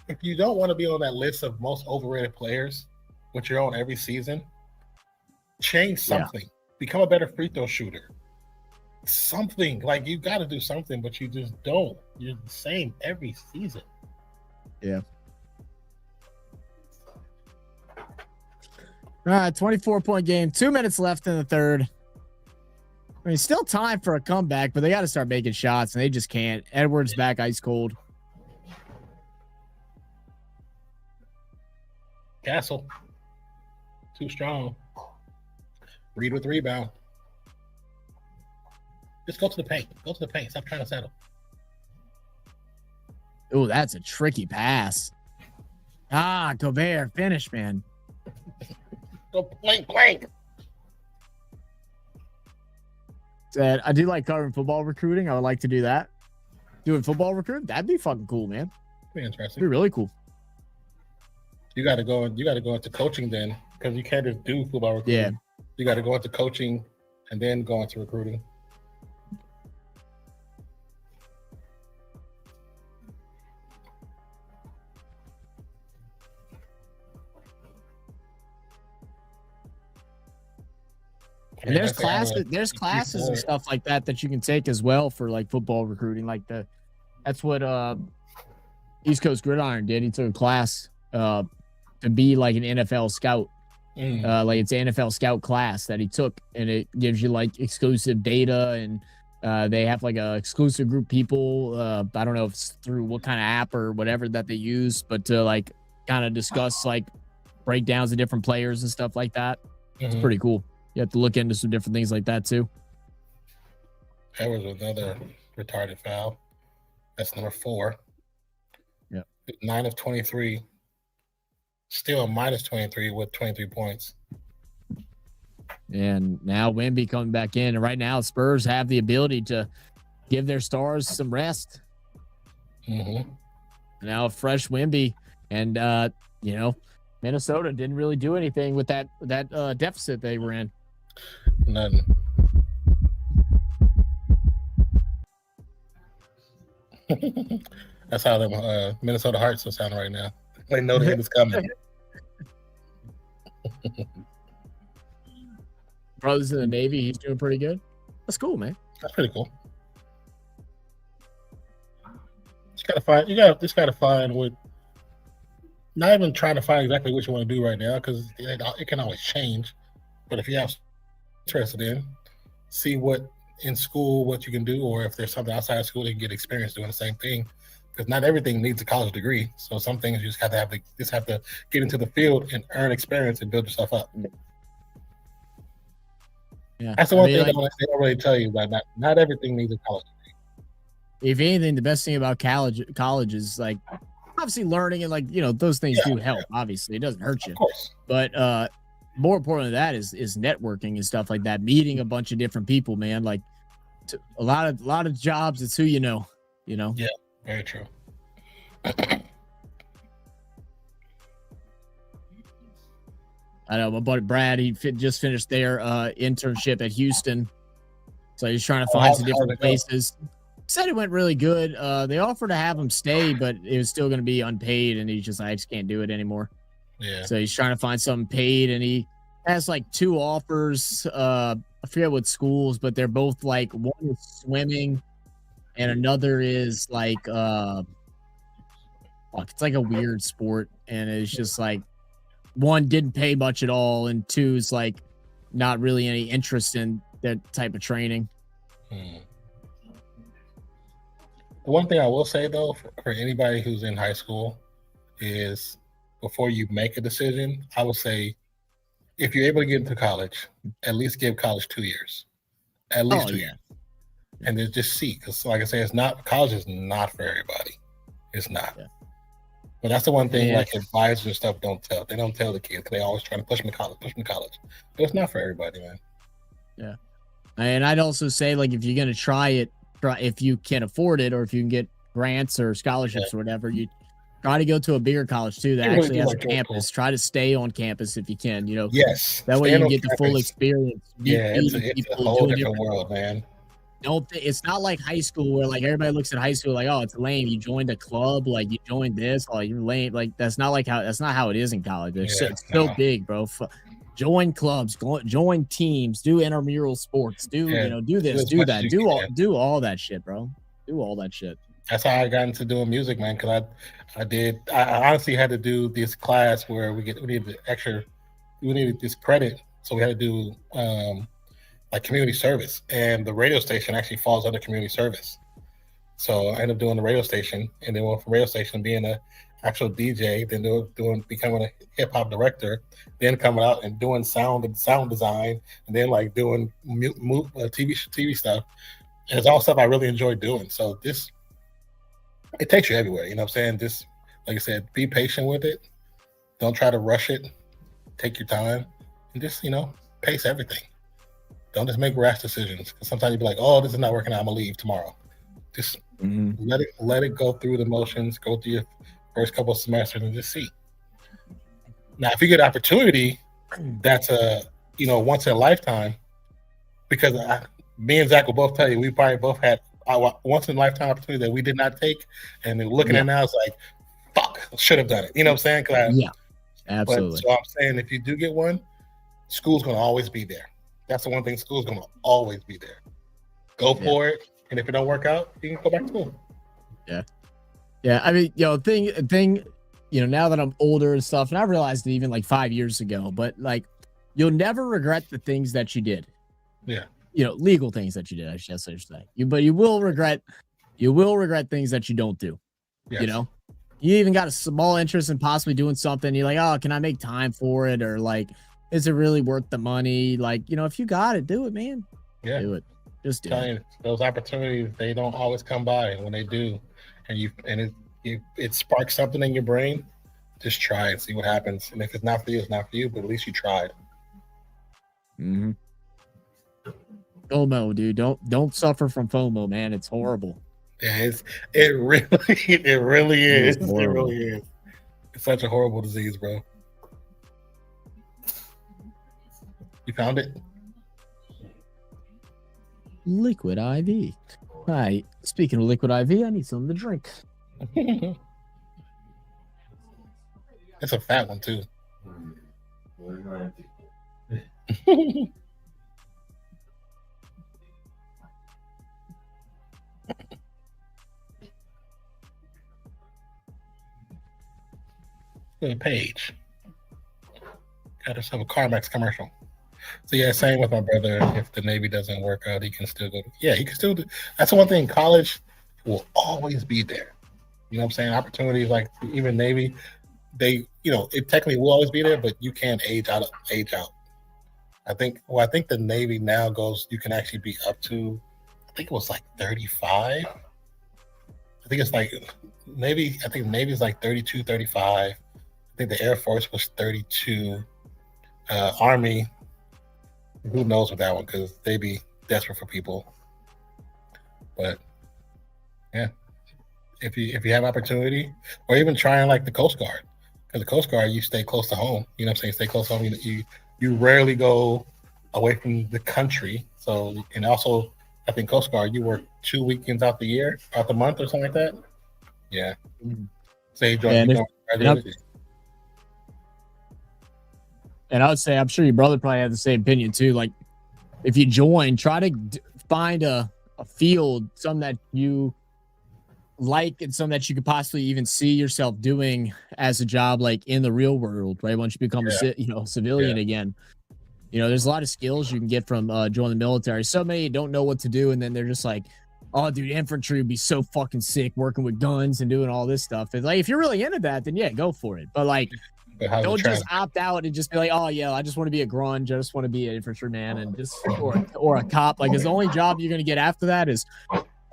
if you don't want to be on that list of most overrated players, which you're on every season, change something. Yeah. Become a better free throw shooter. Something. Like, you got to do something, but you just don't. You're the same every season. Yeah. All right, 24-point game. 2 minutes left in the third. I mean, still time for a comeback, but they got to start making shots, and they just can't. Edwards back ice cold. Castle. Too strong. Reed with rebound. Just go to the paint. Go to the paint. Stop trying to settle. Oh, that's a tricky pass. Gobert, finish, man. Go blank. I do like covering football recruiting. I would like to do that. Doing football recruiting, that'd be fucking cool, man. Be interesting. It'd be really cool. You got to go into coaching then, because you can't just do football recruiting. Yeah. You got to go into coaching and then go into recruiting. And there's classes and stuff like that you can take as well for like football recruiting. Like that's what East Coast Gridiron did. He took a class to be like an NFL scout. Like it's an NFL scout class that he took, and it gives you like exclusive data, and they have like a exclusive group of people. I don't know if it's through what kind of app or whatever that they use, but to like kind of discuss like breakdowns of different players and stuff like that. It's pretty cool. You have to look into some different things like that too. That was another retarded foul. That's number 4. Yeah. 9 of 23. Still a minus 23 with 23 points. And now Wemby coming back in. And right now, Spurs have the ability to give their stars some rest. Mm-hmm. Now, fresh Wemby. And, Minnesota didn't really do anything with that deficit they were in. Nothing. That's how the Minnesota Hearts are sounding right now. They know the end is coming. Brothers in the Navy, he's doing pretty good. That's cool, man. That's pretty cool. You just gotta find what. Not even trying to find exactly what you want to do right now, because it can always change. But if you have interested in, see what in school what you can do, or if there's something outside of school that you can get experience doing the same thing. Because not everything needs a college degree. So some things you just have to get into the field and earn experience and build yourself up. Yeah, that's the one thing they don't really tell you. Like not everything needs a college degree. If anything, the best thing about college is like obviously learning and those things do help. Obviously, it doesn't hurt you. Of course. But more important than that is networking and stuff like that. Meeting a bunch of different people, man. Like a lot of jobs, it's who you know. Yeah, very true. I know my buddy Brad, he just finished their internship at Houston. So he's trying to find some different places. Said it went really good. They offered to have him stay, but it was still going to be unpaid. And he's just like, I just can't do it anymore. Yeah. So he's trying to find something paid. And he has like 2 offers. I forget what schools, but they're both like, one is swimming and another is like, it's like a weird sport. And it's just like, one didn't pay much at all, and 2 is like not really any interest in that type of training. The one thing I will say though, for anybody who's in high school, is before you make a decision, I would say if you're able to get into college, at least give college 2 years, at least 2 years, and then just see. Because like I say, college is not for everybody. It's not. Yeah. But that's the one thing, like advisors and stuff don't tell. They don't tell the kids because they always try to push them to college. But it's not for everybody, man. Yeah. And I'd also say, like, if you're going to try it, if you can afford it, or if you can get grants or scholarships or whatever, you try to go to a bigger college too that actually has a campus. Try to stay on campus if you can, Yes. That way you can get the full experience. It's a whole different world, man. It's not like high school where like everybody looks at high school like, oh, it's lame. You joined a club, like you joined this, like you're lame. Like that's not how it is in college. It's so big, bro. Join clubs, join teams, do intramural sports, do this, do that, do all that shit, bro. Do all that shit. That's how I got into doing music, man. Because I honestly had to do this class where we needed this credit, so we had to do like community service, and the radio station actually falls under community service. So I ended up doing the radio station, and then went from radio station being an actual DJ, then becoming a hip hop director, then coming out and doing sound design, and then like doing TV stuff. And it's all stuff I really enjoy doing. So it takes you everywhere. You know what I'm saying? Just like I said, be patient with it. Don't try to rush it. Take your time, and just pace everything. Don't just make rash decisions. Because sometimes you'll be like, oh, this is not working out, I'm gonna leave tomorrow. Just let it go through the motions, go through your first couple of semesters and just see. Now, if you get an opportunity that's once in a lifetime, because me and Zach will both tell you, we probably both had once in a lifetime opportunity that we did not take, and looking at it now, it's like, fuck, should have done it. You know what I'm saying? Absolutely. But, so I'm saying, if you do get one, school's gonna always be there. That's the one thing. School's gonna always be there. Go for it, and if it don't work out, you can go back to school. Yeah. I mean, thing. Now that I'm older and stuff, and I realized it even like 5 years ago, but like, you'll never regret the things that you did. Yeah. Legal things that you did. I should say. But you will regret things that you don't do. Yes. You even got a small interest in possibly doing something. You're like, oh, can I make time for it? Or like, is it really worth the money? Like, if you got it, do it, man. Yeah. Do it. Just do it. Those opportunities, they don't always come by. When they do, and it sparks something in your brain, Just try and see what happens. And if it's not for you, it's not for you. But at least you tried. Mm-hmm. FOMO, dude. Don't suffer from FOMO, man. It's horrible. Yeah, it really is. It horrible. really is. It's such a horrible disease, bro. You found it? Liquid IV. All right. Speaking of liquid IV, I need something to drink. It's a fat one too. Good page. Got herself a CarMax commercial. So yeah, same with my brother. If the Navy doesn't work out, he can still go. Yeah, he can still do. That's the one thing. College will always be there. You know what I'm saying? Opportunities like even Navy, they, you know, it technically will always be there, but you can't age out. I think the Navy now goes. You can actually be up to. I think it was like 35. I think it's like Navy. I think Navy's like 32, 35. I think the Air Force was 32. Army. Who knows with that one, because they be desperate for people. But yeah, if you have opportunity, or even trying like the Coast Guard, because the Coast Guard, you stay close to home. You know what I'm saying? Stay close to home. You rarely go away from the country. So, and also I think Coast Guard, you work 2 weekends out the month or something like that. Yeah. Say and I would say, I'm sure your brother probably had the same opinion too. Like, if you join, try to find a field, some that you like and some that you could possibly even see yourself doing as a job, like in the real world, right? Once you become a civilian again, you know, there's a lot of skills you can get from joining the military. So many don't know what to do, and then they're just like, oh, dude, infantry would be so fucking sick working with guns and doing all this stuff. It's like, if you're really into that, then yeah, go for it. But like, don't just opt out and just be like, oh yeah, I just want to be a grunge, I just want to be an infantryman, and just or a cop. Like, the only job you're gonna get after that is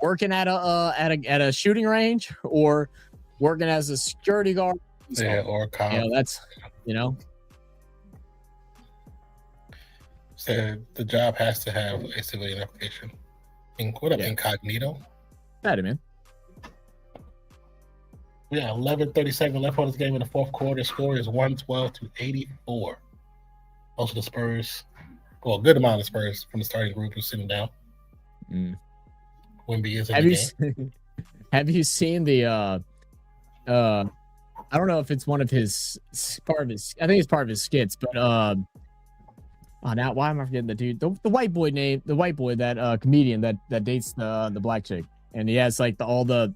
working at a shooting range or working as a security guard. Yeah, or a cop. You know, that's, you know. So the job has to have a civilian application. Incognito? That, man. Yeah, 11:37 left on this game in the fourth quarter. Score is 112-84. Most of the Spurs, well, a good amount of the Spurs from the starting group is sitting down. Wemby is in the game. Have you seen the I don't know if it's one of his I think it's part of his skits, but now why am I forgetting the dude? The white boy that comedian that dates the black chick, and he has like all the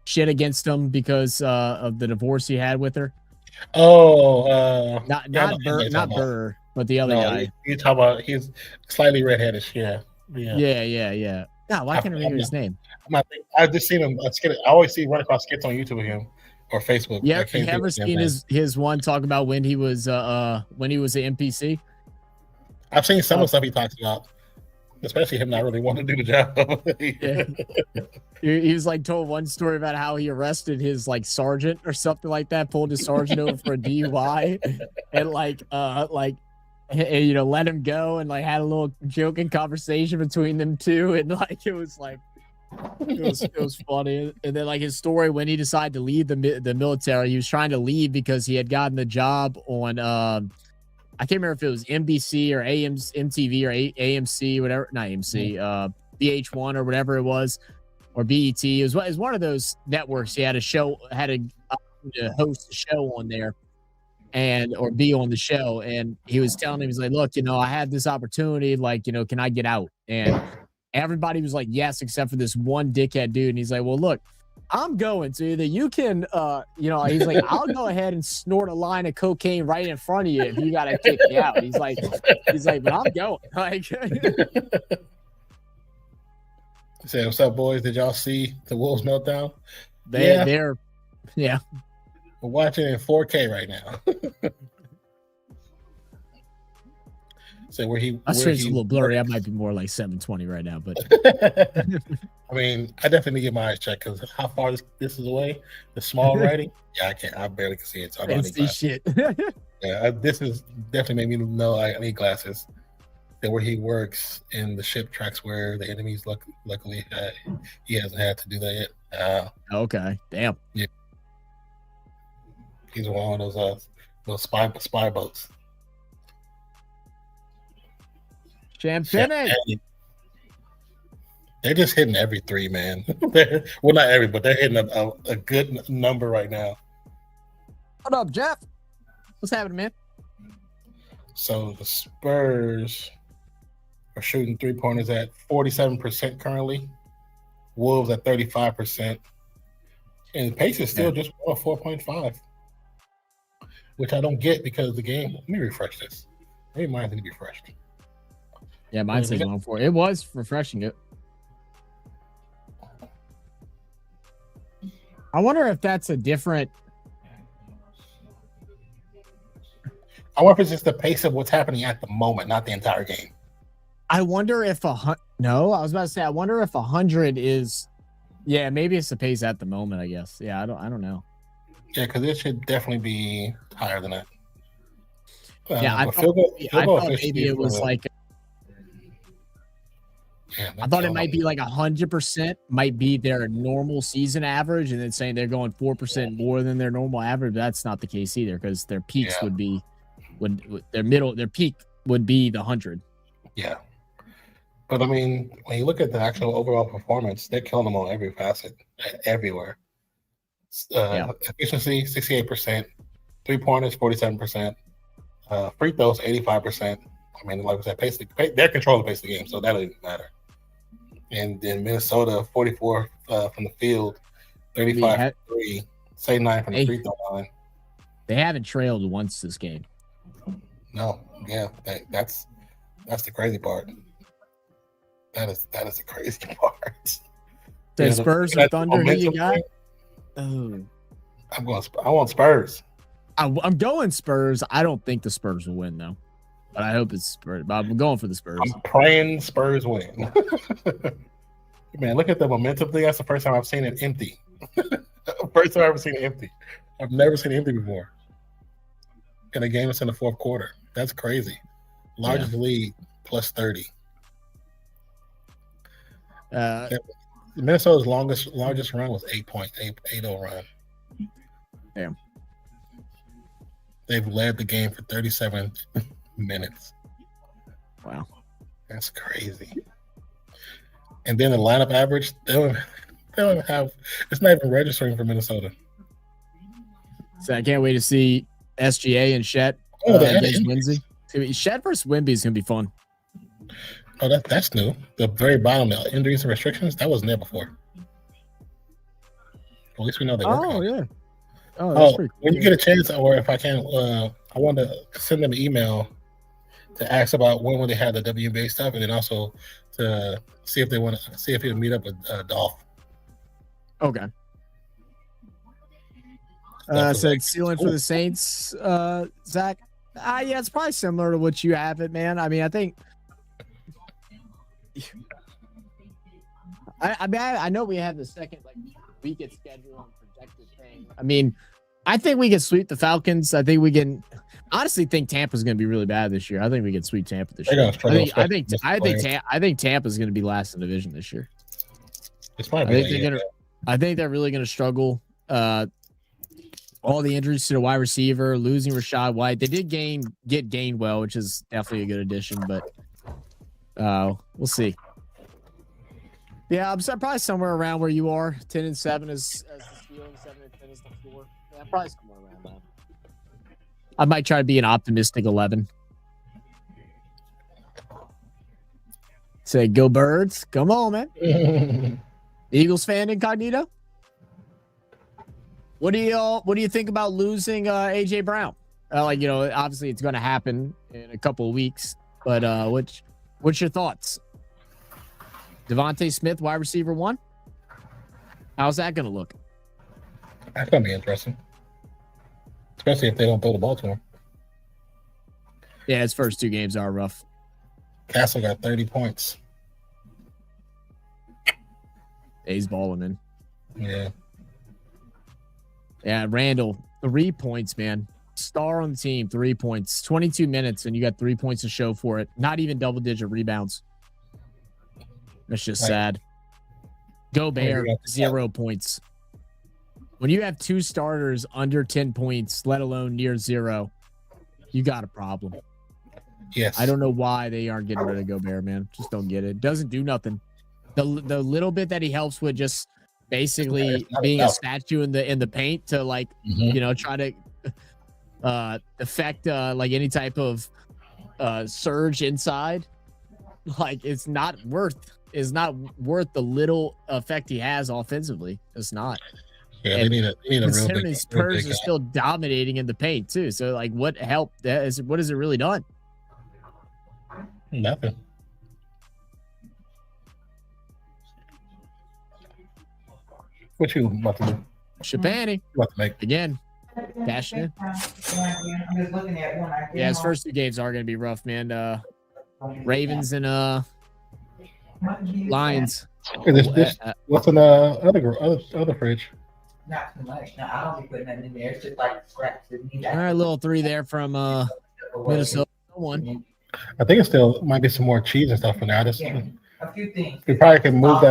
shit against him because of the divorce he had with her. Not Burr, but the other guy. You talk about, he's slightly redheaded. Yeah. God, why can't I remember his name? I've just seen him. I always run across skits on YouTube of him or Facebook. Yeah, you ever seen his one talk about when he was an NPC? I've seen some of the stuff he talks about, especially him not really wanting to do the job. He was like told one story about how he arrested his like sergeant or something like that, pulled his sergeant over for a DUI, and let him go, and like had a little joking conversation between them two, and like it was funny. And then like his story when he decided to leave the military, he was trying to leave because he had gotten the job on I can't remember if it was NBC or MTV or AMC, whatever, not AMC, VH1 or whatever it was, or BET. It was one of those networks. He had to host a show on there or be on the show. And he was telling him, he's like, look, I had this opportunity, like, can I get out? And everybody was like, yes, except for this one dickhead dude. And he's like, well, look, I'm going to either you can, he's like, I'll go ahead and snort a line of cocaine right in front of you if you got to kick me out. He's like, but I'm going. Like, say, what's up, boys? Did y'all see the Wolves meltdown? They're We're watching it in 4K right now. So where he, My where screen's a he little blurry. I works. might be more like 720 right now, but I mean, I definitely get my eyes checked because how far this is away, the small writing, yeah, I can't. I barely can see it. So I I don't can't need see glasses. shit. Yeah, this is definitely made me know I need glasses. That where he works in the ship tracks where the enemies luckily he hasn't had to do that yet. Okay, damn. Yeah, he's one of those spy boats. Champagne. They're just hitting every three, man. Well, not every, but they're hitting a good number right now. What up, Jeff? What's happening, man? So the Spurs are shooting 3-pointers at 47% currently. Wolves at 35%. And the pace is still just 4.5, which I don't get because the game. Let me refresh this. Maybe mine's going to be refreshed. Yeah, mine says 1-4. It was refreshing it. I wonder if that's a different. I wonder if it's just the pace of what's happening at the moment, not the entire game. I wonder if no, I was about to say, I wonder if 100 is, yeah, maybe it's the pace at the moment, I guess. Yeah, I don't know. Yeah, because it should definitely be higher than that. Yeah, I but thought maybe it was like, yeah, I thought it might be like 100% might be their normal season average, and then saying they're going 4% more than their normal average. But that's not the case either, because their peaks would be, their peak would be the 100. Yeah. But I mean, when you look at the actual overall performance, they're killing them on every facet, everywhere. Efficiency, 68%. 3-pointers, 47%. Free throws, 85%. I mean, like I said, they're controlling the pace of the game, so that doesn't even matter. And then Minnesota, 44 from the field, 35 from 3, say 9 from the free throw line. They haven't trailed once this game. No, yeah, that's the crazy part. That is the crazy part. The Spurs and Thunder, who you got? Oh, I want Spurs. I'm going Spurs. I don't think the Spurs will win though, but I hope it's Spurs. But I'm going for the Spurs. I'm praying Spurs win. Man, look at the momentum thing. That's the first time I've seen it empty. First time I've ever seen it empty. I've never seen it empty before. In a game that's in the fourth quarter. That's crazy. Largest lead plus 30. Minnesota's largest run was 8.880 run. Damn. They've led the game for 37 minutes. Wow. That's crazy. And then the lineup average, they don't have, it's not even registering for Minnesota. So I can't wait to see SGA and Shet against Wimby. Shet versus Wimby is going to be fun. Oh, that's new. The very bottom, the injuries and restrictions, that wasn't there before. At least we know they work on it. Yeah. Oh, that's pretty cool. When you get a chance, or if I can, I want to send them an email to ask about when will they have the WNBA stuff, and then also to see if they want to see if he'll meet up with Dolph. Okay. Said ceiling for the Saints, Zach. Yeah, it's probably similar to what you have it, man. I mean, I think. I know we have the second weekend schedule and projected thing. I mean, I think we can sweep the Falcons. I think we can. Honestly, think Tampa's going to be really bad this year. I think we can sweep Tampa this year. I think Tampa's going to be last in the division this year. I think they're really going to struggle. All the injuries to the wide receiver, losing Rashad White. They did get Gainwell, which is definitely a good addition, but we'll see. Yeah, I'm probably somewhere around where you are. 10-7 is the ceiling, 7-10 is the floor. Yeah, probably somewhere around that. I might try to be an optimistic 11. Say, go Birds. Come on, man. Eagles fan incognito? What do you think about losing AJ Brown? Obviously it's going to happen in a couple of weeks, but what's your thoughts? Devontae Smith, wide receiver 1. How's that going to look? That's going to be interesting, especially if they don't throw the ball to him. Yeah, his first 2 games are rough. Castle got 30 points. He's balling in. Yeah. Yeah, Randall, 3 points, man. Star on the team, 3 points. 22 minutes, and you got 3 points to show for it. Not even double-digit rebounds. That's just sad. Gobert, 0 points. When you have 2 starters under 10 points, let alone near 0, you got a problem. Yes. I don't know why they aren't getting rid of Gobert, man. Just don't get it. Doesn't do nothing. The little bit that he helps with, just basically being a statue in the paint to, like, you know, try to affect like any type of surge inside. Like, it's not worth the little effect he has offensively. It's not. Yeah, they need a real big. Spurs are still dominating in the paint too. So, like, what help? What has it really done? Nothing. What you about to do? Shabani About to make again. Cashing in. I'm just looking at one. Yeah, his first 2 games are going to be rough, man. Ravens and Lions. Is this what's in the other fridge? Not too much. No, I don't be putting nothing in there. It's just like scraps. All right, little 3 there from Minnesota. 1. I think it still might be some more cheese and stuff in there. A few things. We probably can move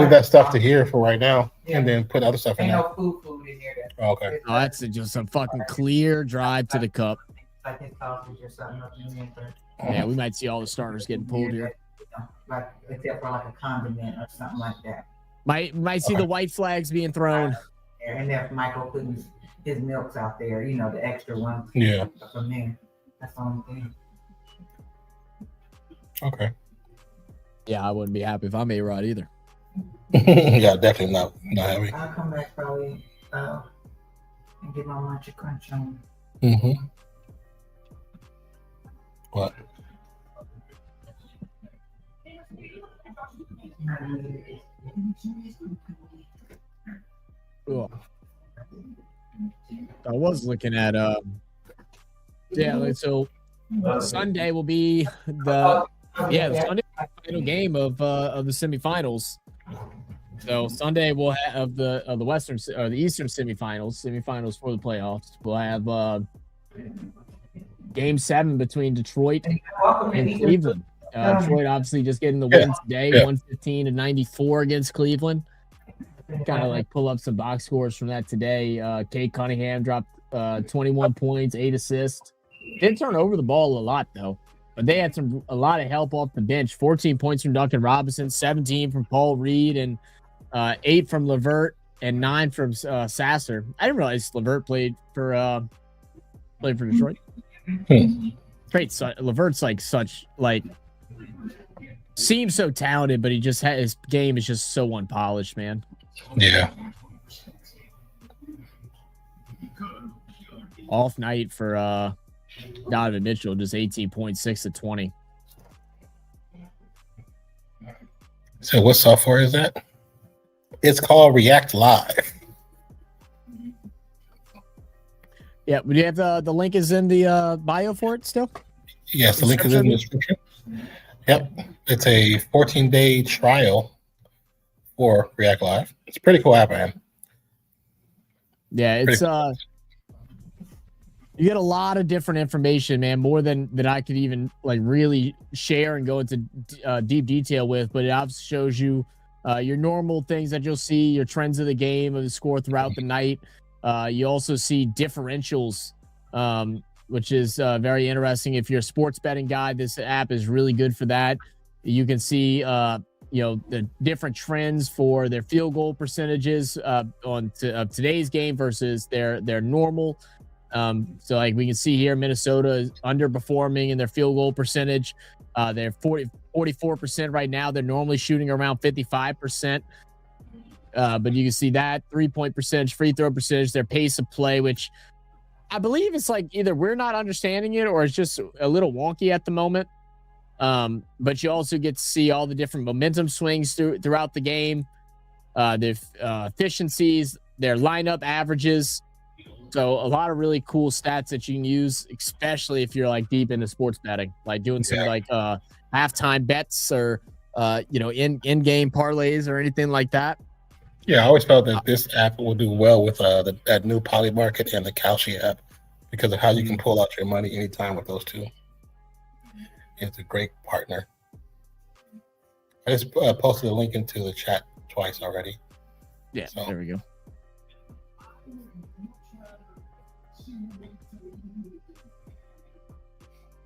that stuff to here for right now, and then put other stuff in Ain't there. no food in there. Oh, okay. Oh, that's just a fucking clear drive to the cup. Like his sausage or something up in there. Yeah, we might see all the starters getting pulled here. Like, except for like a condiment or something like that. Might see the white flags being thrown. And then Michael putting his milks out there, you know, the extra ones. Yeah. From there. That's the only thing. Okay. Yeah, I wouldn't be happy if I'm A-Rod either. Yeah, definitely not happy. I'll come back probably and get my lunch and crunch on. What? Cool. I was looking at so Sunday will be the Sunday final game of the semifinals. So Sunday we'll have the Western or the Eastern semifinals for the playoffs. We'll have game 7 between Detroit and Cleveland. Detroit obviously just getting the win today, 115-94 against Cleveland. Kind of like pull up some box scores from that today. Kate Cunningham dropped 21 points, 8 assists. Didn't turn over the ball a lot though, but they had a lot of help off the bench. 14 points from Duncan Robinson, 17 from Paul Reed, and 8 from Levert and 9 from Sasser. I didn't realize Levert played for Detroit. Great, Levert's seems so talented, but his game is just so unpolished, man. Yeah. Off night for Donovan Mitchell, just 18 points, 6 of 20. So what software is that? It's called React Live. Yeah, would you have the link is in the bio for it still? Yes, the link is in the description. Yep. It's a 14-day trial for React Live. It's a pretty cool app, man. Yeah, it's you get a lot of different information, man, more than I could even like really share and go into deep detail with, but it obviously shows you your normal things that you'll see, your trends of the game, of the score throughout the night. You also see differentials, which is very interesting. If you're a sports betting guy, this app is really good for that. You can see, the different trends for their field goal percentages on today's game versus their normal. So like we can see here, Minnesota is underperforming in their field goal percentage. They're 44% right now. They're normally shooting around 55%. But you can see that 3-point percentage, free throw percentage, their pace of play, which I believe it's like either we're not understanding it or it's just a little wonky at the moment. But you also get to see all the different momentum swings throughout the game, their efficiencies, their lineup averages. So a lot of really cool stats that you can use, especially if you're like deep into sports betting, like doing some like halftime bets or in-game parlays or anything like that. Yeah, I always felt that this app will do well with that new Polymarket and the Kalshi app because of how you can pull out your money anytime with those two. It's a great partner. I just posted a link into the chat twice already. Yeah, so there we go.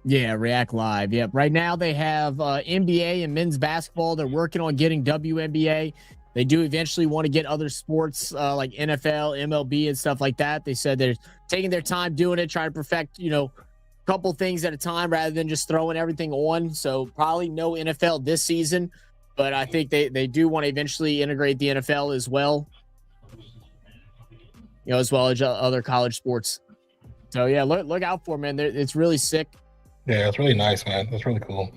Yeah, React Live. Yep. Right now they have NBA and men's basketball. They're working on getting WNBA. They do eventually want to get other sports like NFL, MLB, and stuff like that. They said they're taking their time doing it, trying to perfect, a couple things at a time rather than just throwing everything on. So probably no NFL this season, but I think they do want to eventually integrate the NFL as well, as well as other college sports. So yeah, look out for it, man. It's really sick. Yeah, it's really nice, man. It's really cool.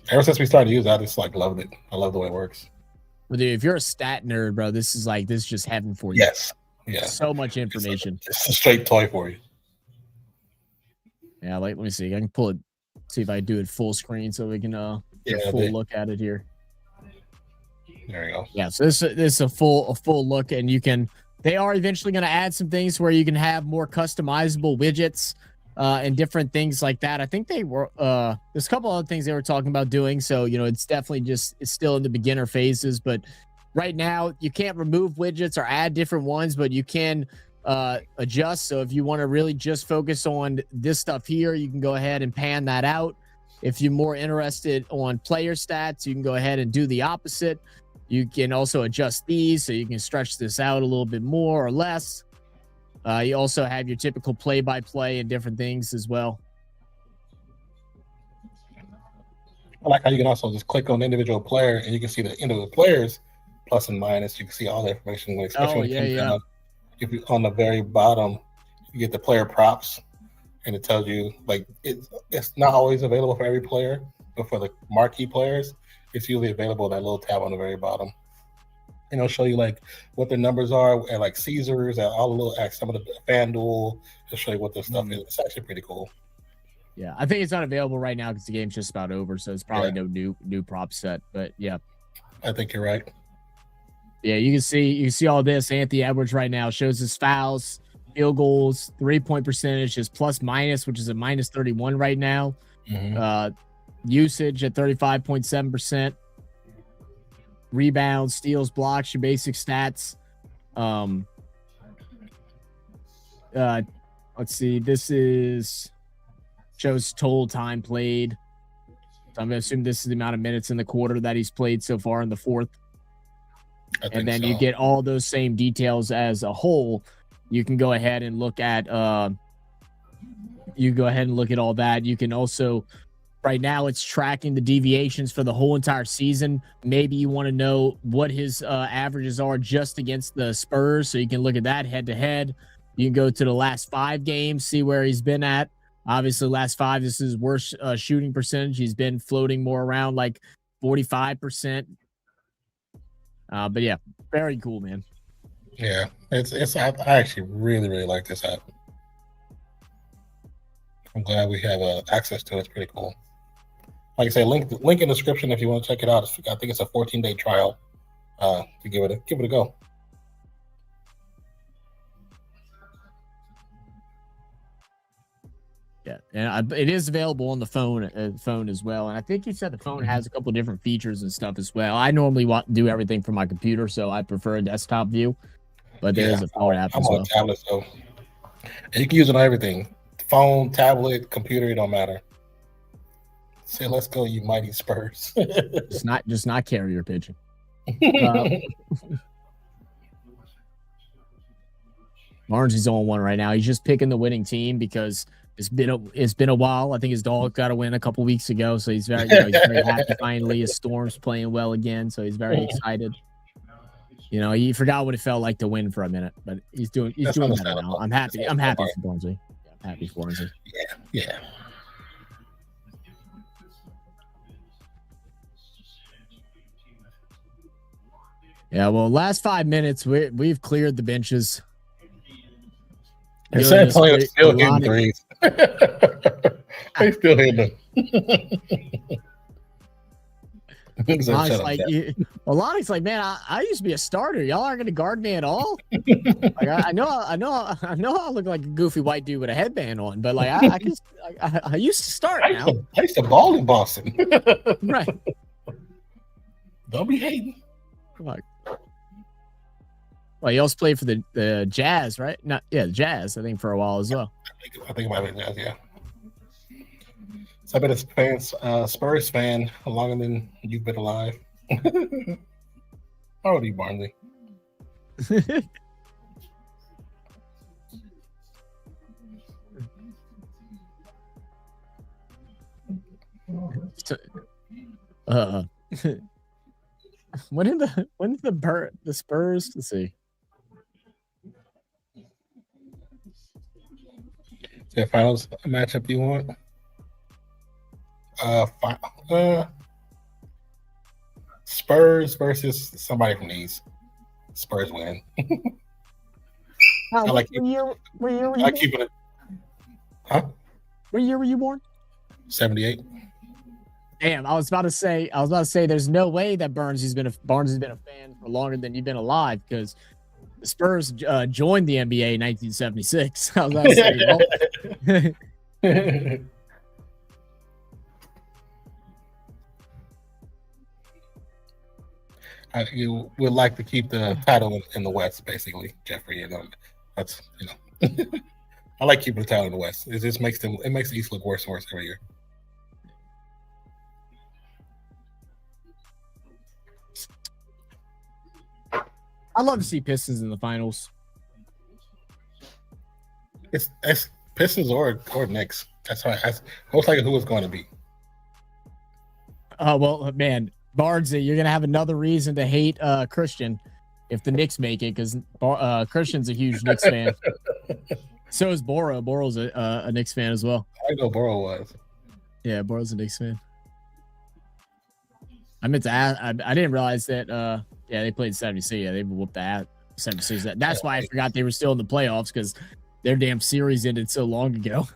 Ever since we started to use that, I just loved it. I love the way it works. But dude, if you're a stat nerd, bro, this is just heaven for you. Yes. Yeah. So much information. It's a straight toy for you. Yeah, let me see. I can pull it, see if I do it full screen so we can get a full look at it here. There you go. Yeah, so this is a full look, and they are eventually going to add some things where you can have more customizable widgets and different things like that. I think they were there's a couple other things they were talking about doing. So, it's definitely it's still in the beginner phases, but right now you can't remove widgets or add different ones, but you can adjust. So if you want to really just focus on this stuff here, you can go ahead and pan that out. If you're more interested on player stats, you can go ahead and do the opposite. You can also adjust these so you can stretch this out a little bit more or less. You also have your typical play-by-play and different things as well. I like how you can also just click on the individual player and you can see the individual players plus and minus. You can see all the information, especially if you're on the very bottom, you get the player props, and it tells you it's not always available for every player, but for the marquee players, it's usually available that little tab on the very bottom. And it'll show you what their numbers are at Caesars and all the little some of the FanDuel. It'll show you what their stuff is. It's actually pretty cool. Yeah, I think it's not available right now because the game's just about over, so it's probably no new prop set. But yeah, I think you're right. Yeah, you can see all this. Anthony Edwards right now shows his fouls, field goals, 3-point percentage is plus minus, which is a minus 31 right now. Usage at 35.7%. Rebounds, steals, blocks, your basic stats. Let's see. This shows total time played. So I'm going to assume this is the amount of minutes in the quarter that he's played so far in the fourth. And then you get all those same details as a whole. You can go ahead and look at all that. You can also, right now it's tracking the deviations for the whole entire season. Maybe you want to know what his averages are just against the Spurs, so you can look at that head to head. You can go to the last 5 games, see where he's been at. Obviously, last 5, this is his worst shooting percentage. He's been floating more around 45%. But yeah, very cool, man. Yeah, it's I actually really like this app. I'm glad we have access to it. It's pretty cool. Like I say, link in the description if you want to check it out. I think it's a 14-day trial to give it a go. Yeah, and it is available on the phone as well. And I think you said the phone has a couple of different features and stuff as well. I normally do everything from my computer, so I prefer a desktop view. But there is a phone app as well. I'm on a tablet, so and you can use it on everything: phone, tablet, computer. It don't matter. Say, let's go, you mighty Spurs. just not carrier pigeon. Margie's on one right now. He's just picking the winning team because it's been a while. I think his dog got a win a couple weeks ago, so he's very happy. Finally, his Storm's playing well again, so he's very excited. He forgot what it felt like to win for a minute, but he's doing better now. I'm happy. I'm happy for Barnsley. I'm happy for Barnsley. Yeah. Yeah, well, last 5 minutes, we've cleared the benches. And San Goodness Antonio's still hitting Alani- threes. They still hitting them. So Lonnie's shut up, like, Jeff. Lonnie's like, man, I used to be a starter. Y'all aren't going to guard me at all. Like, I know I look like a goofy white dude with a headband on, but like, I used to start now. I used to ball in Boston. Right. Don't be hating. Like, well, he also played for the Jazz, right? The Jazz, I think, for a while as well. I think it might be Jazz, yeah. So I've been a Spurs fan longer than you've been alive. How old are you, Barnsley? When did the Spurs? Let's see. Is there a finals matchup you want? Spurs versus somebody from the East. Spurs win. I like keeping it. Huh? What year were you born? 78. Damn, I was about to say there's no way that Barnes has been a fan for longer than you've been alive, because the Spurs joined the NBA in 1976. I was about to say, You would like to keep the title in the West, basically, Jeffrey. And that's I like keeping the title in the West. It just makes the East look worse and worse every year. I love to see Pistons in the finals. It's Pistons or Knicks. That's right. That's most likely who it's going to be. Well, man, Barnes, you're gonna have another reason to hate Christian if the Knicks make it, because Christian's a huge Knicks fan. So is Boro. Boro's a Knicks fan as well. I know Boro was. Yeah, Boro's a Knicks fan. I meant to ask. I didn't realize that. Yeah, they played 76. Yeah, they whooped the 76. That's why I forgot they were still in the playoffs, because their damn series ended so long ago.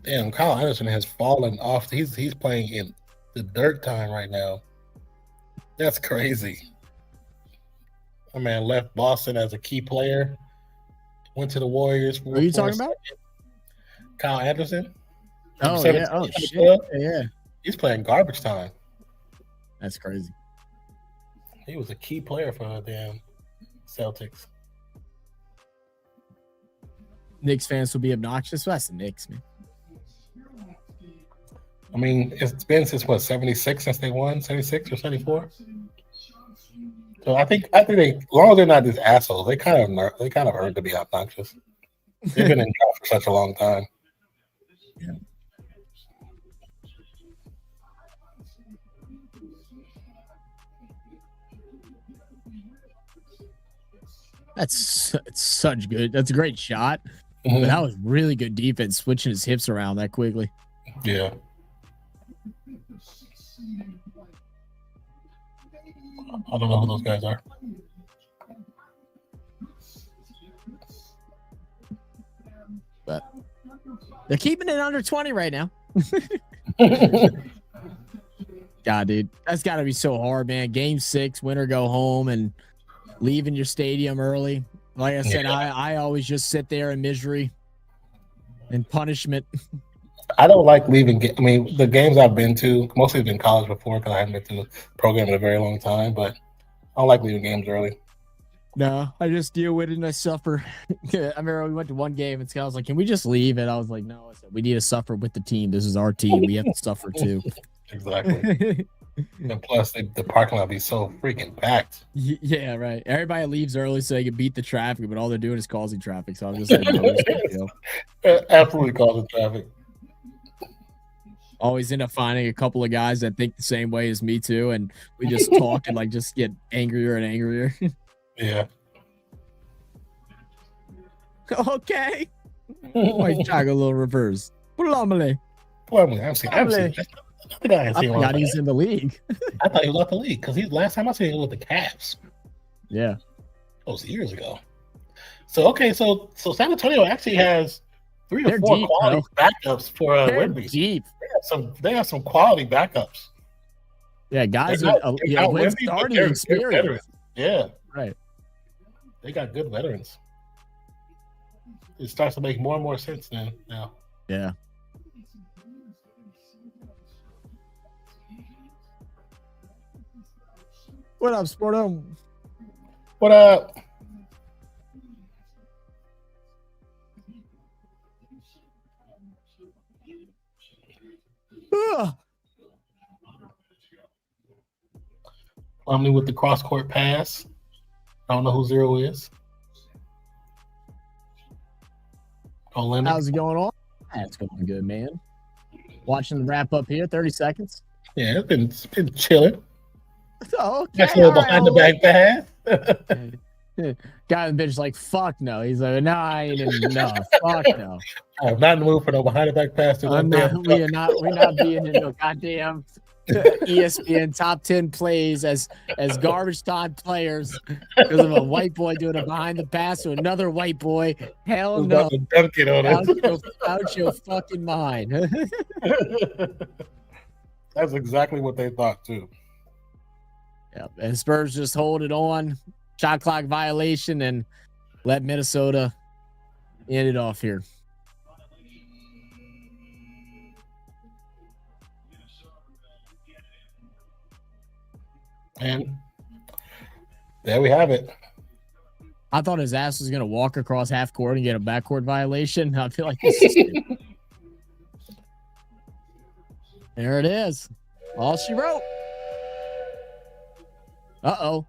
Damn, Kyle Anderson has fallen off. He's playing in the dirt time right now. That's crazy. My man left Boston as a key player. Went to the Warriors. What are you talking about? Kyle Anderson. Oh, yeah. Oh, shit. Yeah. He's playing garbage time. That's crazy. He was a key player for the damn Celtics. Knicks fans will be obnoxious. Well, that's the Knicks, man. I mean, it's been since what, 76 since they won, 76 or 74. So I think they, as long as they're not these assholes, they kind of earned to be obnoxious. They've been in jail for such a long time. Yeah. That's such good. That's a great shot. Mm-hmm. But that was really good defense, switching his hips around that quickly. Yeah. I don't know who those guys are. But they're keeping it under 20 right now. God, dude, that's got to be so hard, man. Game 6, win or go home, and leaving your stadium early. Like I said, yeah. I always just sit there in misery and punishment. I don't like leaving. I mean, the games I've been to, mostly been college before, because I haven't been to the program in a very long time, but I don't like leaving games early. No, I just deal with it and I suffer. I remember we went to one game and Scott was like, "Can we just leave?" And I was like, "No, I said, we need to suffer with the team. This is our team. We have to suffer too." Exactly. And plus, the parking lot be so freaking packed. Yeah, right. Everybody leaves early so they can beat the traffic, but all they're doing is causing traffic. So I'm just like, no, absolutely causing traffic. Always end up finding a couple of guys that think the same way as me too, and we just talk and like just get angrier and angrier. Yeah. Okay. Like try a little reverse. I forgot he's in the league. I thought he was out the league because last time I seen him with the Cavs. Yeah. That was years ago. So San Antonio actually has 3 or They're 4 deep, quality backups for They're Wemby. deep. They have some quality backups. Yeah, guys They're with not- they're not with Wemby, but starting they're experience. veterans. Yeah, Right. they got good veterans. It starts to make more and more sense now. Yeah. What up, Sporto? What up? Plumlee with the cross court pass. I don't know who 0 is. Olenek. How's it going on? That's going good, man. Watching the wrap up here, 30 seconds. Yeah, it's been chilling. Oh, okay. That's a behind the back pass. Guy on the bench is like, fuck no. He's like, no, I ain't in, no, fuck no. I'm not in the mood for no behind the back pass. We're not being in no goddamn ESPN top 10 plays as garbage time players because of a white boy doing a behind the pass to another white boy. Hell no. Dunk it on it. Out your fucking mind. That's exactly what they thought too. Yeah, and Spurs just hold it on, shot clock violation, and let Minnesota end it off here. And there we have it. I thought his ass was going to walk across half court and get a backcourt violation. I feel like this is stupid. There it is. All she wrote. Uh-oh.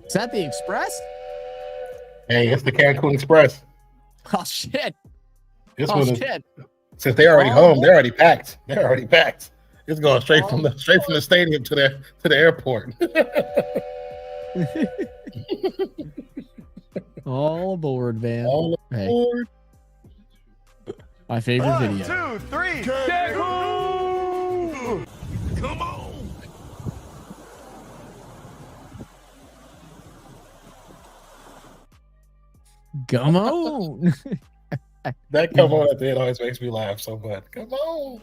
Is that the Express? Hey, it's the Cancun Express. Oh, shit. This Oh, one is, shit. since they're already Oh, home, boy. they're already packed. They're already packed. It's going straight from the stadium to the airport. All aboard, man. All Hey, aboard. my favorite video. 2, 3. Come on. Come on. That come on at the end always makes me laugh so much. Come on.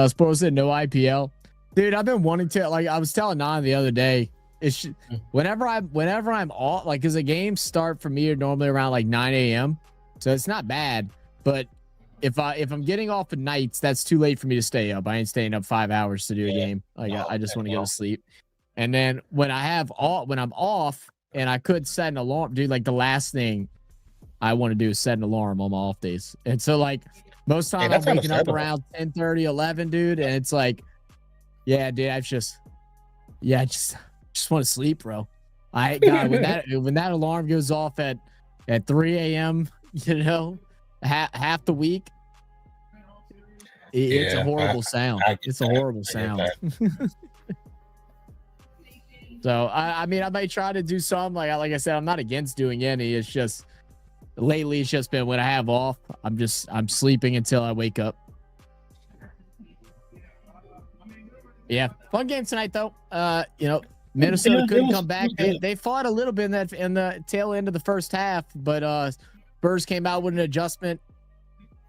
Sports said no IPL. Dude, I've been wanting to, like, I was telling Nan the other day, it's whenever I'm off, like, because the games start for me normally around like 9 a.m. So it's not bad. But if I'm getting off at nights, that's too late for me to stay up. I ain't staying up 5 hours to do a game. Like, I just want to go to sleep. And then when I'm off and I could set an alarm, dude, like the last thing I want to do is set an alarm on my off days. And so, like, most time I'm waking up around 10:30, 11, dude. And it's like, yeah, dude, I just want to sleep, bro. God, when that alarm goes off at 3 a.m., you know, half the week, it's a horrible sound. It's a horrible sound. So I mean, I might try to do some. Like I said, I'm not against doing any. It's just lately, it's just been when I have off, I'm sleeping until I wake up. Yeah, fun game tonight though. You know, Minnesota couldn't come back. They fought a little bit in the tail end of the first half, but Spurs came out with an adjustment,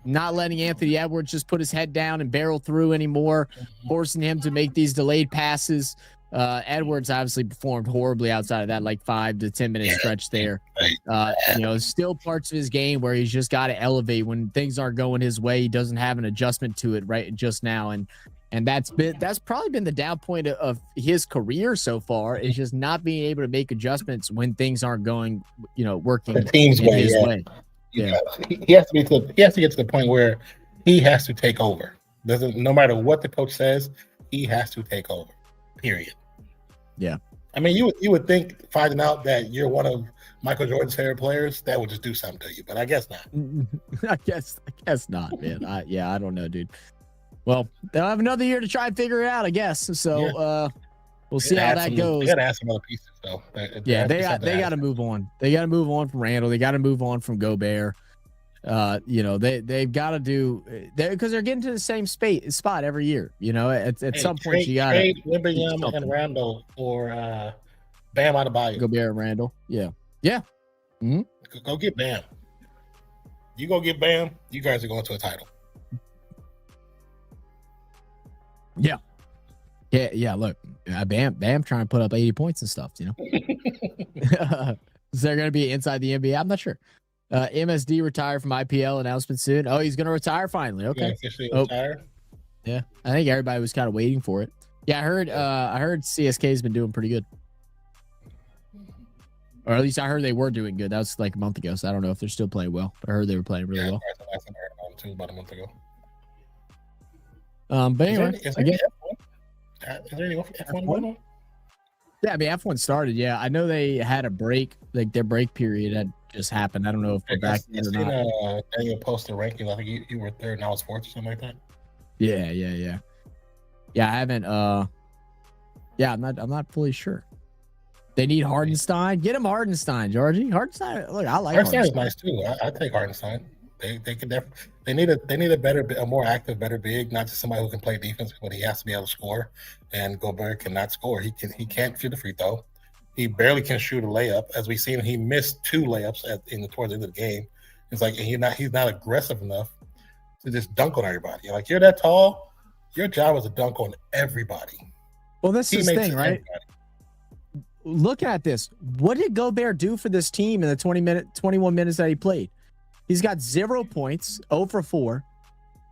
not letting Anthony Edwards just put his head down and barrel through anymore, forcing him to make these delayed passes. Edwards obviously performed horribly outside of that like 5 to 10 minute stretch there. You know, still parts of his game where he's just got to elevate when things aren't going his way. He doesn't have an adjustment to it right just now, and that's probably been the down point of his career so far, is just not being able to make adjustments when things aren't going, you know, working the team's in way. his Yeah. way. Yeah, He has to get to the point where he has to take over. No matter what the coach says, he has to take over. Period. Yeah. I mean, you would think finding out that you're one of Michael Jordan's favorite players, that would just do something to you, but I guess not. I guess not, man. I don't know, dude. Well, they'll have another year to try and figure it out, I guess. So we'll see how that goes. They got to add some other pieces, though. Yeah, they got to move on. They got to move on from Randall. They got to move on from Gobert. You know, they've got to do because they're getting to the same spot every year. You know, at some point you got to trade Wembanyama and Randall for Bam Adebayo. Gobert and Randall. Yeah. Yeah. Go get Bam. You go get Bam. You guys are going to a title. Yeah. Look, Bam trying to put up 80 points and stuff, you know. Is there going to be inside the NBA? I'm not sure. MSD retired from IPL announcement soon. Oh, he's going to retire finally. Okay. Officially retire. Yeah. I think everybody was kind of waiting for it. Yeah, I heard CSK's been doing pretty good. Or at least I heard they were doing good. That was like a month ago, so I don't know if they're still playing well. But I heard they were playing really well. I heard about it too about a month ago. But anyway, is there any F1 going on? Yeah, I mean F1 started. Yeah, I know they had a break, like their break period had just happened. I don't know if they're back yet or not. Daniel posted a ranking. I think you were third now. It's fourth or something like that. Yeah. Yeah, I haven't. Yeah, I'm not fully sure. They need Hardenstein. Get him Hardenstein, Georgie. Hardenstein. Look, I like Hardenstein. Is nice too. I take Hardenstein. They could definitely. They need a more active, better big, not just somebody who can play defense, but he has to be able to score. And Gobert cannot score. He can't shoot a free throw. He barely can shoot a layup. As we've seen, he missed 2 layups towards the end of the game. It's like he's not aggressive enough to just dunk on everybody. Like, you're that tall. Your job is to dunk on everybody. Well, this is the thing, right? Look at this. What did Gobert do for this team in the 21 minutes that he played? He's got 0 points, 0 for 4,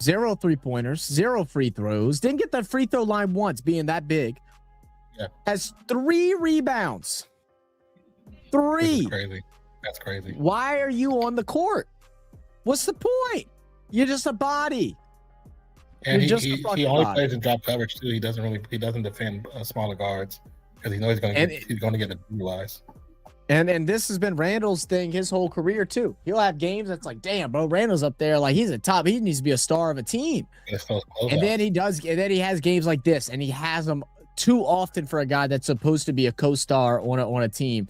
0 3-pointers, 0 free throws. Didn't get the free throw line once, being that big. Yeah. Has 3 rebounds. 3. Crazy. That's crazy. Why are you on the court? What's the point? You're just a body. And he only plays in drop coverage too. He doesn't defend smaller guards because he knows he's going to get brutalized. And this has been Randall's thing his whole career too. He'll have games that's like, damn, bro, Randall's up there, like he's a top. He needs to be a star of a team. And then he has games like this, and he has them too often for a guy that's supposed to be a co-star on a team.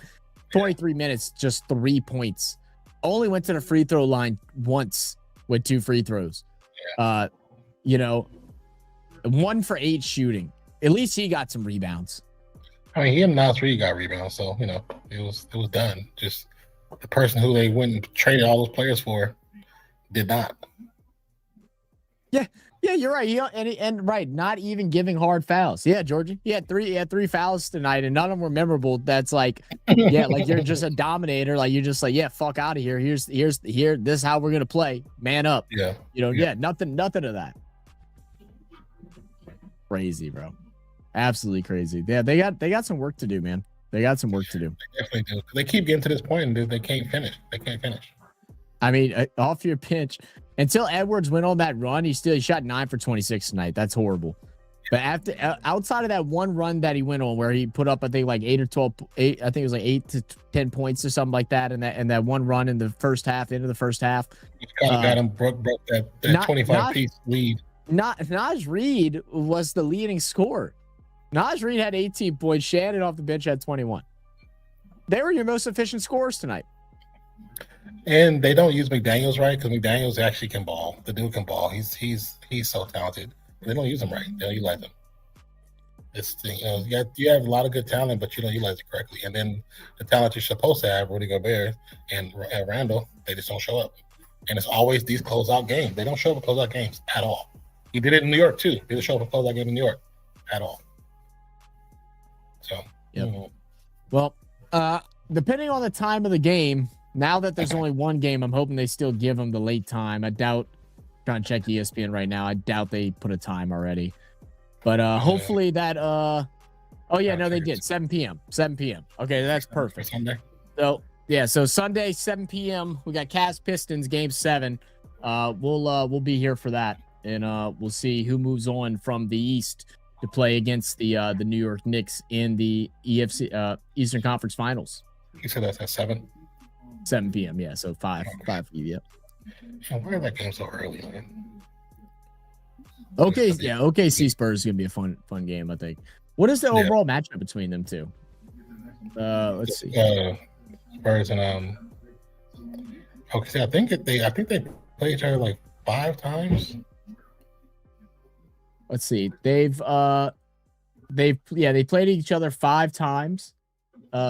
23 minutes, just 3 points. Only went to the free throw line once with 2 free throws. Yeah. 1 for 8 shooting. At least he got some rebounds. I mean, he and Nas Reed got rebounds, so it was done. Just the person who they went and traded all those players for did not. Yeah, you're right. Right, not even giving hard fouls. Yeah, Georgie. He had 3 fouls tonight, and none of them were memorable. That's like, yeah, like you're just a dominator. Like you're just like, yeah, fuck out of here. Here's this is how we're gonna play. Man up. Yeah. Nothing of that. Crazy, bro. Absolutely crazy. Yeah, they got some work to do, man. They got some work to do. They definitely do. They keep getting to this point and they can't finish. I mean, off your pinch, until Edwards went on that run, he shot 9 for 26 tonight. That's horrible. But outside of that one run that he went on where he put up, I think like 8 or 12, I think it was like 8 to 10 points or something like that. And that one run in the first half, into the first half, got him broke that 25-piece lead. Naj Reid was the leading scorer. Naj Reid had 18 points. Shannon off the bench had 21. They were your most efficient scorers tonight. And they don't use McDaniels right because McDaniels actually can ball. The dude can ball. He's so talented. They don't use him right. They don't utilize him. It's you have a lot of good talent, but you don't utilize it correctly. And then the talent you're supposed to have, Rudy Gobert and Randall, they just don't show up. And it's always these closeout games. They don't show up at closeout games at all. He did it in New York too. He didn't show up at closeout game in New York at all. So, yep. Well, depending on the time of the game, now that there's only one game, I'm hoping they still give them the late time. I doubt, trying to check ESPN right now, I doubt they put a time already. But hopefully that, they did. 7 p.m. 7 p.m. Okay, that's perfect. Sunday. So Sunday, 7 p.m. We got Cavs Pistons game 7. We'll be here for that, and we'll see who moves on from the East to play against the New York Knicks in the EFC Eastern Conference Finals. You said that's at 7? 7 p.m. Yeah, so 5 for you. Yep. Why is that game so early, man? OKC Spurs is gonna be a fun game, I think. What is the overall matchup between them two? Let's see. Spurs and OKC. I think they play each other like 5 times. Let's see. They played each other 5 times.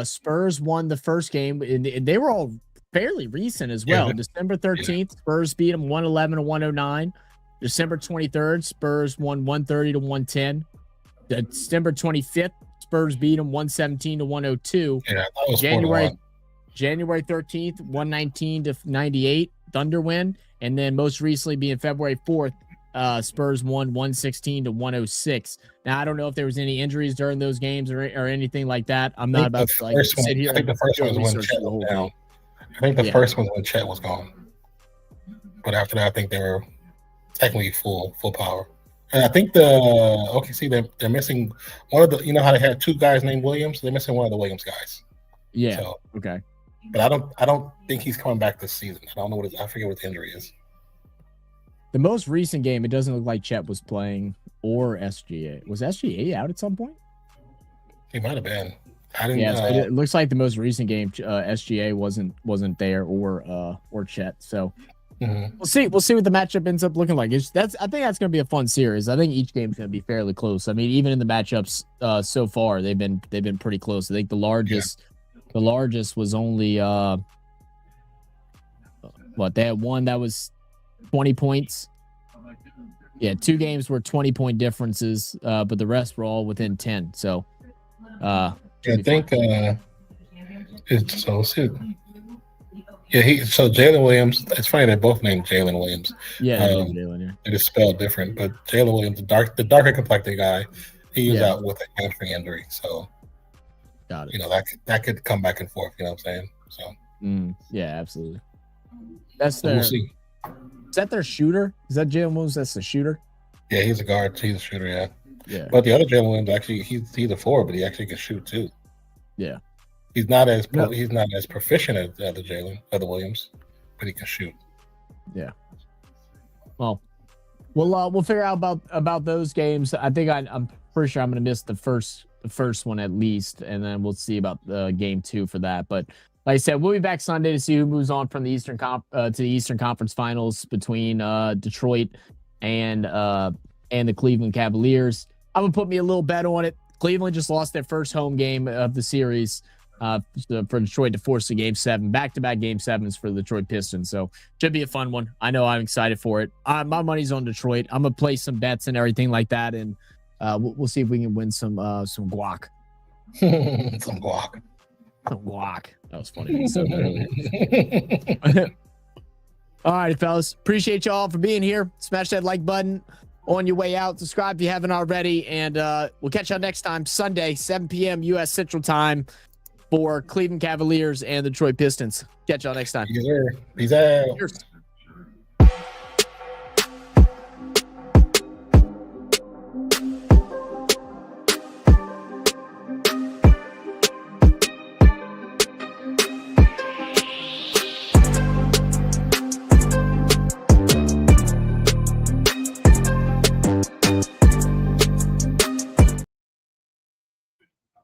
Spurs won the first game, and they were all fairly recent as well. Yeah. December 13th, Spurs beat them 111 to 109. December 23rd, Spurs won 130 to 110. December 25th, Spurs beat them 117 to 102. Yeah, that was January 13th, 119 to 98, Thunder win. And then most recently being February 4th, Spurs won 116 to 106. Now, I don't know if there was any injuries during those games or anything like that. I'm not about to like sit here. I think the first one was when Chet was down. I think the first one was when Chet was gone. But after that, I think they were technically full power. And I think the OKC they're missing one of the, you know how they had two guys named Williams? They're missing one of the Williams guys. Yeah. So, okay. But I don't think he's coming back this season. I don't know I forget what the injury is. The most recent game, it doesn't look like Chet was playing or SGA. Was SGA out at some point? He might have been. I didn't. Yeah, so it looks like the most recent game, SGA wasn't there or Chet. So we'll see. We'll see what the matchup ends up looking like. I think that's going to be a fun series. I think each game's going to be fairly close. I mean, even in the matchups so far, they've been pretty close. I think the largest was only they had one that was 20 points. Yeah, two games were 20-point differences, but the rest were all within 10. So, I think it's so. Yeah, so Jalen Williams. It's funny they're both named Jalen Williams. Yeah, Jalen. Yeah, it is spelled different, but Jalen Williams, the darker complected guy, he's out with a hamstring injury. So, got it. You know that could come back and forth. You know what I'm saying? So, yeah, absolutely. We'll see. Is that their shooter? Is that Jalen Williams? That's the shooter. Yeah, he's a guard. He's a shooter. Yeah. Yeah. But the other Jalen Williams actually he's a forward, but he actually can shoot too. Yeah. He's not as proficient as the other Williams, but he can shoot. Yeah. Well, we'll figure out about those games. I think I'm pretty sure I'm going to miss the first one at least, and then we'll see about game 2 for that. But like I said, we'll be back Sunday to see who moves on from the Eastern Conference Finals between Detroit and the Cleveland Cavaliers. I'm gonna put me a little bet on it. Cleveland just lost their first home game of the series for Detroit to force a Game 7, back-to-back Game 7s for the Detroit Pistons. So should be a fun one. I know I'm excited for it. My money's on Detroit. I'm gonna play some bets and everything like that, and we'll see if we can win some guac. Some guac. Some guac. That was funny. So earlier. All right, fellas. Appreciate y'all for being here. Smash that like button on your way out. Subscribe if you haven't already. And we'll catch y'all next time, Sunday, 7 p.m. U.S. Central Time for Cleveland Cavaliers and the Detroit Pistons. Catch y'all next time. Peace out. Cheers.